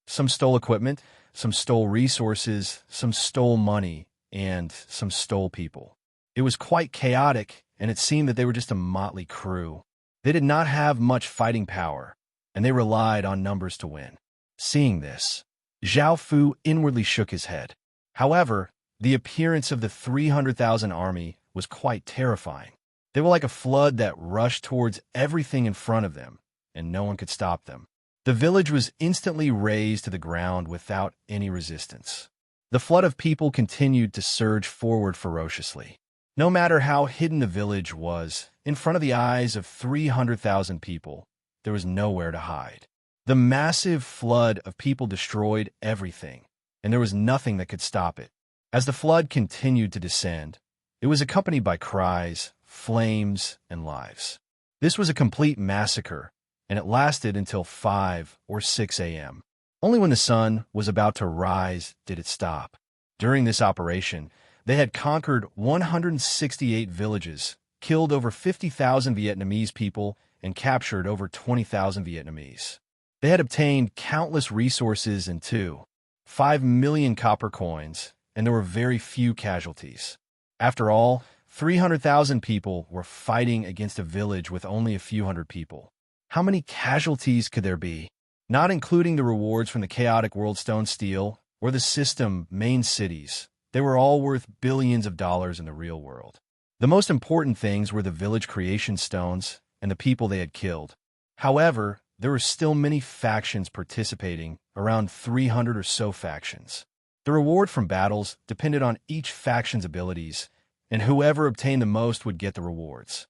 Some stole equipment, some stole resources, some stole money, and some stole people. It was quite chaotic, and it seemed that they were just a motley crew. They did not have much fighting power, and they relied on numbers to win. Seeing this, Zhao Fu inwardly shook his head. However, the appearance of the 300,000 army was quite terrifying. They were like a flood that rushed towards everything in front of them, and no one could stop them. The village was instantly razed to the ground without any resistance. The flood of people continued to surge forward ferociously. No matter how hidden the village was, in front of the eyes of 300,000 people, there was nowhere to hide. The massive flood of people destroyed everything, and there was nothing that could stop it. As the flood continued to descend, it was accompanied by cries, flames, and lives. This was a complete massacre, and it lasted until 5 or 6 a.m. Only when the sun was about to rise did it stop. During this operation, they had conquered 168 villages, killed over 50,000 Vietnamese people, and captured over 20,000 Vietnamese. They had obtained countless resources and 5 million copper coins, and there were very few casualties. After all, 300,000 people were fighting against a village with only a few hundred people. How many casualties could there be? Not including the rewards from the chaotic world stone steel or the system main cities. They were all worth billions of dollars in the real world. The most important things were the village creation stones and the people they had killed. However, there were still many factions participating, around 300 or so factions. The reward from battles depended on each faction's abilities, and whoever obtained the most would get the rewards.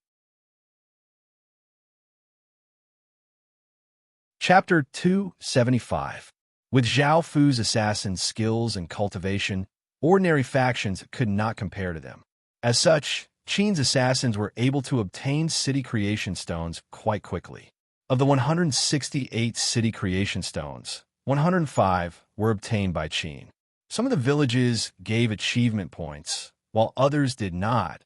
Chapter 275. With Zhao Fu's assassin's skills and cultivation, ordinary factions could not compare to them. As such, Qin's assassins were able to obtain city creation stones quite quickly. Of the 168 city creation stones, 105 were obtained by Qin. Some of the villages gave achievement points, while others did not.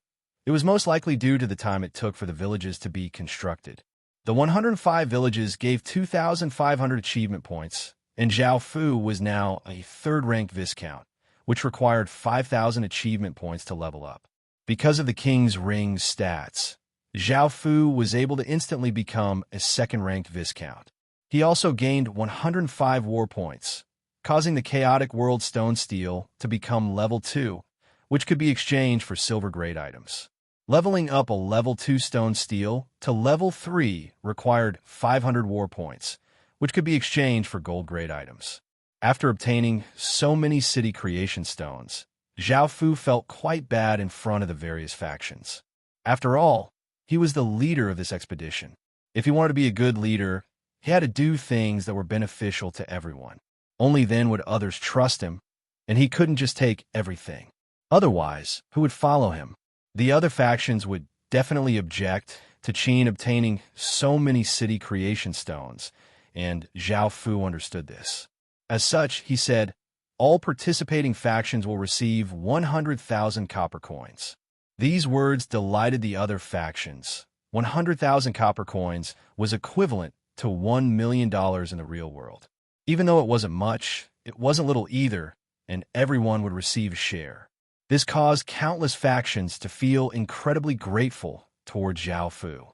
It was most likely due to the time it took for the villages to be constructed. The 105 villages gave 2,500 achievement points, and Zhao Fu was now a third-ranked Viscount, which required 5,000 achievement points to level up. Because of the King's Ring's stats, Zhao Fu was able to instantly become a second-ranked Viscount. He also gained 105 war points, causing the chaotic world stone steel to become level 2, which could be exchanged for silver-grade items. Leveling up a level 2 stone steel to level 3 required 500 war points, which could be exchanged for gold-grade items. After obtaining so many city creation stones, Zhao Fu felt quite bad in front of the various factions. After all, he was the leader of this expedition. If he wanted to be a good leader, he had to do things that were beneficial to everyone. Only then would others trust him, and he couldn't just take everything. Otherwise, who would follow him? The other factions would definitely object to Qin obtaining so many city creation stones, and Zhao Fu understood this. As such, he said, all participating factions will receive 100,000 copper coins. These words delighted the other factions. 100,000 copper coins was equivalent to $1 million in the real world. Even though it wasn't much, it wasn't little either, and everyone would receive a share. This caused countless factions to feel incredibly grateful toward Zhao Fu.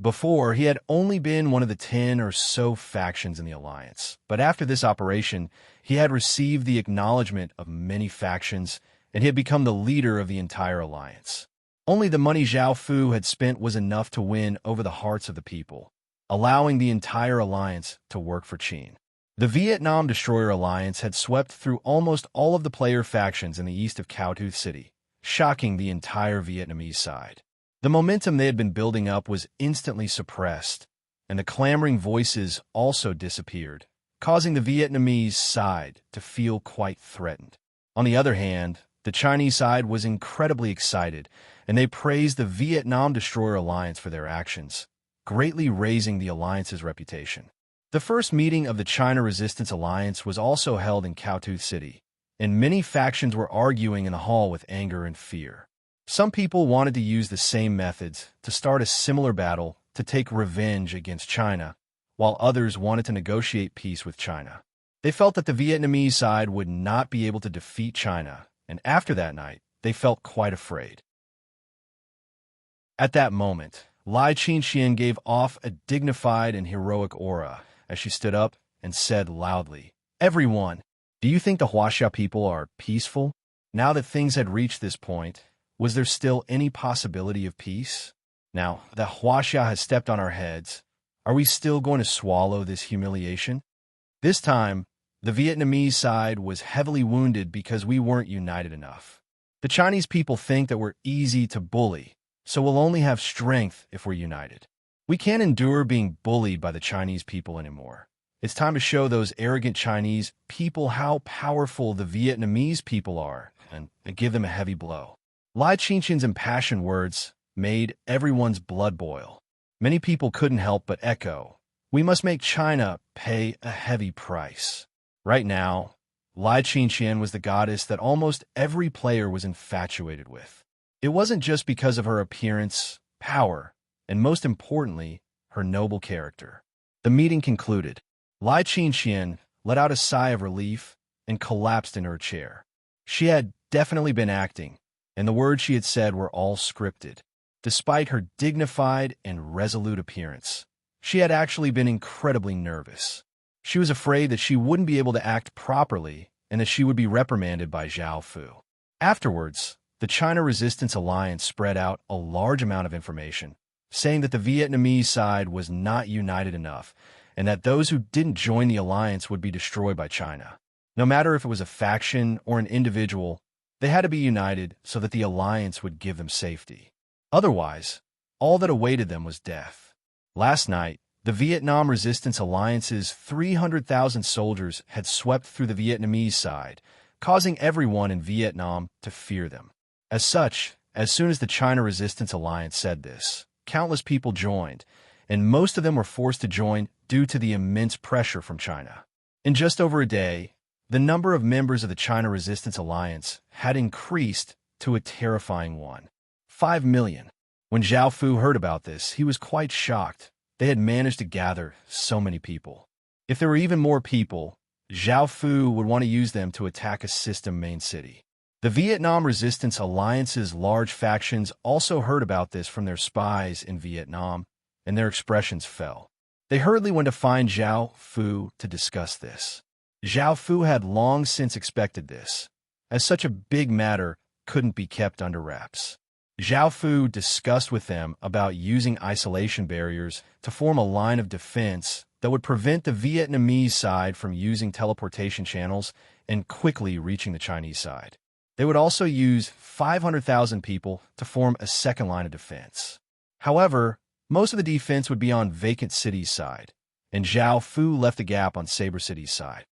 Before, he had only been one of the 10 or so factions in the alliance, but after this operation, he had received the acknowledgement of many factions, and he had become the leader of the entire alliance. Only the money Zhao Fu had spent was enough to win over the hearts of the people, allowing the entire alliance to work for Qin. The Vietnam Destroyer Alliance had swept through almost all of the player factions in the east of Caotooth City, shocking the entire Vietnamese side. The momentum they had been building up was instantly suppressed, and the clamoring voices also disappeared, causing the Vietnamese side to feel quite threatened. On the other hand, the Chinese side was incredibly excited, and they praised the Vietnam Destroyer Alliance for their actions, greatly raising the alliance's reputation. The first meeting of the China Resistance Alliance was also held in Caotooth City, and many factions were arguing in the hall with anger and fear. Some people wanted to use the same methods to start a similar battle to take revenge against China, while others wanted to negotiate peace with China. They felt that the Vietnamese side would not be able to defeat China, and after that night, they felt quite afraid. At that moment, Lai Qinxian gave off a dignified and heroic aura as she stood up and said loudly, "Everyone, do you think the Huaxia people are peaceful?" Now that things had reached this point, was there still any possibility of peace? Now that Huaxia has stepped on our heads, are we still going to swallow this humiliation? This time, the Vietnamese side was heavily wounded because we weren't united enough. The Chinese people think that we're easy to bully, so we'll only have strength if we're united. We can't endure being bullied by the Chinese people anymore. It's time to show those arrogant Chinese people how powerful the Vietnamese people are and give them a heavy blow. Lai Qinxian's impassioned words made everyone's blood boil. Many people couldn't help but echo, "We must make China pay a heavy price." Right now, Lai Qingqian was the goddess that almost every player was infatuated with. It wasn't just because of her appearance, power, and most importantly, her noble character. The meeting concluded. Lai Qingqian let out a sigh of relief and collapsed in her chair. She had definitely been acting, and the words she had said were all scripted. Despite her dignified and resolute appearance, she had actually been incredibly nervous. She was afraid that she wouldn't be able to act properly and that she would be reprimanded by Zhao Fu. Afterwards, the China Resistance Alliance spread out a large amount of information, saying that the Vietnamese side was not united enough and that those who didn't join the alliance would be destroyed by China. No matter if it was a faction or an individual, they had to be united so that the alliance would give them safety. Otherwise, all that awaited them was death. Last night, the Vietnam Resistance Alliance's 300,000 soldiers had swept through the Vietnamese side, causing everyone in Vietnam to fear them. As such, as soon as the China Resistance Alliance said this, countless people joined, and most of them were forced to join due to the immense pressure from China. In just over a day, the number of members of the China Resistance Alliance had increased to a terrifying 5 million. When Zhao Fu heard about this, he was quite shocked. They had managed to gather so many people. If there were even more people, Zhao Fu would want to use them to attack a system main city. The Vietnam Resistance Alliance's large factions also heard about this from their spies in Vietnam, and their expressions fell. They hurriedly went to find Zhao Fu to discuss this. Zhao Fu had long since expected this, as such a big matter couldn't be kept under wraps. Zhao Fu discussed with them about using isolation barriers to form a line of defense that would prevent the Vietnamese side from using teleportation channels and quickly reaching the Chinese side. They would also use 500,000 people to form a second line of defense. However, most of the defense would be on Vacant City's side, and Zhao Fu left a gap on Saber City's side.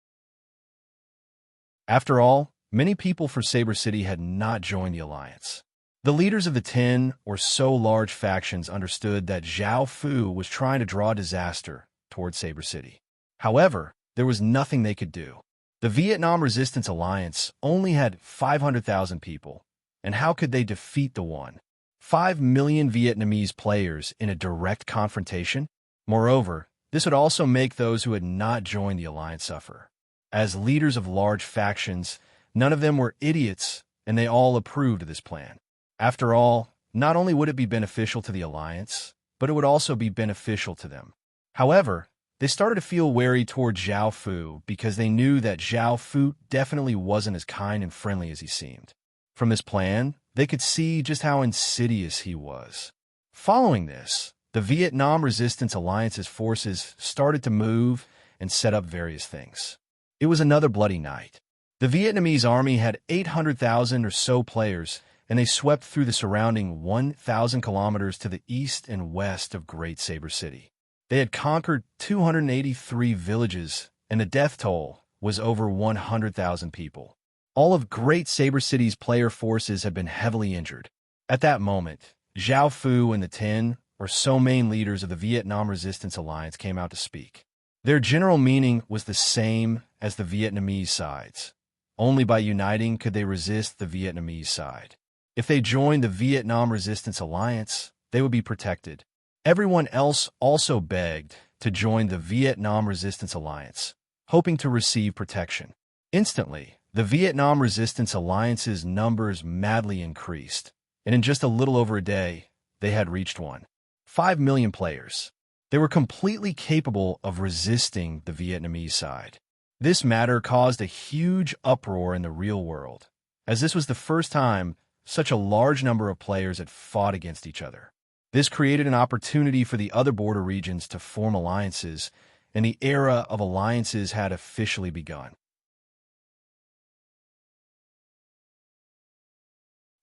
After all, many people for Saber City had not joined the alliance. The leaders of the 10 or so large factions understood that Zhao Fu was trying to draw disaster toward Saber City. However, there was nothing they could do. The Vietnam Resistance Alliance only had 500,000 people, and how could they defeat the 1.5 million Vietnamese players in a direct confrontation? Moreover, this would also make those who had not joined the alliance suffer. As leaders of large factions, none of them were idiots, and they all approved of this plan. After all, not only would it be beneficial to the alliance, but it would also be beneficial to them. However, they started to feel wary toward Zhao Fu because they knew that Zhao Fu definitely wasn't as kind and friendly as he seemed. From this plan, they could see just how insidious he was. Following this, the Vietnam Resistance Alliance's forces started to move and set up various things. It was another bloody night. The Vietnamese army had 800,000 or so players, and they swept through the surrounding 1,000 kilometers to the east and west of Great Saber City. They had conquered 283 villages, and the death toll was over 100,000 people. All of Great Saber City's player forces had been heavily injured. At that moment, Zhao Fu and the 10 or so main leaders of the Vietnam Resistance Alliance came out to speak. Their general meaning was the same as the Vietnamese side's. Only by uniting could they resist the Vietnamese side. If they joined the Vietnam Resistance Alliance, they would be protected. Everyone else also begged to join the Vietnam Resistance Alliance, hoping to receive protection. Instantly, the Vietnam Resistance Alliance's numbers madly increased, and in just a little over a day, they had reached 1.5 million players. They were completely capable of resisting the Vietnamese side. This matter caused a huge uproar in the real world, as this was the first time such a large number of players had fought against each other. This created an opportunity for the other border regions to form alliances, and the era of alliances had officially begun.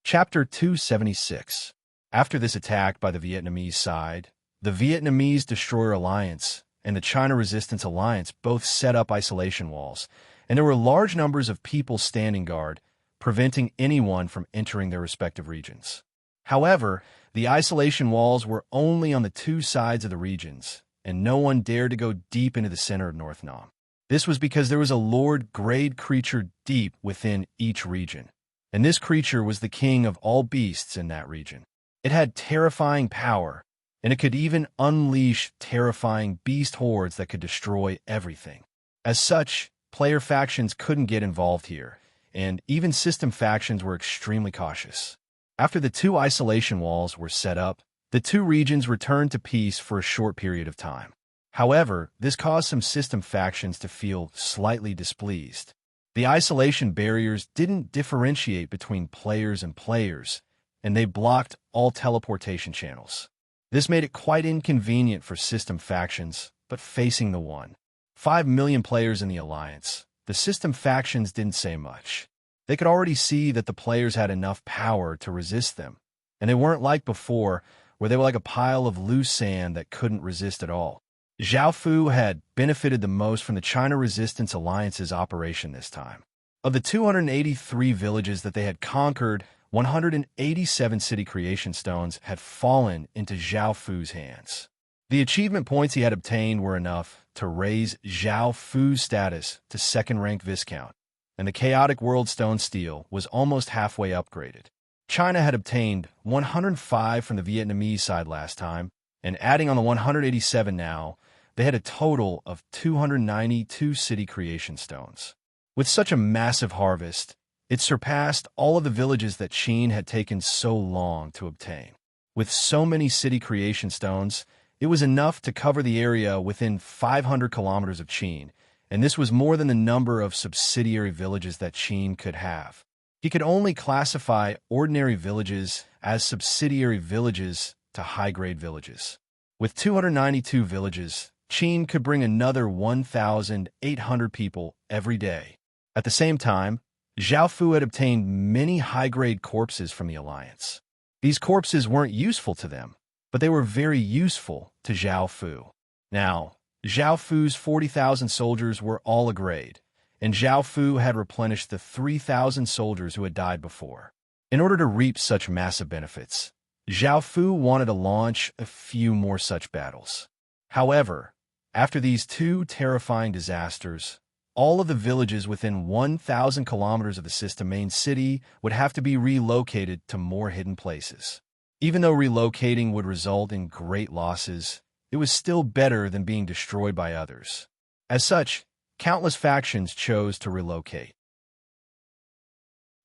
Chapter 276. After this attack by the Vietnamese side, the Vietnamese Destroyer Alliance and the China Resistance Alliance both set up isolation walls, and there were large numbers of people standing guard, preventing anyone from entering their respective regions. However, the isolation walls were only on the two sides of the regions, and no one dared to go deep into the center of North Nam. This was because there was a lord-grade creature deep within each region, and this creature was the king of all beasts in that region. It had terrifying power, and it could even unleash terrifying beast hordes that could destroy everything. As such, player factions couldn't get involved here, and even system factions were extremely cautious. After the two isolation walls were set up, the two regions returned to peace for a short period of time. However, this caused some system factions to feel slightly displeased. The isolation barriers didn't differentiate between players and players, and they blocked all teleportation channels. This made it quite inconvenient for system factions, but facing the 1.5 million players in the Alliance, the system factions didn't say much. They could already see that the players had enough power to resist them, and they weren't like before, where they were like a pile of loose sand that couldn't resist at all. Zhao Fu had benefited the most from the China Resistance Alliance's operation this time. Of the 283 villages that they had conquered, 187 city creation stones had fallen into Zhao Fu's hands. The achievement points he had obtained were enough to raise Zhao Fu's status to second-rank Viscount, and the Chaotic World Stone Steel was almost halfway upgraded. China had obtained 105 from the Vietnamese side last time, and adding on the 187 now, they had a total of 292 city creation stones. With such a massive harvest, it surpassed all of the villages that Qin had taken so long to obtain. With so many city creation stones, it was enough to cover the area within 500 kilometers of Qin, and this was more than the number of subsidiary villages that Qin could have. He could only classify ordinary villages as subsidiary villages to high-grade villages. With 292 villages, Qin could bring another 1,800 people every day. At the same time, Zhao Fu had obtained many high-grade corpses from the Alliance. These corpses weren't useful to them, but they were very useful to Zhao Fu. Now, Zhao Fu's 40,000 soldiers were all a grade, and Zhao Fu had replenished the 3,000 soldiers who had died before. In order to reap such massive benefits, Zhao Fu wanted to launch a few more such battles. However, after these two terrifying disasters, all of the villages within 1,000 kilometers of the system main city would have to be relocated to more hidden places. Even though relocating would result in great losses, it was still better than being destroyed by others. As such, countless factions chose to relocate.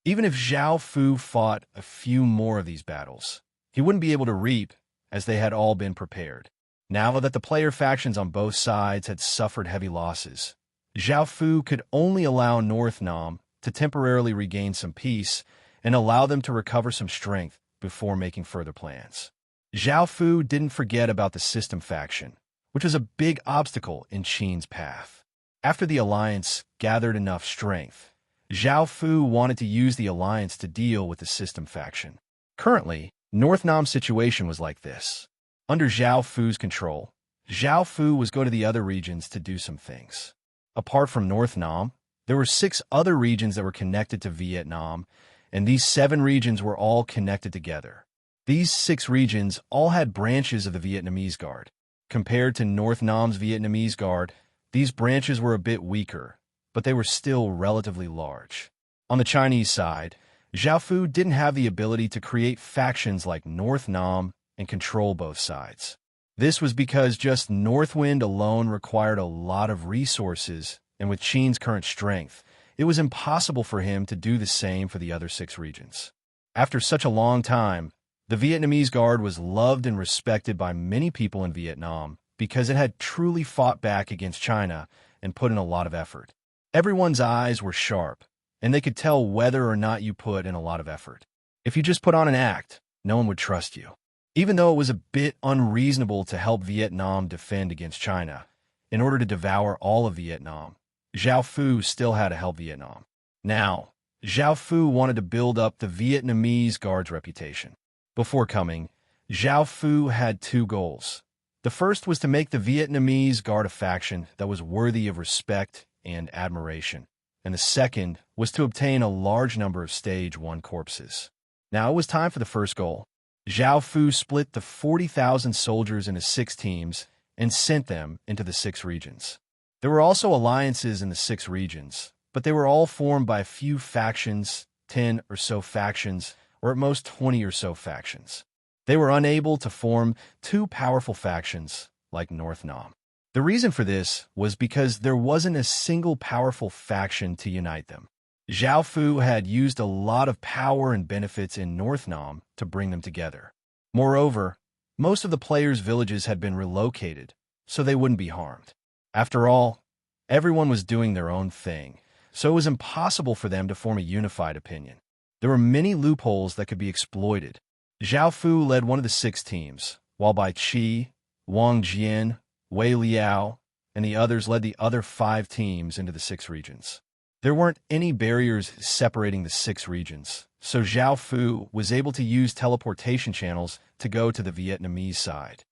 Even if Zhao Fu fought a few more of these battles, he wouldn't be able to reap, as they had all been prepared. Now that the player factions on both sides had suffered heavy losses, Zhao Fu could only allow North Nam to temporarily regain some peace and allow them to recover some strength before making further plans. Zhao Fu didn't forget about the system faction, which was a big obstacle in Qin's path. After the Alliance gathered enough strength, Zhao Fu wanted to use the Alliance to deal with the system faction. Currently, North Nam's situation was like this. Under Zhao Fu's control, Zhao Fu was going to the other regions to do some things. Apart from North Nam, there were 6 other regions that were connected to Vietnam, and these 7 regions were all connected together. These 6 regions all had branches of the Vietnamese Guard. Compared to North Nam's Vietnamese Guard, these branches were a bit weaker, but they were still relatively large. On the Chinese side, Zhao Fu didn't have the ability to create factions like North Nam and control both sides. This was because just Northwind alone required a lot of resources, and with Qin's current strength, it was impossible for him to do the same for the other 6 regions. After such a long time, the Vietnamese Guard was loved and respected by many people in Vietnam because it had truly fought back against China and put in a lot of effort. Everyone's eyes were sharp, and they could tell whether or not you put in a lot of effort. If you just put on an act, no one would trust you. Even though it was a bit unreasonable to help Vietnam defend against China, in order to devour all of Vietnam, Zhao Fu still had to help Vietnam. Now, Zhao Fu wanted to build up the Vietnamese Guard's reputation. Before coming, Zhao Fu had 2 goals. The first was to make the Vietnamese Guard a faction that was worthy of respect and admiration, and the second was to obtain a large number of Stage 1 corpses. Now it was time for the first goal. Zhao Fu split the 40,000 soldiers into 6 teams and sent them into the 6 regions. There were also alliances in the 6 regions, but they were all formed by a few factions, 10 or so factions, or at most 20 or so factions. They were unable to form 2 powerful factions like North Nam. The reason for this was because there wasn't a single powerful faction to unite them. Zhao Fu had used a lot of power and benefits in North Nam to bring them together. Moreover, most of the players' villages had been relocated, so they wouldn't be harmed. After all, everyone was doing their own thing, so it was impossible for them to form a unified opinion. There were many loopholes that could be exploited. Zhao Fu led one of the 6 teams, while Bai Qi, Wang Jian, Wei Liao, and the others led the other 5 teams into the 6 regions. There weren't any barriers separating the 6 regions, so Zhao Fu was able to use teleportation channels to go to the Vietnamese side.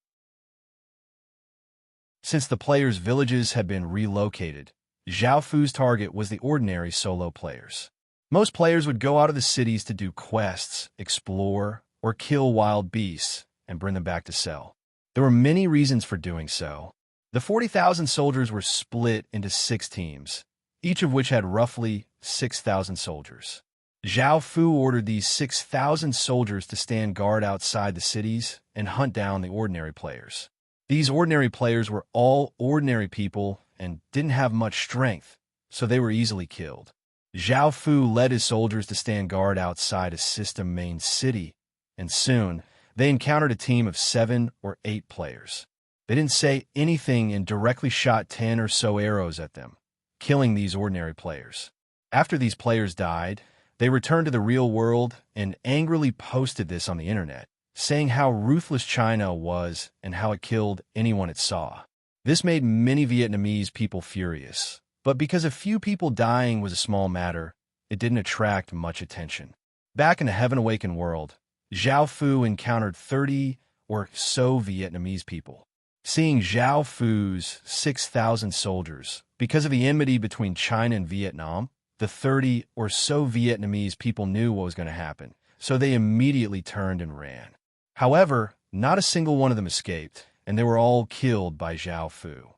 Since the players' villages had been relocated, Zhao Fu's target was the ordinary solo players. Most players would go out of the cities to do quests, explore, or kill wild beasts and bring them back to sell. There were many reasons for doing so. The 40,000 soldiers were split into 6 teams, each of which had roughly 6,000 soldiers. Zhao Fu ordered these 6,000 soldiers to stand guard outside the cities and hunt down the ordinary players. These ordinary players were all ordinary people and didn't have much strength, so they were easily killed. Zhao Fu led his soldiers to stand guard outside a system main city, and soon they encountered a team of 7 or 8 players. They didn't say anything and directly shot 10 or so arrows at them, killing these ordinary players. After these players died, they returned to the real world and angrily posted this on the internet, saying how ruthless China was and how it killed anyone it saw. This made many Vietnamese people furious, but because a few people dying was a small matter, it didn't attract much attention. Back in the Heaven Awakened world, Zhao Fu encountered 30 or so Vietnamese people. Seeing Zhao Fu's 6,000 soldiers, because of the enmity between China and Vietnam, the 30 or so Vietnamese people knew what was going to happen, so they immediately turned and ran. However, not a single one of them escaped, and they were all killed by Zhao Fu.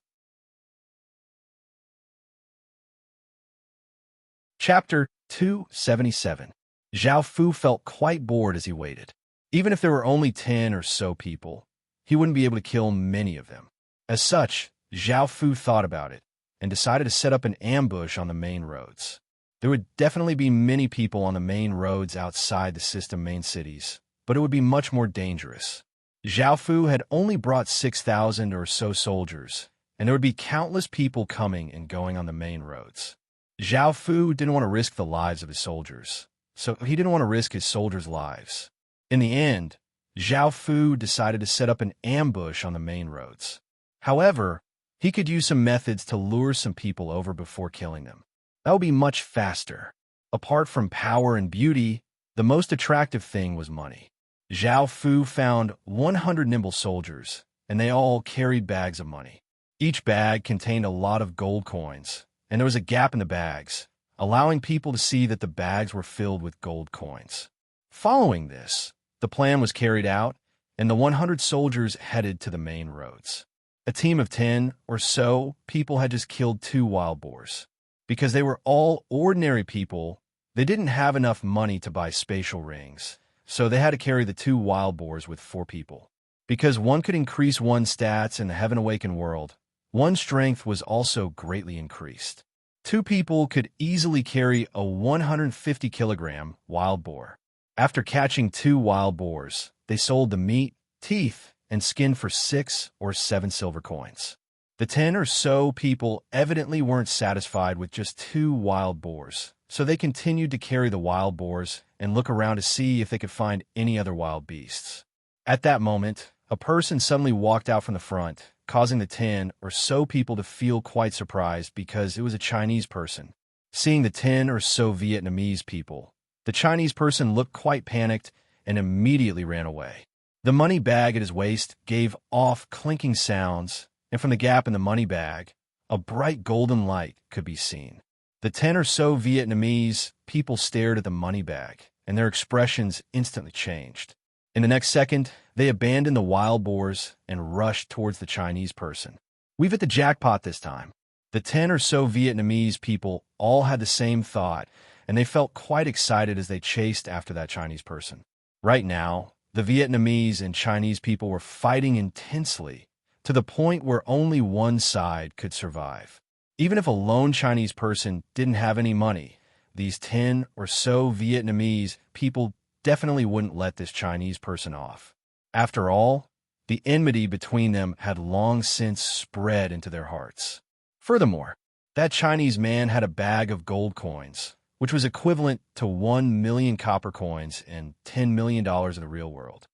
Chapter 277. Zhao Fu felt quite bored as he waited. Even if there were only 10 or so people, he wouldn't be able to kill many of them. As such, Zhao Fu thought about it and decided to set up an ambush on the main roads. There would definitely be many people on the main roads outside the system main cities, but it would be much more dangerous. Zhao Fu had only brought 6,000 or so soldiers, and there would be countless people coming and going on the main roads. Zhao Fu didn't want to risk the lives of his soldiers, so he didn't want to risk his soldiers' lives. In the end, Zhao Fu decided to set up an ambush on the main roads. However, he could use some methods to lure some people over before killing them. That would be much faster. Apart from power and beauty, the most attractive thing was money. Zhao Fu found 100 nimble soldiers, and they all carried bags of money. Each bag contained a lot of gold coins, and there was a gap in the bags, allowing people to see that the bags were filled with gold coins. Following this, the plan was carried out, and the 100 soldiers headed to the main roads. A team of 10 or so people had just killed 2 wild boars. Because they were all ordinary people, they didn't have enough money to buy spatial rings, so they had to carry the 2 wild boars with 4 people. Because one could increase one's stats in the Heaven Awakened world, one's strength was also greatly increased. 2 people could easily carry a 150-kilogram wild boar. After catching 2 wild boars, they sold the meat, teeth, and skin for 6 or 7 silver coins. The 10 or so people evidently weren't satisfied with just 2 wild boars, so they continued to carry the wild boars and look around to see if they could find any other wild beasts. At that moment, a person suddenly walked out from the front, causing the 10 or so people to feel quite surprised because it was a Chinese person. Seeing the 10 or so Vietnamese people, the Chinese person looked quite panicked and immediately ran away. The money bag at his waist gave off clinking sounds, and from the gap in the money bag, a bright golden light could be seen. The 10 or so Vietnamese people stared at the money bag, and their expressions instantly changed. In the next second, they abandoned the wild boars and rushed towards the Chinese person. "We've hit the jackpot this time," The 10 or so Vietnamese people all had the same thought, and they felt quite excited as they chased after that Chinese person. Right now, the Vietnamese and Chinese people were fighting intensely, to the point where only one side could survive. Even if a lone Chinese person didn't have any money, these 10 or so Vietnamese people definitely wouldn't let this Chinese person off. After all, the enmity between them had long since spread into their hearts. Furthermore, that Chinese man had a bag of gold coins, which was equivalent to 1 million copper coins and $10 million in the real world.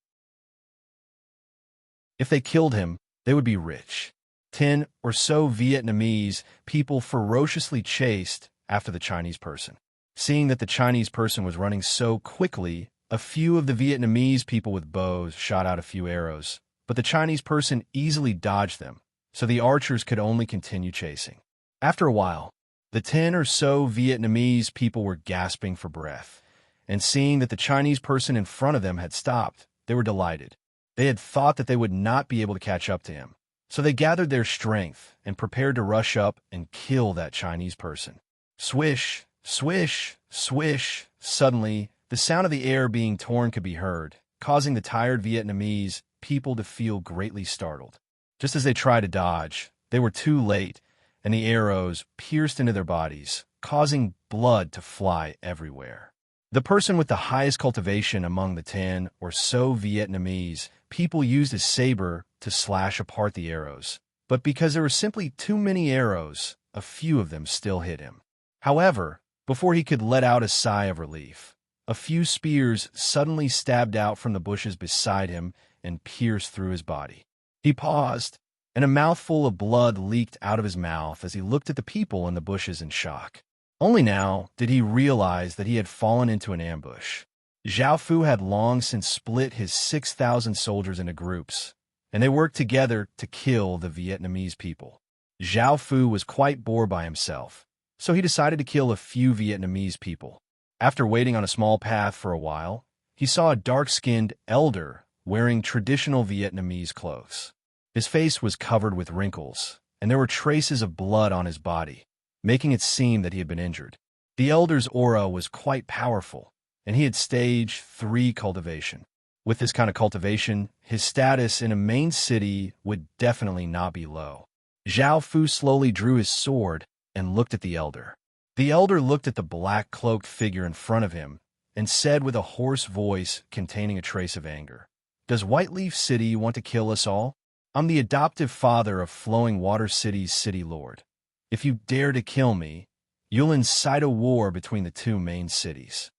If they killed him, they would be rich. 10 or so Vietnamese people ferociously chased after the Chinese person. Seeing that the Chinese person was running so quickly, a few of the Vietnamese people with bows shot out a few arrows, but the Chinese person easily dodged them, so the archers could only continue chasing. After a while, the 10 or so Vietnamese people were gasping for breath, and seeing that the Chinese person in front of them had stopped, they were delighted. They had thought that they would not be able to catch up to him, so they gathered their strength and prepared to rush up and kill that Chinese person. Swish, swish, swish. Suddenly, the sound of the air being torn could be heard, causing the tired Vietnamese people to feel greatly startled. Just as they tried to dodge, they were too late, and the arrows pierced into their bodies, causing blood to fly everywhere. The person with the highest cultivation among the 10 or so Vietnamese people used his saber to slash apart the arrows, but because there were simply too many arrows, a few of them still hit him. However, before he could let out a sigh of relief, a few spears suddenly stabbed out from the bushes beside him and pierced through his body. He paused, and a mouthful of blood leaked out of his mouth as he looked at the people in the bushes in shock. Only now did he realize that he had fallen into an ambush. Zhao Fu had long since split his 6,000 soldiers into groups, and they worked together to kill the Vietnamese people. Zhao Fu was quite bored by himself, so he decided to kill a few Vietnamese people. After waiting on a small path for a while, he saw a dark-skinned elder wearing traditional Vietnamese clothes. His face was covered with wrinkles, and there were traces of blood on his body, making it seem that he had been injured. The elder's aura was quite powerful, and he had stage 3 cultivation. With this kind of cultivation, his status in a main city would definitely not be low. Zhao Fu slowly drew his sword and looked at the elder. The elder looked at the black-cloaked figure in front of him and said with a hoarse voice containing a trace of anger, "Does Whiteleaf City want to kill us all? I'm the adoptive father of Flowing Water City's city lord. If you dare to kill me, you'll incite a war between the two main cities."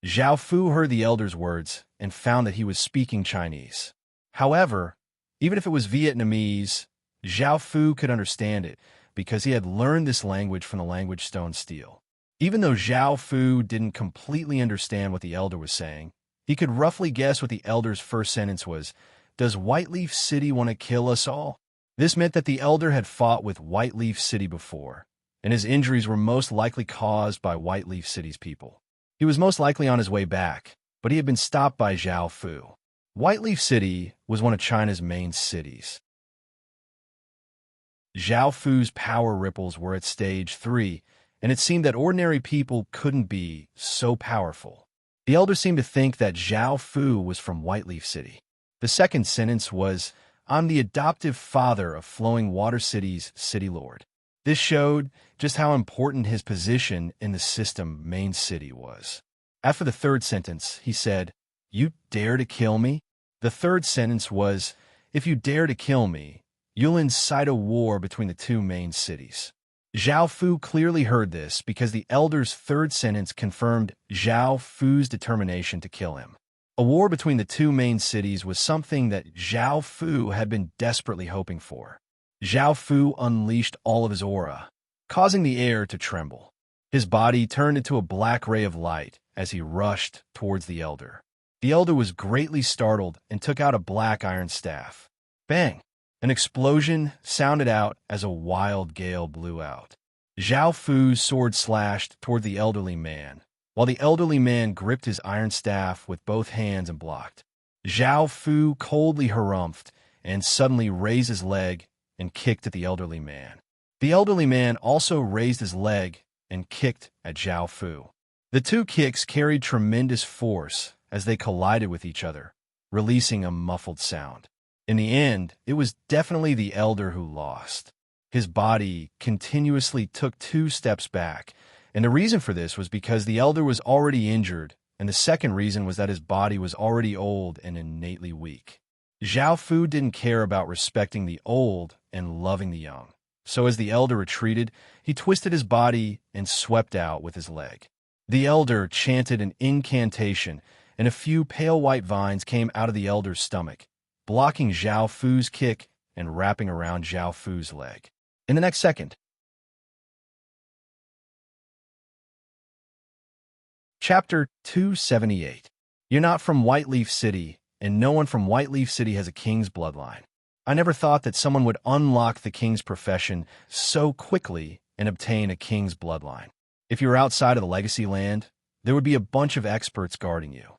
Zhao Fu heard the elder's words and found that he was speaking Chinese. However, even if it was Vietnamese, Zhao Fu could understand it because he had learned this language from the language Stone Steel. Even though Zhao Fu didn't completely understand what the elder was saying, he could roughly guess what the elder's first sentence was. Does Whiteleaf City want to kill us all? This meant that the elder had fought with Whiteleaf City before, and his injuries were most likely caused by Whiteleaf City's people. He was most likely on his way back, but he had been stopped by Zhao Fu. Whiteleaf City was one of China's main cities. Zhao Fu's power ripples were at stage 3, and it seemed that ordinary people couldn't be so powerful. The elder seemed to think that Zhao Fu was from Whiteleaf City. The second sentence was, "I'm the adoptive father of Flowing Water City's city lord." This showed just how important his position in the system main city was. After the third sentence, he said, "You dare to kill me?" The third sentence was, "If you dare to kill me, you'll incite a war between the two main cities." Zhao Fu clearly heard this because the elder's third sentence confirmed Zhao Fu's determination to kill him. A war between the two main cities was something that Zhao Fu had been desperately hoping for. Zhao Fu unleashed all of his aura, causing the air to tremble. His body turned into a black ray of light as he rushed towards the elder. The elder was greatly startled and took out a black iron staff. Bang! An explosion sounded out as a wild gale blew out. Zhao Fu's sword slashed toward the elderly man, while the elderly man gripped his iron staff with both hands and blocked. Zhao Fu coldly harumphed and suddenly raised his leg and kicked at the elderly man. The elderly man also raised his leg and kicked at Zhao Fu. The two kicks carried tremendous force as they collided with each other, releasing a muffled sound. In the end, it was definitely the elder who lost. His body continuously took 2 steps back, and the reason for this was because the elder was already injured, and the second reason was that his body was already old and innately weak. Zhao Fu didn't care about respecting the old and loving the young. So as the elder retreated, he twisted his body and swept out with his leg. The elder chanted an incantation, and a few pale white vines came out of the elder's stomach, blocking Zhao Fu's kick and wrapping around Zhao Fu's leg. In the next second, Chapter 278. You're not from Whiteleaf City, and no one from Whiteleaf City has a king's bloodline. I never thought that someone would unlock the king's profession so quickly and obtain a king's bloodline. If you were outside of the legacy land, there would be a bunch of experts guarding you.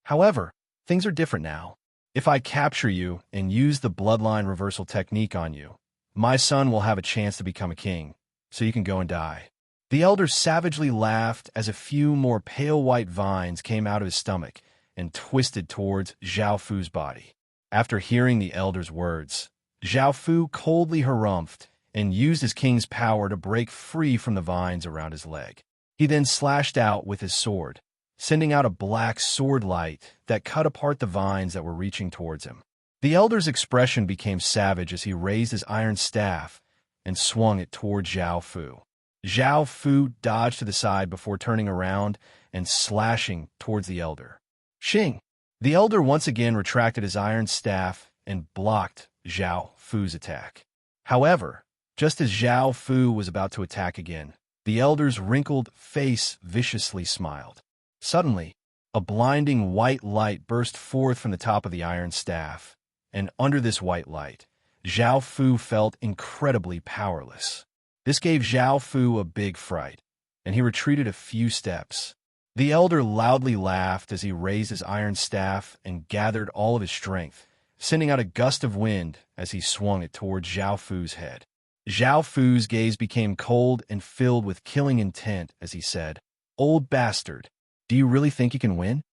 However, things are different now. If I capture you and use the bloodline reversal technique on you, my son will have a chance to become a king, so you can go and die. The elder savagely laughed as a few more pale white vines came out of his stomach and twisted towards Zhao Fu's body. After hearing the elder's words, Zhao Fu coldly harumphed and used his king's power to break free from the vines around his leg. He then slashed out with his sword, sending out a black sword light that cut apart the vines that were reaching towards him. The elder's expression became savage as he raised his iron staff and swung it toward Zhao Fu. Zhao Fu dodged to the side before turning around and slashing towards the elder. Shing! The elder once again retracted his iron staff and blocked Zhao Fu's attack. However, just as Zhao Fu was about to attack again, the elder's wrinkled face viciously smiled. Suddenly, a blinding white light burst forth from the top of the iron staff, and under this white light, Zhao Fu felt incredibly powerless. This gave Zhao Fu a big fright, and he retreated a few steps. The elder loudly laughed as he raised his iron staff and gathered all of his strength, sending out a gust of wind as he swung it toward Zhao Fu's head. Zhao Fu's gaze became cold and filled with killing intent as he said, "Old bastard, do you really think you can win?"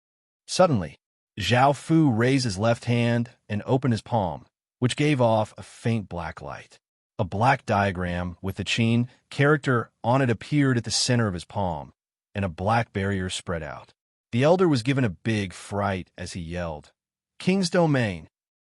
Suddenly, Zhao Fu raised his left hand and opened his palm, which gave off a faint black light. A black diagram with the Qin character on it appeared at the center of his palm, and a black barrier spread out. The elder was given a big fright as he yelled, "King's domain!"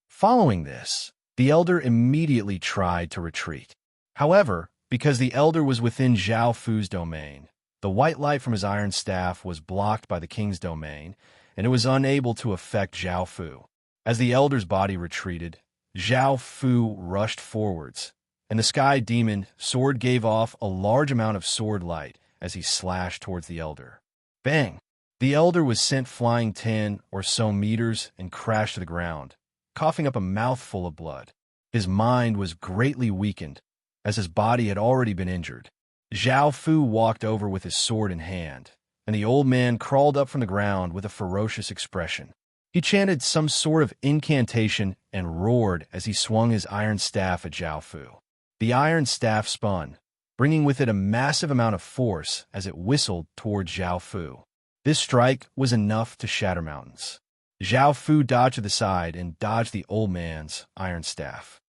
Following this, the elder immediately tried to retreat. However, because the elder was within Zhao Fu's domain, the white light from his iron staff was blocked by the king's domain, and it was unable to affect Zhao Fu. As the elder's body retreated, Zhao Fu rushed forwards, and the sky demon sword gave off a large amount of sword light as he slashed towards the elder. Bang! The elder was sent flying 10 or so meters and crashed to the ground, coughing up a mouthful of blood. His mind was greatly weakened, as his body had already been injured. Zhao Fu walked over with his sword in hand, and the old man crawled up from the ground with a ferocious expression. He chanted some sort of incantation and roared as he swung his iron staff at Zhao Fu. The iron staff spun, bringing with it a massive amount of force as it whistled toward Zhao Fu. This strike was enough to shatter mountains. Zhao Fu dodged to the side and dodged the old man's iron staff.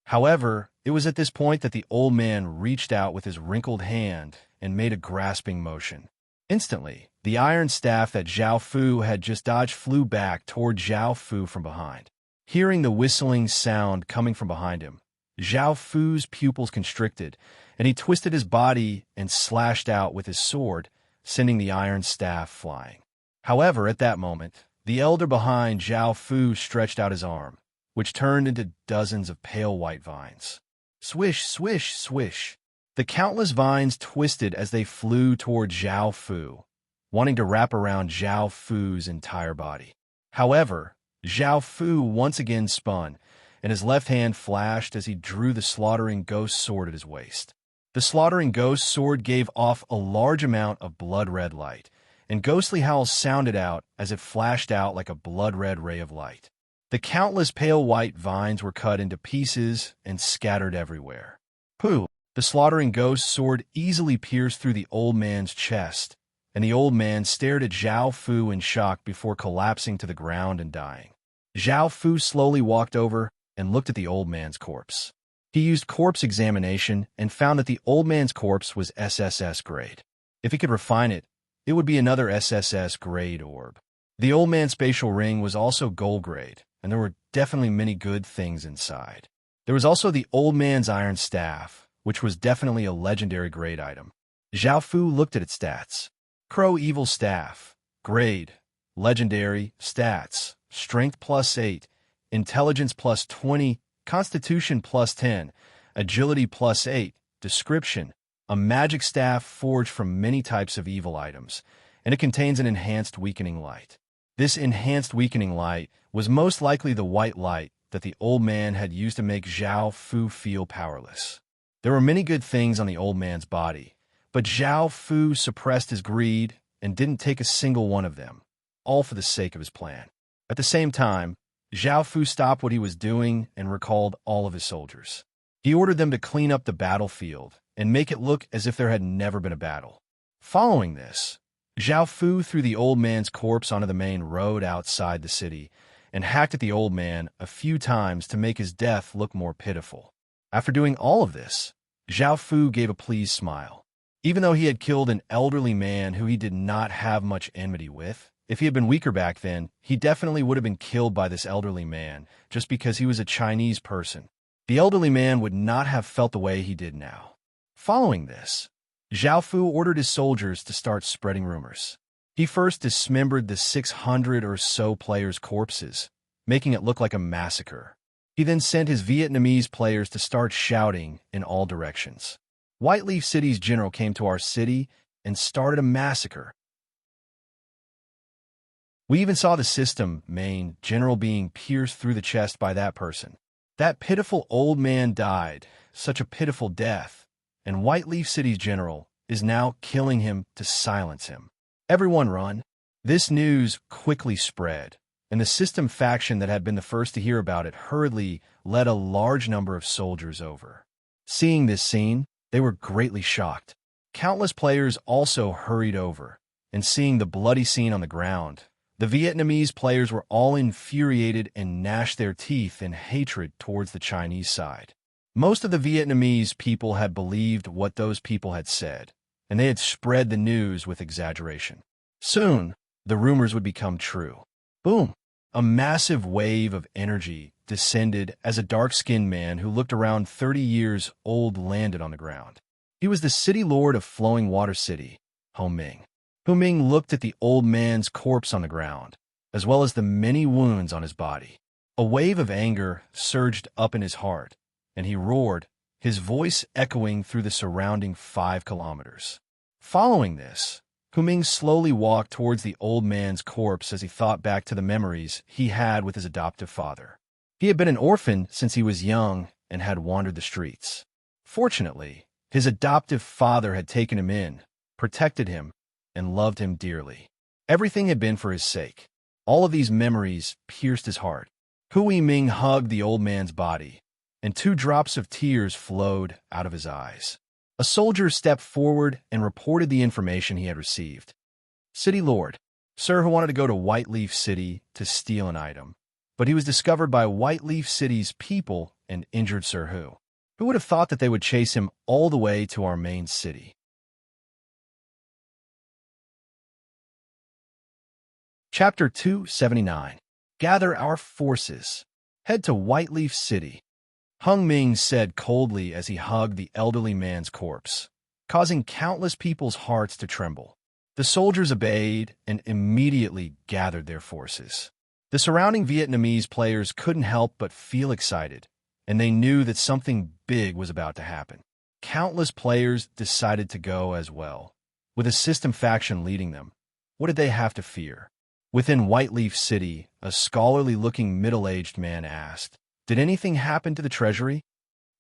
However, it was at this point that the old man reached out with his wrinkled hand and made a grasping motion. Instantly, the iron staff that Zhao Fu had just dodged flew back toward Zhao Fu from behind. Hearing the whistling sound coming from behind him, Zhao Fu's pupils constricted, and he twisted his body and slashed out with his sword, sending the iron staff flying. However, at that moment, the elder behind Zhao Fu stretched out his arm, which turned into dozens of pale white vines. Swish, swish, swish. The countless vines twisted as they flew toward Zhao Fu, wanting to wrap around Zhao Fu's entire body. However, Zhao Fu once again spun, and his left hand flashed as he drew the slaughtering ghost sword at his waist. The slaughtering ghost sword gave off a large amount of blood-red light, and ghostly howls sounded out as it flashed out like a blood-red ray of light. The countless pale white vines were cut into pieces and scattered everywhere. Pooh! The slaughtering ghost sword easily pierced through the old man's chest, and the old man stared at Zhao Fu in shock before collapsing to the ground and dying. Zhao Fu slowly walked over and looked at the old man's corpse. He used corpse examination and found that the old man's corpse was SSS grade. If he could refine it, it would be another SSS grade orb. The old man's spatial ring was also gold grade, and there were definitely many good things inside. There was also the old man's iron staff, which was definitely a legendary grade item. Zhao Fu looked at its stats. Crow Evil Staff. Grade. Legendary. Stats. Strength +8. Intelligence +20. Constitution +10. Agility +8. Description. A magic staff forged from many types of evil items, and it contains an enhanced weakening light. This enhanced weakening light was most likely the white light that the old man had used to make Zhao Fu feel powerless. There were many good things on the old man's body, but Zhao Fu suppressed his greed and didn't take a single one of them, all for the sake of his plan. At the same time, Zhao Fu stopped what he was doing and recalled all of his soldiers. He ordered them to clean up the battlefield and make it look as if there had never been a battle. Following this, Zhao Fu threw the old man's corpse onto the main road outside the city and hacked at the old man a few times to make his death look more pitiful. After doing all of this, Zhao Fu gave a pleased smile. Even though he had killed an elderly man who he did not have much enmity with, if he had been weaker back then, he definitely would have been killed by this elderly man just because he was a Chinese person. The elderly man would not have felt the way he did now. Following this, Zhao Fu ordered his soldiers to start spreading rumors. He first dismembered the 600 or so players' corpses, making it look like a massacre. He then sent his Vietnamese players to start shouting in all directions. Whiteleaf City's general came to our city and started a massacre. We even saw the system main general being pierced through the chest by that person. That pitiful old man died, such a pitiful death, and Whiteleaf City's general is now killing him to silence him. Everyone run. This news quickly spread, and the system faction that had been the first to hear about it hurriedly led a large number of soldiers over. Seeing this scene, they were greatly shocked. Countless players also hurried over, and seeing the bloody scene on the ground, the Vietnamese players were all infuriated and gnashed their teeth in hatred towards the Chinese side. Most of the Vietnamese people had believed what those people had said, and they had spread the news with exaggeration. Soon, the rumors would become true. Boom! A massive wave of energy descended as a dark-skinned man who looked around 30 years old landed on the ground. He was the city lord of Flowing Water City, Ho Ming. Ho Ming looked at the old man's corpse on the ground, as well as the many wounds on his body. A wave of anger surged up in his heart, and he roared, his voice echoing through the surrounding 5 kilometers. Following this, Ho Ming slowly walked towards the old man's corpse as he thought back to the memories he had with his adoptive father. He had been an orphan since he was young and had wandered the streets. Fortunately, his adoptive father had taken him in, protected him, and loved him dearly. Everything had been for his sake. All of these memories pierced his heart. Hui Ming hugged the old man's body, and 2 drops of tears flowed out of his eyes. A soldier stepped forward and reported the information he had received. City Lord, Sir Hu wanted to go to Whiteleaf City to steal an item, but he was discovered by Whiteleaf City's people and injured Sir Hu. Who would have thought that they would chase him all the way to our main city? Chapter 279. Gather our forces. Head to Whiteleaf City. Hung Ming said coldly as he hugged the elderly man's corpse, causing countless people's hearts to tremble. The soldiers obeyed and immediately gathered their forces. The surrounding Vietnamese players couldn't help but feel excited, and they knew that something big was about to happen. Countless players decided to go as well. With a system faction leading them, what did they have to fear? Within Whiteleaf City, a scholarly-looking middle-aged man asked, "Did anything happen to the treasury?"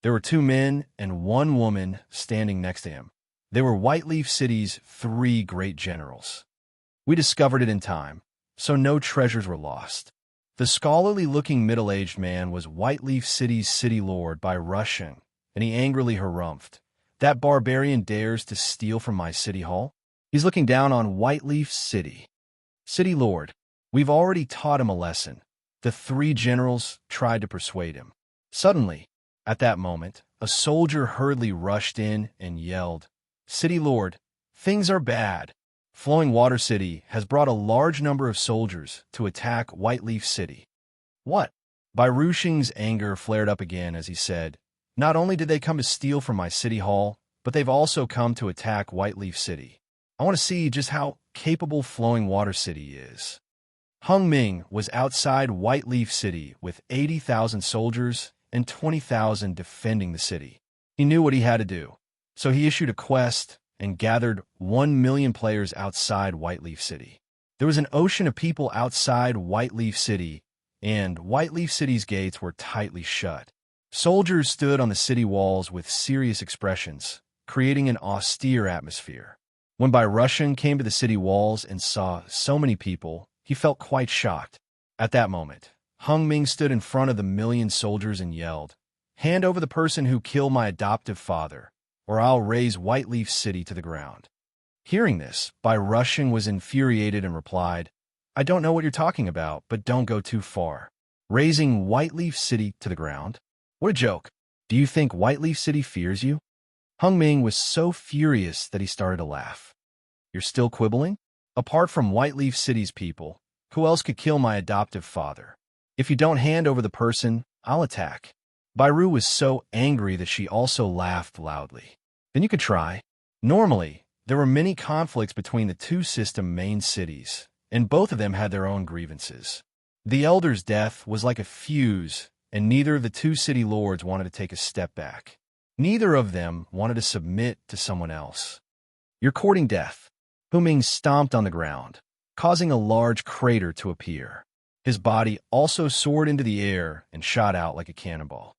There were 2 men and 1 woman standing next to him. They were Whiteleaf City's 3 great generals. We discovered it in time, so no treasures were lost. The scholarly-looking middle-aged man was Whiteleaf City's city lord by Russian, and he angrily harumphed, "That barbarian dares to steal from my city hall? He's looking down on Whiteleaf City." "City lord, we've already taught him a lesson." The three generals tried to persuade him. Suddenly, at that moment, a soldier hurriedly rushed in and yelled, "City lord, things are bad. Flowing Water City has brought a large number of soldiers to attack Whiteleaf City." "What?" Barushing's anger flared up again as he said, "Not only did they come to steal from my city hall, but they've also come to attack Whiteleaf City. I want to see just how capable Flowing Water City is." Hung Ming was outside Whiteleaf City with 80,000 soldiers and 20,000 defending the city. He knew what he had to do, so he issued a quest and gathered 1 million players outside Whiteleaf City. There was an ocean of people outside Whiteleaf City, and Whiteleaf City's gates were tightly shut. Soldiers stood on the city walls with serious expressions, creating an austere atmosphere. When Barushing came to the city walls and saw so many people, he felt quite shocked. At that moment, Hung Ming stood in front of the million soldiers and yelled, "Hand over the person who killed my adoptive father, or I'll raze Whiteleaf City to the ground." Hearing this, Barushing was infuriated and replied, "I don't know what you're talking about, but don't go too far. Razing Whiteleaf City to the ground? What a joke. Do you think Whiteleaf City fears you?" Hung Ming was so furious that he started to laugh. "You're still quibbling? Apart from Whiteleaf City's people, who else could kill my adoptive father? If you don't hand over the person, I'll attack." Bairu was so angry that she also laughed loudly. "Then you could try." Normally, there were many conflicts between the two system main cities, and both of them had their own grievances. The elder's death was like a fuse, and neither of the two city lords wanted to take a step back. Neither of them wanted to submit to someone else. "You're courting death." Hu Ming stomped on the ground, causing a large crater to appear. His body also soared into the air and shot out like a cannonball.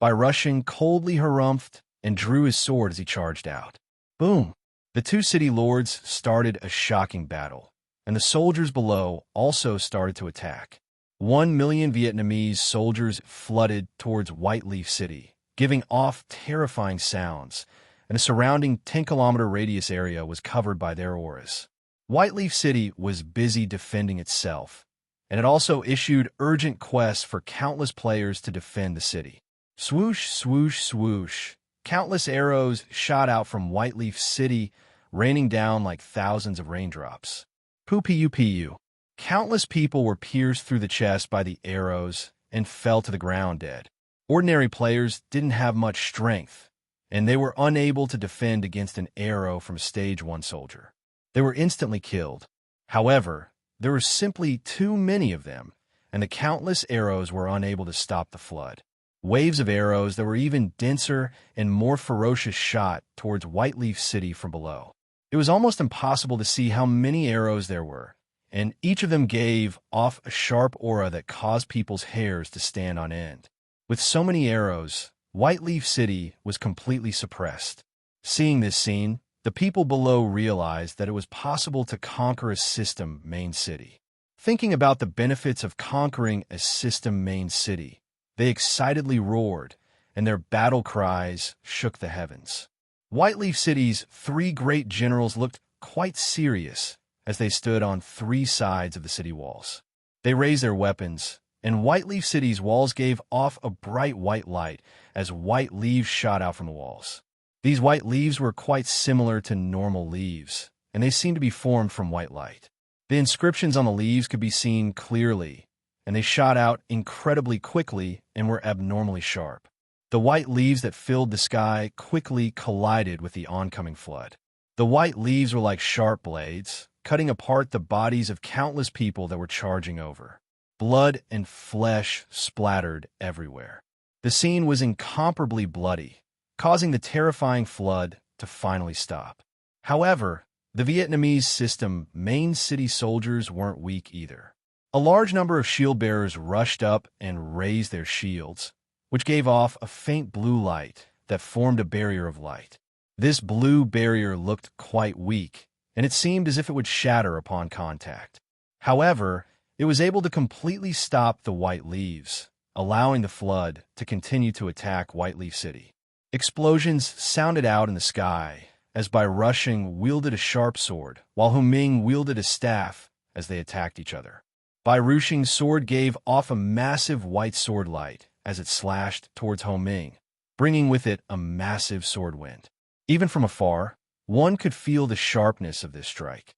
Barushing coldly harumphed and drew his sword as he charged out. Boom! The two city lords started a shocking battle, and the soldiers below also started to attack. 1 million Vietnamese soldiers flooded towards Whiteleaf City, giving off terrifying sounds, and a surrounding 10-kilometer radius area was covered by their auras. Whiteleaf City was busy defending itself, and it also issued urgent quests for countless players to defend the city. Swoosh, swoosh, swoosh. Countless arrows shot out from Whiteleaf City, raining down like thousands of raindrops. Poo-pee-you-pee-you. Countless people were pierced through the chest by the arrows and fell to the ground dead. Ordinary players didn't have much strength, and they were unable to defend against an arrow from a Stage 1 soldier. They were instantly killed. However, there were simply too many of them, and the countless arrows were unable to stop the flood. Waves of arrows that were even denser and more ferocious shot towards Whiteleaf City from below. It was almost impossible to see how many arrows there were, and each of them gave off a sharp aura that caused people's hairs to stand on end. With so many arrows, Whiteleaf City was completely suppressed. Seeing this scene, the people below realized that it was possible to conquer a system main city. Thinking about the benefits of conquering a system main city, they excitedly roared, and their battle cries shook the heavens. Whiteleaf City's 3 great generals looked quite serious as they stood on 3 sides of the city walls. They raised their weapons, and Whiteleaf City's walls gave off a bright white light as white leaves shot out from the walls. These white leaves were quite similar to normal leaves, and they seemed to be formed from white light. The inscriptions on the leaves could be seen clearly, and they shot out incredibly quickly and were abnormally sharp. The white leaves that filled the sky quickly collided with the oncoming flood. The white leaves were like sharp blades, cutting apart the bodies of countless people that were charging over. Blood and flesh splattered everywhere. The scene was incomparably bloody, causing the terrifying flood to finally stop. However, the Vietnamese system main city soldiers weren't weak either. A large number of shield bearers rushed up and raised their shields, which gave off a faint blue light that formed a barrier of light. This blue barrier looked quite weak, and it seemed as if it would shatter upon contact. However, It was able to completely stop the White Leaves, allowing the flood to continue to attack Whiteleaf City. Explosions sounded out in the sky as Bai Rushing wielded a sharp sword, while Hu Ming wielded a staff as they attacked each other. Bai Rushing's sword gave off a massive white sword light as it slashed towards Hu Ming, bringing with it a massive sword wind. Even from afar, one could feel the sharpness of this strike.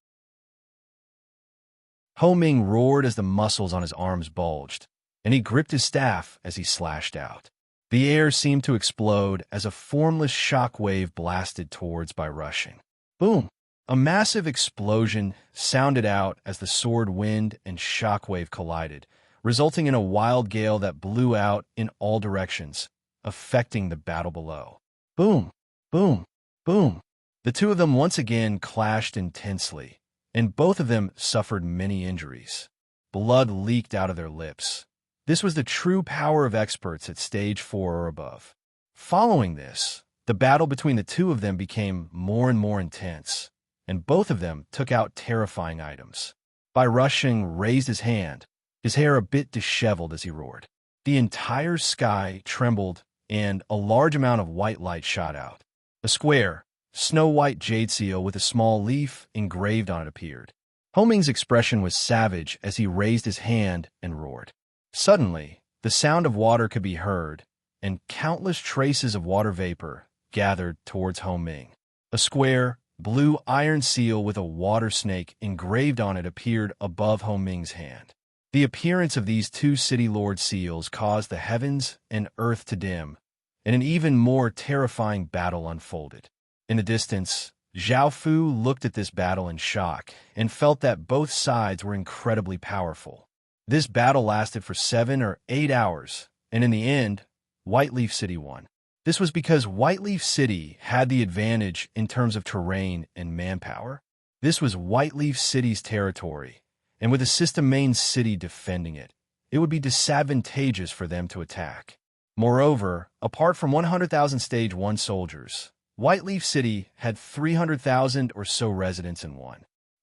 Hu Ming roared as the muscles on his arms bulged, and he gripped his staff as he slashed out. The air seemed to explode as a formless shock wave blasted towards Bai Rushing. Boom! A massive explosion sounded out as the sword wind and shock wave collided, resulting in a wild gale that blew out in all directions, affecting the battle below. Boom! Boom! Boom! The two of them once again clashed intensely, and both of them suffered many injuries. Blood leaked out of their lips. This was the true power of experts at stage 4 or above. Following this, the battle between the two of them became more and more intense, and both of them took out terrifying items. Bai Rushing raised his hand, his hair a bit disheveled as he roared. The entire sky trembled, and a large amount of white light shot out. A square, snow-white jade seal with a small leaf engraved on it appeared. Hu Ming's expression was savage as he raised his hand and roared. Suddenly, the sound of water could be heard, and countless traces of water vapor gathered towards Hu Ming. A square, blue iron seal with a water snake engraved on it appeared above Hu Ming's hand. The appearance of these two City Lord seals caused the heavens and earth to dim, and an even more terrifying battle unfolded. In the distance, Zhao Fu looked at this battle in shock and felt that both sides were incredibly powerful. This battle lasted for 7 or 8 hours, and in the end, Whiteleaf City won. This was because Whiteleaf City had the advantage in terms of terrain and manpower. This was Whiteleaf City's territory, and with the system main city defending it, it would be disadvantageous for them to attack. Moreover, apart from 100,000 Stage 1 soldiers, Whiteleaf City had 300,000 or so residents and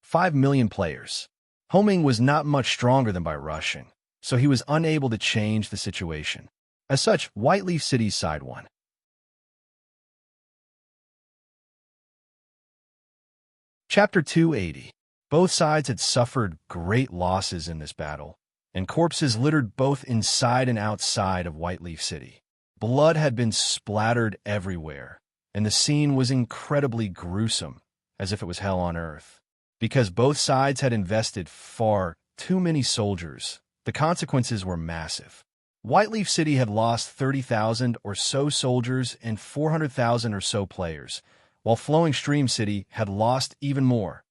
5 million players. Hu Ming was not much stronger than Bai Rushing, so he was unable to change the situation. As such, Whiteleaf City's side won. Chapter 280. Both sides had suffered great losses in this battle, and corpses littered both inside and outside of Whiteleaf City. Blood had been splattered everywhere, and the scene was incredibly gruesome, as if it was hell on earth. Because both sides had invested far too many soldiers, the consequences were massive. Whiteleaf City had lost 30,000 or so soldiers and 400,000 or so players, while Flowing Stream City had lost even more,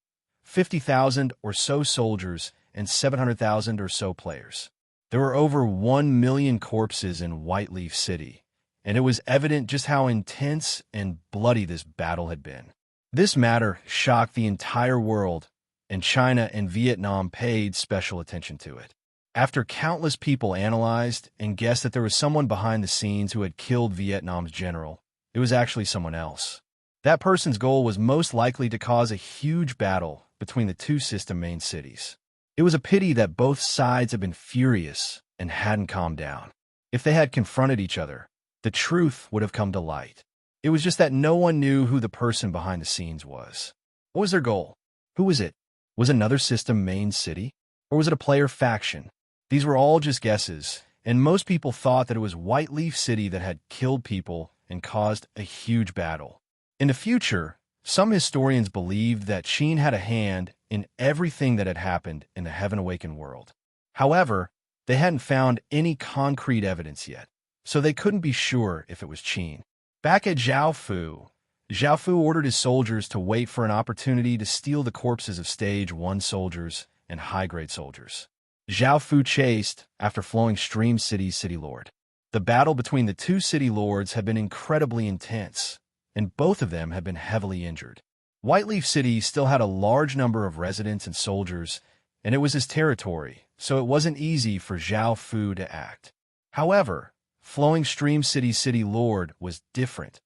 50,000 or so soldiers and 700,000 or so players. There were over 1 million corpses in Whiteleaf City, and it was evident just how intense and bloody this battle had been. This matter shocked the entire world, and China and Vietnam paid special attention to it. After countless people analyzed and guessed that there was someone behind the scenes who had killed Vietnam's general, it was actually someone else. That person's goal was most likely to cause a huge battle between the two system main cities. It was a pity that both sides had been furious and hadn't calmed down. If they had confronted each other, the truth would have come to light. It was just that no one knew who the person behind the scenes was. What was their goal? Who was it? Was another system main city? Or was it a player faction? These were all just guesses, and most people thought that it was Whiteleaf City that had killed people and caused a huge battle. In the future, some historians believed that Qin had a hand in everything that had happened in the Heaven Awakened world. However, they hadn't found any concrete evidence yet, so they couldn't be sure if it was Qin. Back at Zhao Fu ordered his soldiers to wait for an opportunity to steal the corpses of Stage 1 soldiers and high-grade soldiers. Zhao Fu chased after Flowing Stream City's City Lord. The battle between the two City Lords had been incredibly intense, and both of them had been heavily injured. Whiteleaf City still had a large number of residents and soldiers, and it was his territory, so it wasn't easy for Zhao Fu to act. However, Flowing Stream City's City Lord was different.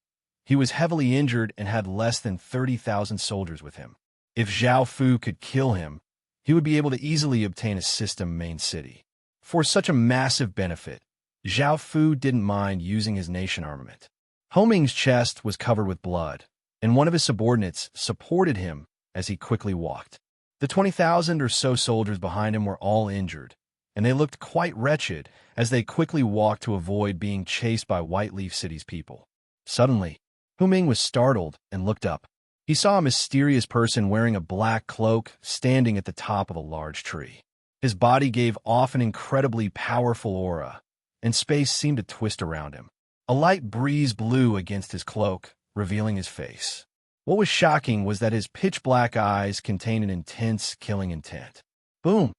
He was heavily injured and had less than 30,000 soldiers with him. If Zhao Fu could kill him, he would be able to easily obtain a system main city. For such a massive benefit, Zhao Fu didn't mind using his nation armament. Ho Ming's chest was covered with blood, and one of his subordinates supported him as he quickly walked. The 20,000 or so soldiers behind him were all injured, and they looked quite wretched as they quickly walked to avoid being chased by White Leaf City's people. Suddenly, Hu Ming was startled and looked up. He saw a mysterious person wearing a black cloak standing at the top of a large tree. His body gave off an incredibly powerful aura, and space seemed to twist around him. A light breeze blew against his cloak, revealing his face. What was shocking was that his pitch-black eyes contained an intense, killing intent. Boom!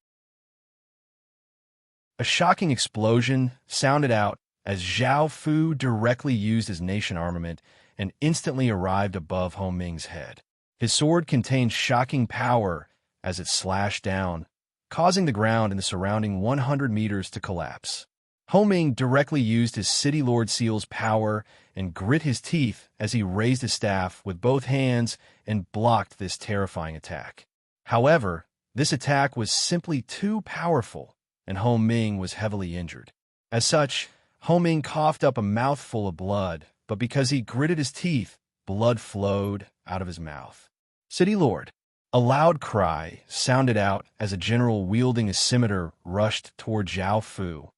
A shocking explosion sounded out as Zhao Fu directly used his nation armament and instantly arrived above Ho Ming's head. His sword contained shocking power as it slashed down, causing the ground in the surrounding 100 meters to collapse. Ho Ming directly used his City Lord Seal's power and grit his teeth as he raised his staff with both hands and blocked this terrifying attack. However, this attack was simply too powerful, and Ho Ming was heavily injured. As such, Ho Ming coughed up a mouthful of blood, but because he gritted his teeth, blood flowed out of his mouth. City Lord! A loud cry sounded out as a general wielding a scimitar rushed toward Zhao Fu,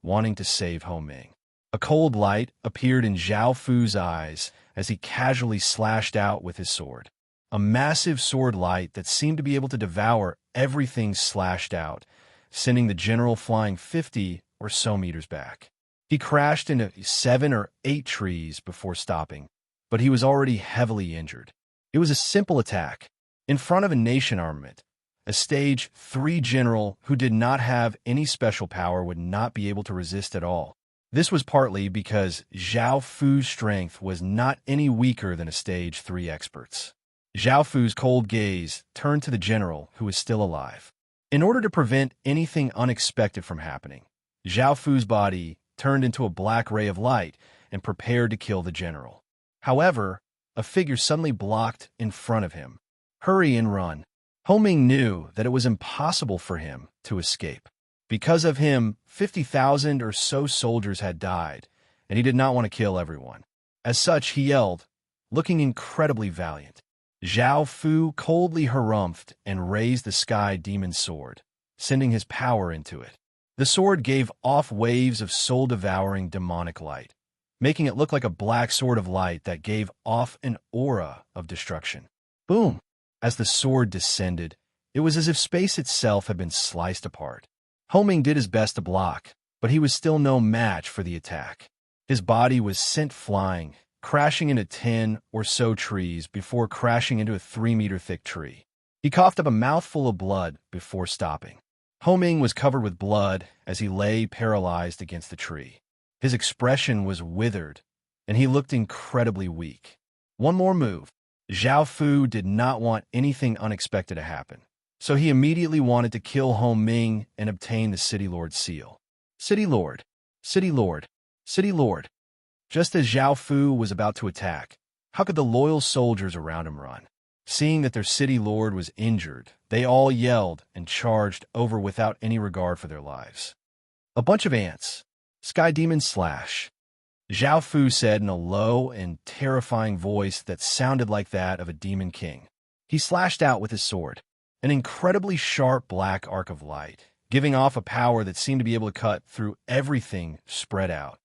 wanting to save Ho Ming. A cold light appeared in Zhao Fu's eyes as he casually slashed out with his sword. A massive sword light that seemed to be able to devour everything slashed out, sending the general flying 50 or so meters back. He crashed into 7 or 8 trees before stopping, but he was already heavily injured. It was a simple attack. In front of a nation armament, a stage 3 general who did not have any special power would not be able to resist at all. This was partly because Zhao Fu's strength was not any weaker than a stage 3 expert's. Zhao Fu's cold gaze turned to the general, who was still alive. In order to prevent anything unexpected from happening, Zhao Fu's body turned into a black ray of light and prepared to kill the general. However, a figure suddenly blocked in front of him. Hurry and run. Ho Ming knew that it was impossible for him to escape. Because of him, 50,000 or so soldiers had died, and he did not want to kill everyone. As such, he yelled, looking incredibly valiant. Zhao Fu coldly harumphed and raised the sky demon sword, sending his power into it. The sword gave off waves of soul-devouring demonic light, making it look like a black sword of light that gave off an aura of destruction. Boom! As the sword descended, it was as if space itself had been sliced apart. Ho Ming did his best to block, but he was still no match for the attack. His body was sent flying, crashing into 10 or so trees before crashing into a 3-meter-thick tree. He coughed up a mouthful of blood before stopping. Ho Ming was covered with blood as he lay paralyzed against the tree. His expression was withered, and he looked incredibly weak. One more move. Zhao Fu did not want anything unexpected to happen, so he immediately wanted to kill Ho Ming and obtain the City Lord's seal. City Lord! City Lord! City Lord! Just as Zhao Fu was about to attack, how could the loyal soldiers around him run? Seeing that their city lord was injured, they all yelled and charged over without any regard for their lives. A bunch of ants. Sky Demon Slash. Zhao Fu said in a low and terrifying voice that sounded like that of a demon king. He slashed out with his sword, an incredibly sharp black arc of light, giving off a power that seemed to be able to cut through everything spread out.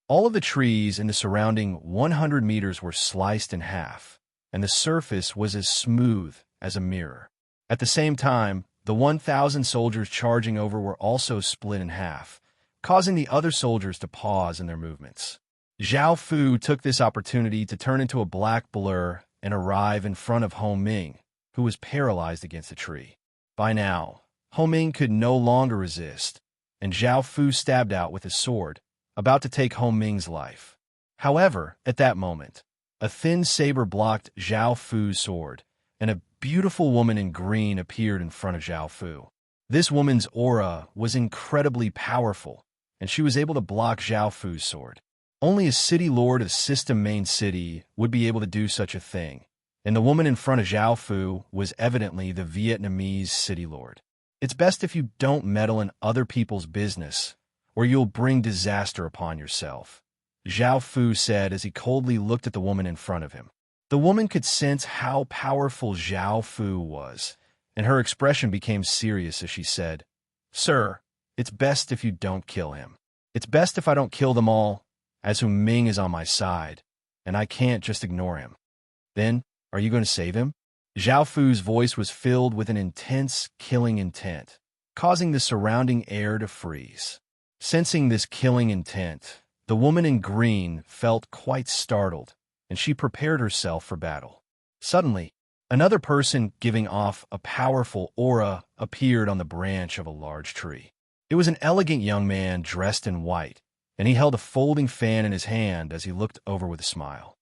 All of the trees in the surrounding 100 meters were sliced in half, and the surface was as smooth as a mirror. At the same time, the 1,000 soldiers charging over were also split in half, causing the other soldiers to pause in their movements. Zhao Fu took this opportunity to turn into a black blur and arrive in front of Ho Ming, who was paralyzed against the tree. By now, Ho Ming could no longer resist, and Zhao Fu stabbed out with his sword, about to take Ho Ming's life. However, at that moment, a thin saber blocked Zhao Fu's sword, and a beautiful woman in green appeared in front of Zhao Fu. This woman's aura was incredibly powerful, and she was able to block Zhao Fu's sword. Only a city lord of System Main City would be able to do such a thing, and the woman in front of Zhao Fu was evidently the Vietnamese city lord. It's best if you don't meddle in other people's business, or you'll bring disaster upon yourself, Zhao Fu said as he coldly looked at the woman in front of him. The woman could sense how powerful Zhao Fu was, and her expression became serious as she said, "Sir, it's best if you don't kill him. It's best if I don't kill them all, as Hu Ming is on my side, and I can't just ignore him." "Then, are you going to save him?" Zhao Fu's voice was filled with an intense, killing intent, causing the surrounding air to freeze. Sensing this killing intent, the woman in green felt quite startled, and she prepared herself for battle. Suddenly, another person giving off a powerful aura appeared on the branch of a large tree. It was an elegant young man dressed in white, and he held a folding fan in his hand as he looked over with a smile.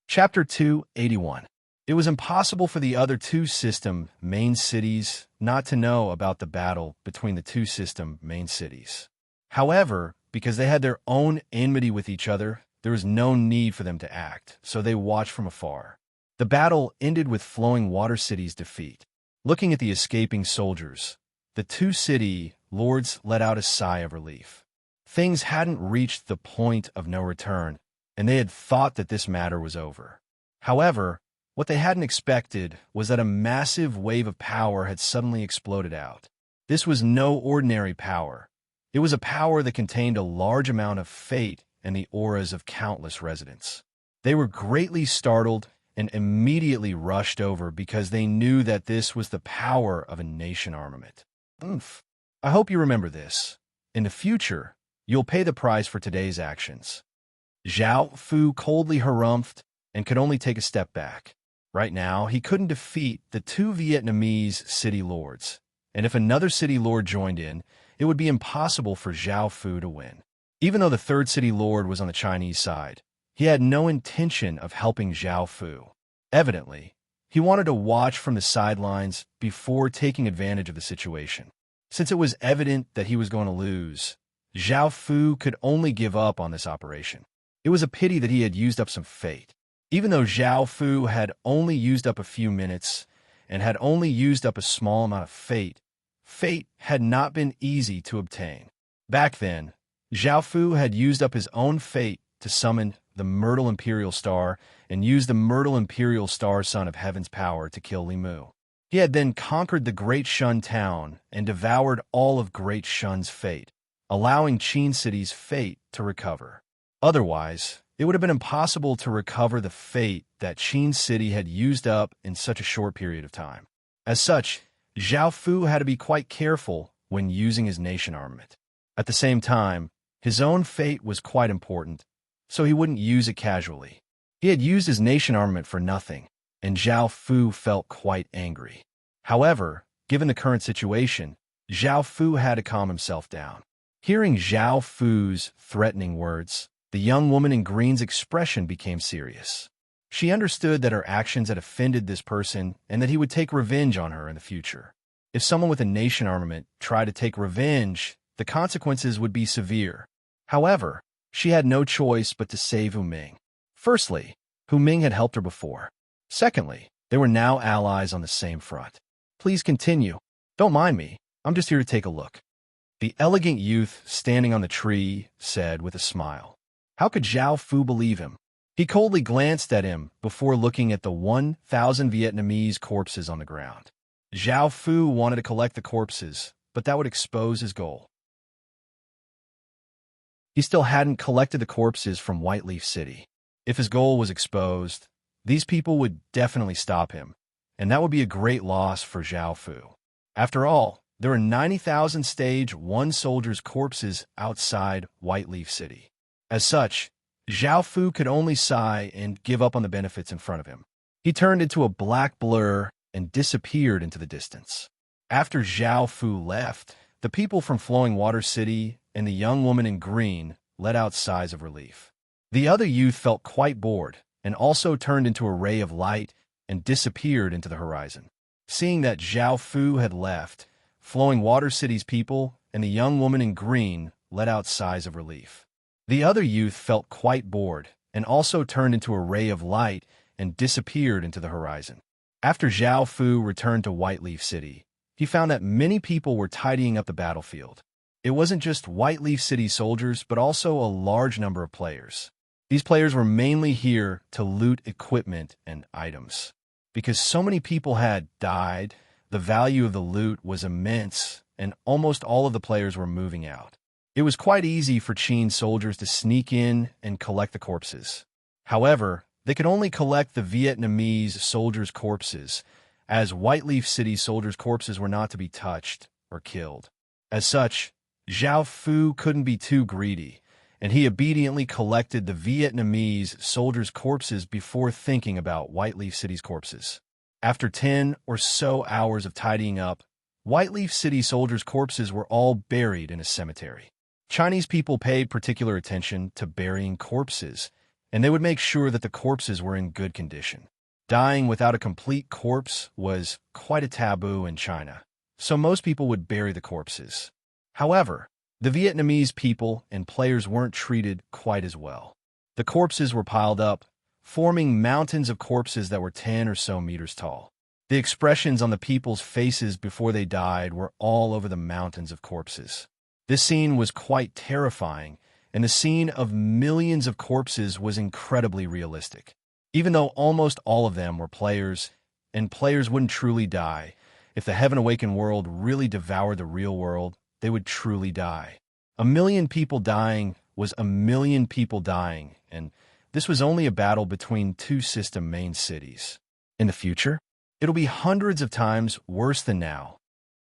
Chapter 281. It was impossible for the other two system main cities not to know about the battle between the two system main cities. However, because they had their own enmity with each other, there was no need for them to act, so they watched from afar. The battle ended with Flowing Water City's defeat. Looking at the escaping soldiers, the two city lords let out a sigh of relief. Things hadn't reached the point of no return, and they had thought that this matter was over. However, what they hadn't expected was that a massive wave of power had suddenly exploded out. This was no ordinary power. It was a power that contained a large amount of fate and the auras of countless residents. They were greatly startled and immediately rushed over because they knew that this was the power of a nation armament. Oomph. I hope you remember this. In the future, you'll pay the price for today's actions. Zhao Fu coldly harumphed and could only take a step back. Right now, he couldn't defeat the two Vietnamese city lords, and if another city lord joined in, it would be impossible for Zhao Fu to win. Even though the third city lord was on the Chinese side, he had no intention of helping Zhao Fu. Evidently, he wanted to watch from the sidelines before taking advantage of the situation. Since it was evident that he was going to lose, Zhao Fu could only give up on this operation. It was a pity that he had used up some fate. Even though Zhao Fu had only used up a few minutes and had only used up a small amount of fate, fate had not been easy to obtain. Back then, Zhao Fu had used up his own fate to summon the Myrtle Imperial Star and used the Myrtle Imperial Star Son of Heaven's power to kill Li Mu. He had then conquered the Great Shun town and devoured all of Great Shun's fate, allowing Qin City's fate to recover. Otherwise, it would have been impossible to recover the fate that Qin City had used up in such a short period of time. As such, Zhao Fu had to be quite careful when using his nation armament. At the same time, his own fate was quite important, so he wouldn't use it casually. He had used his nation armament for nothing, and Zhao Fu felt quite angry. However, given the current situation, Zhao Fu had to calm himself down. Hearing Zhao Fu's threatening words, the young woman in green's expression became serious. She understood that her actions had offended this person and that he would take revenge on her in the future. If someone with a nation armament tried to take revenge, the consequences would be severe. However, she had no choice but to save Hu Ming. Firstly, Hu Ming had helped her before. Secondly, they were now allies on the same front. "Please continue. Don't mind me. I'm just here to take a look," the elegant youth standing on the tree said with a smile. How could Zhao Fu believe him? He coldly glanced at him before looking at the 1,000 Vietnamese corpses on the ground. Zhao Fu wanted to collect the corpses, but that would expose his goal. He still hadn't collected the corpses from Whiteleaf City. If his goal was exposed, these people would definitely stop him, and that would be a great loss for Zhao Fu. After all, there were 90,000 Stage 1 soldiers' corpses outside Whiteleaf City. As such, Zhao Fu could only sigh and give up on the benefits in front of him. He turned into a black blur and disappeared into the distance. After Zhao Fu left, the people from Flowing Water City and the young woman in green let out sighs of relief. The other youth felt quite bored and also turned into a ray of light and disappeared into the horizon. Seeing that Zhao Fu had left, Flowing Water City's people and the young woman in green let out sighs of relief. The other youth felt quite bored and also turned into a ray of light and disappeared into the horizon. After Zhao Fu returned to Whiteleaf City, he found that many people were tidying up the battlefield. It wasn't just Whiteleaf City soldiers, but also a large number of players. These players were mainly here to loot equipment and items. Because so many people had died, the value of the loot was immense, and almost all of the players were moving out. It was quite easy for Qin's soldiers to sneak in and collect the corpses. However, they could only collect the Vietnamese soldiers' corpses, as Whiteleaf City soldiers' corpses were not to be touched or killed. As such, Zhao Fu couldn't be too greedy, and he obediently collected the Vietnamese soldiers' corpses before thinking about Whiteleaf City's corpses. After 10 or so hours of tidying up, Whiteleaf City soldiers' corpses were all buried in a cemetery. Chinese people paid particular attention to burying corpses, and they would make sure that the corpses were in good condition. Dying without a complete corpse was quite a taboo in China, so most people would bury the corpses. However, the Vietnamese people and players weren't treated quite as well. The corpses were piled up, forming mountains of corpses that were 10 or so meters tall. The expressions on the people's faces before they died were all over the mountains of corpses. This scene was quite terrifying, and the scene of millions of corpses was incredibly realistic. Even though almost all of them were players, and players wouldn't truly die, if the Heaven Awakened world really devoured the real world, they would truly die. 1,000,000 people dying was 1,000,000 people dying, and this was only a battle between two system main cities. In the future, it'll be hundreds of times worse than now.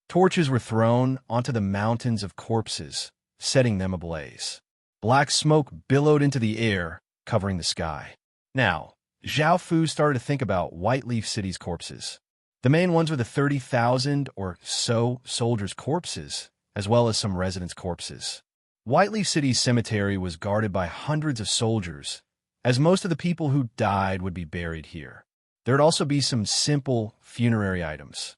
Torches were thrown onto the mountains of corpses, setting them ablaze. Black smoke billowed into the air, covering the sky. Now, Zhao Fu started to think about Whiteleaf City's corpses. The main ones were the 30,000 or so soldiers' corpses, as well as some residents' corpses. Whiteleaf City's cemetery was guarded by hundreds of soldiers, as most of the people who died would be buried here. There'd also be some simple funerary items.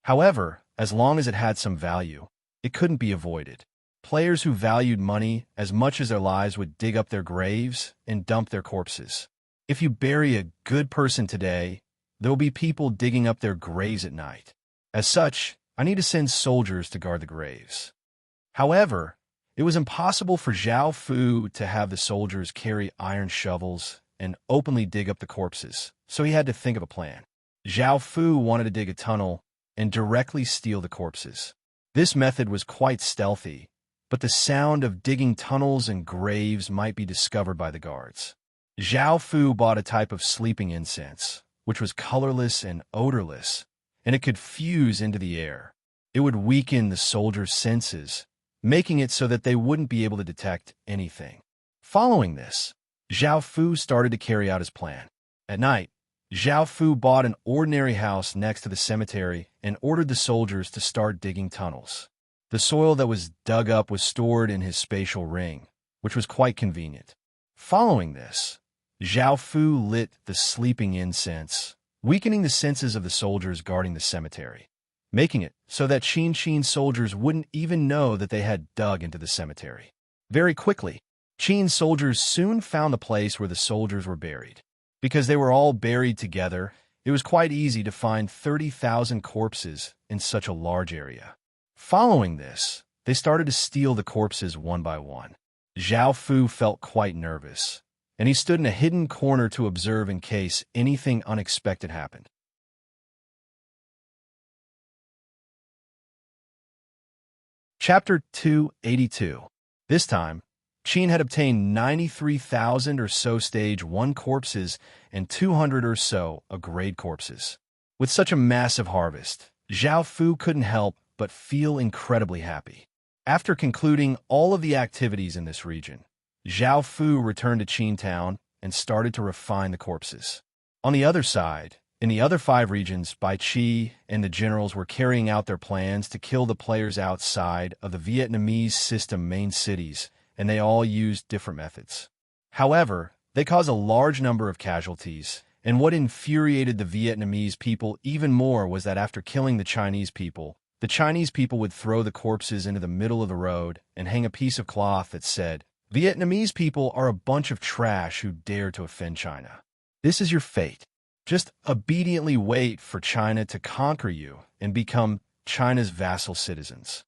However, as long as it had some value, it couldn't be avoided. Players who valued money as much as their lives would dig up their graves and dump their corpses. If you bury a good person today, there will be people digging up their graves at night. As such, I need to send soldiers to guard the graves. However, it was impossible for Zhao Fu to have the soldiers carry iron shovels and openly dig up the corpses, so he had to think of a plan. Zhao Fu wanted to dig a tunnel and directly steal the corpses. This method was quite stealthy, but the sound of digging tunnels and graves might be discovered by the guards. Zhao Fu bought a type of sleeping incense, which was colorless and odorless, and it could fuse into the air. It would weaken the soldiers' senses, making it so that they wouldn't be able to detect anything. Following this, Zhao Fu started to carry out his plan. At night, Zhao Fu bought an ordinary house next to the cemetery and ordered the soldiers to start digging tunnels. The soil that was dug up was stored in his spatial ring, which was quite convenient. Following this, Zhao Fu lit the sleeping incense, weakening the senses of the soldiers guarding the cemetery, making it so that Qin's soldiers wouldn't even know that they had dug into the cemetery. Very quickly, Qin's soldiers soon found the place where the soldiers were buried. Because they were all buried together, it was quite easy to find 30,000 corpses in such a large area. Following this, they started to steal the corpses one by one. Zhao Fu felt quite nervous, and he stood in a hidden corner to observe in case anything unexpected happened. Chapter 282. This time, Qin had obtained 93,000 or so Stage 1 corpses and 200 or so grade corpses. With such a massive harvest, Zhao Fu couldn't help but feel incredibly happy. After concluding all of the activities in this region, Zhao Fu returned to Qin Town and started to refine the corpses. On the other side, in the other 5 regions, Bai Qi and the generals were carrying out their plans to kill the players outside of the Vietnamese system main cities, and they all used different methods. However, they caused a large number of casualties, and what infuriated the Vietnamese people even more was that after killing the Chinese people, The Chinese people would throw the corpses into the middle of the road and hang a piece of cloth that said, "Vietnamese people are a bunch of trash who dare to offend China. This is your fate. Just obediently wait for China to conquer you and become China's vassal citizens."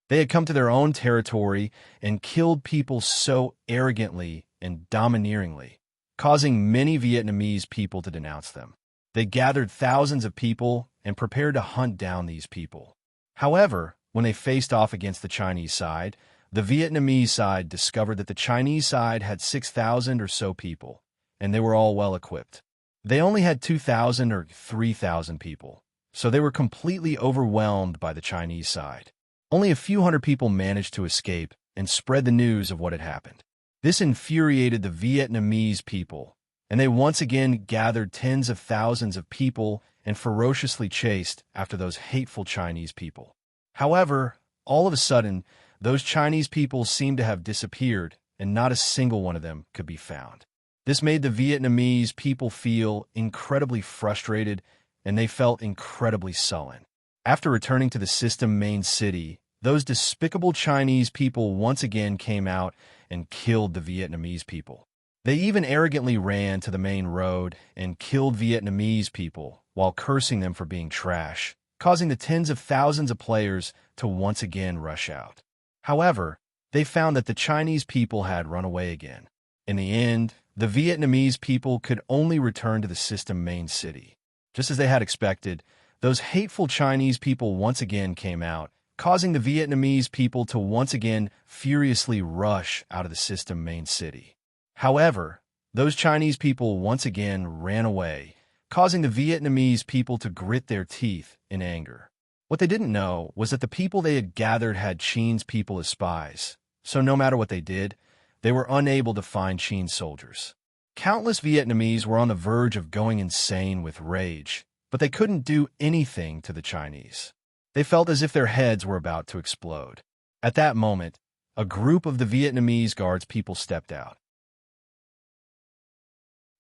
They had come to their own territory and killed people so arrogantly and domineeringly, causing many Vietnamese people to denounce them. They gathered thousands of people and prepared to hunt down these people. However, when they faced off against the Chinese side, the Vietnamese side discovered that the Chinese side had 6,000 or so people, and they were all well equipped. They only had 2,000 or 3,000 people, so they were completely overwhelmed by the Chinese side. Only a few hundred people managed to escape and spread the news of what had happened. This infuriated the Vietnamese people, and they once again gathered tens of thousands of people and ferociously chased after those hateful Chinese people. However, all of a sudden, those Chinese people seemed to have disappeared, and not a single one of them could be found. This made the Vietnamese people feel incredibly frustrated, and they felt incredibly sullen. After returning to the system main city, those despicable Chinese people once again came out and killed the Vietnamese people. They even arrogantly ran to the main road and killed Vietnamese people while cursing them for being trash, causing the tens of thousands of players to once again rush out. However, they found that the Chinese people had run away again. In the end, the Vietnamese people could only return to the system main city. Just as they had expected, those hateful Chinese people once again came out, causing the Vietnamese people to once again furiously rush out of the system main city. However, those Chinese people once again ran away, causing the Vietnamese people to grit their teeth in anger. What they didn't know was that the people they had gathered had Qin's people as spies, so no matter what they did, they were unable to find Qin's soldiers. Countless Vietnamese were on the verge of going insane with rage, but they couldn't do anything to the Chinese. They felt as if their heads were about to explode. At that moment, a group of the Vietnamese guards people stepped out.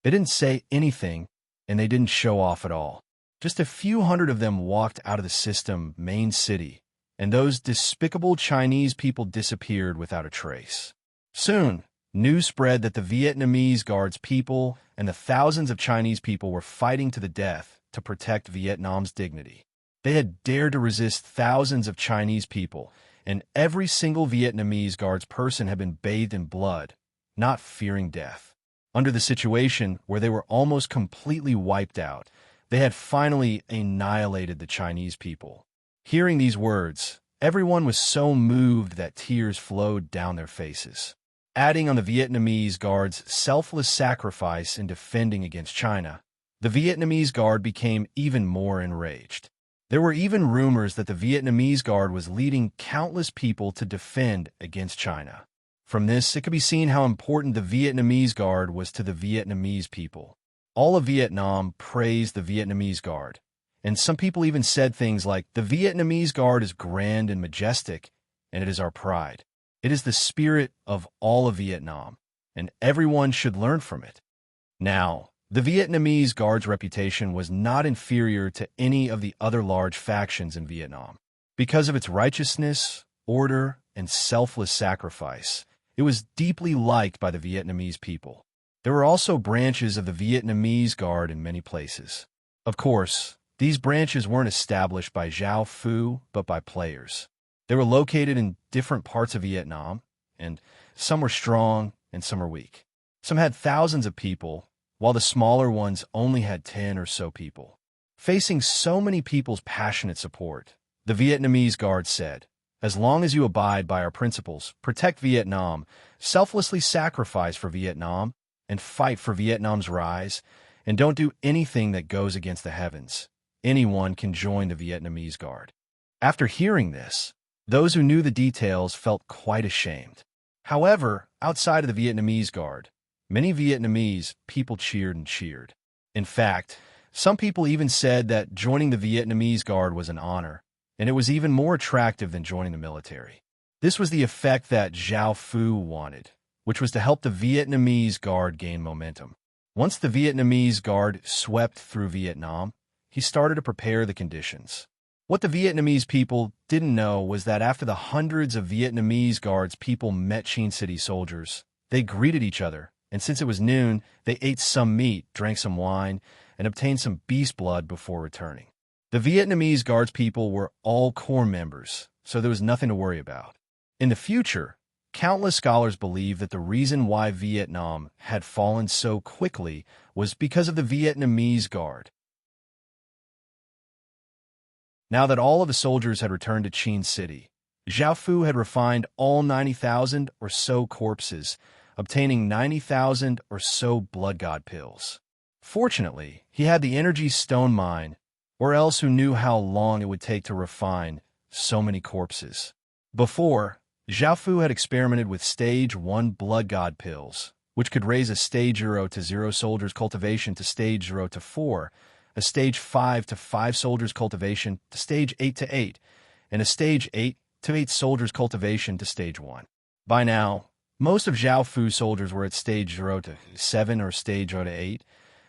They didn't say anything, and they didn't show off at all. Just a few hundred of them walked out of the system main city, and those despicable Chinese people disappeared without a trace. Soon, news spread that the Vietnamese guards people and the thousands of Chinese people were fighting to the death to protect Vietnam's dignity. They had dared to resist thousands of Chinese people, and every single Vietnamese guards person had been bathed in blood, not fearing death. Under the situation where they were almost completely wiped out, they had finally annihilated the Chinese people. Hearing these words, everyone was so moved that tears flowed down their faces. Adding on the Vietnamese guards' selfless sacrifice in defending against China, the Vietnamese guard became even more enraged. There were even rumors that the Vietnamese guard was leading countless people to defend against China. From this, it could be seen how important the Vietnamese guard was to the Vietnamese people. All of Vietnam praised the Vietnamese guard, and some people even said things like, "The Vietnamese guard is grand and majestic, and it is our pride. It is the spirit of all of Vietnam, and everyone should learn from it." Now, the Vietnamese guard's reputation was not inferior to any of the other large factions in Vietnam. Because of its righteousness, order, and selfless sacrifice, it was deeply liked by the Vietnamese people. There were also branches of the Vietnamese guard in many places. Of course, these branches weren't established by Zhao Fu, but by players. They were located in different parts of Vietnam, and some were strong and some were weak. Some had thousands of people, while the smaller ones only had 10 or so people. Facing so many people's passionate support, the Vietnamese guard said, "As long as you abide by our principles, protect Vietnam, selflessly sacrifice for Vietnam, and fight for Vietnam's rise, and don't do anything that goes against the heavens, anyone can join the Vietnamese guard." After hearing this, those who knew the details felt quite ashamed. However, outside of the Vietnamese guard, many Vietnamese people cheered and cheered. In fact, some people even said that joining the Vietnamese guard was an honor, and it was even more attractive than joining the military. This was the effect that Zhao Fu wanted, which was to help the Vietnamese guard gain momentum. Once the Vietnamese guard swept through Vietnam, he started to prepare the conditions. What the Vietnamese people didn't know was that after the hundreds of Vietnamese guards people met Chin City soldiers, they greeted each other, and since it was noon, they ate some meat, drank some wine, and obtained some beast blood before returning. The Vietnamese guards people were all Corps members, so there was nothing to worry about. In the future, countless scholars believe that the reason why Vietnam had fallen so quickly was because of the Vietnamese Guard. Now that all of the soldiers had returned to Chin City, Zhao Fu had refined all 90,000 or so corpses, obtaining 90,000 or so blood god pills. Fortunately, he had the energy stone mine, or else who knew how long it would take to refine so many corpses. Before, Zhao Fu had experimented with Stage 1 blood god pills, which could raise a Stage 0 to 0 soldiers' cultivation to Stage 0 to 4, a Stage 5 to 5 soldiers' cultivation to Stage 8 to 8, and a Stage 8 to 8 soldiers' cultivation to Stage 1. By now, most of Zhao Fu's soldiers were at Stage 0 to 7 or Stage 0 to 8,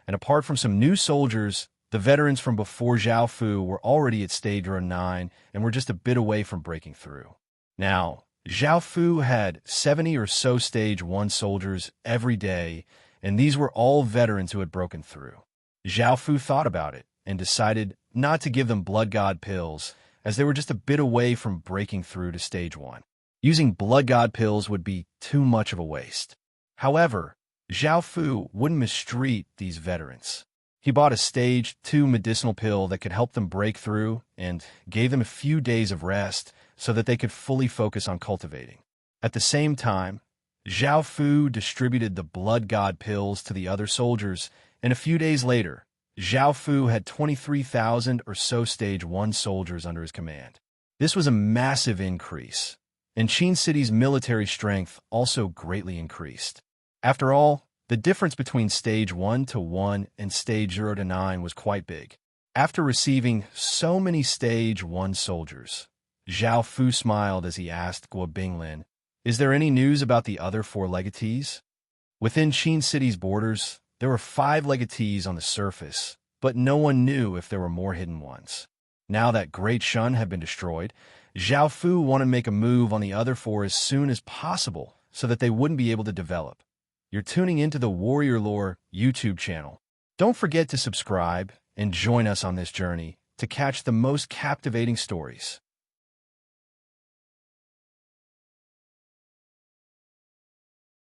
and apart from some new soldiers, the veterans from before Zhao Fu were already at Stage 0 to 9 and were just a bit away from breaking through. Now, Zhao Fu had 70 or so Stage 1 soldiers every day, and these were all veterans who had broken through. Zhao Fu thought about it and decided not to give them blood god pills, as they were just a bit away from breaking through to Stage 1. Using blood god pills would be too much of a waste. However, Zhao Fu wouldn't mistreat these veterans. He bought a Stage 2 medicinal pill that could help them break through and gave them a few days of rest so that they could fully focus on cultivating. At the same time, Zhao Fu distributed the blood god pills to the other soldiers, and a few days later, Zhao Fu had 23,000 or so Stage 1 soldiers under his command. This was a massive increase, and Chin City's military strength also greatly increased. After all, the difference between Stage 1 to 1 and Stage 0 to 9 was quite big. After receiving so many Stage 1 soldiers, Zhao Fu smiled as he asked Guo Binglin, "Is there any news about the other 4 legatees?" Within Chin City's borders, there were 5 legatees on the surface, but no one knew if there were more hidden ones. Now that Great Shun had been destroyed, Zhao Fu wanted to make a move on the other 4 as soon as possible so that they wouldn't be able to develop. You're tuning into the Warrior Lore YouTube channel. Don't forget to subscribe and join us on this journey to catch the most captivating stories.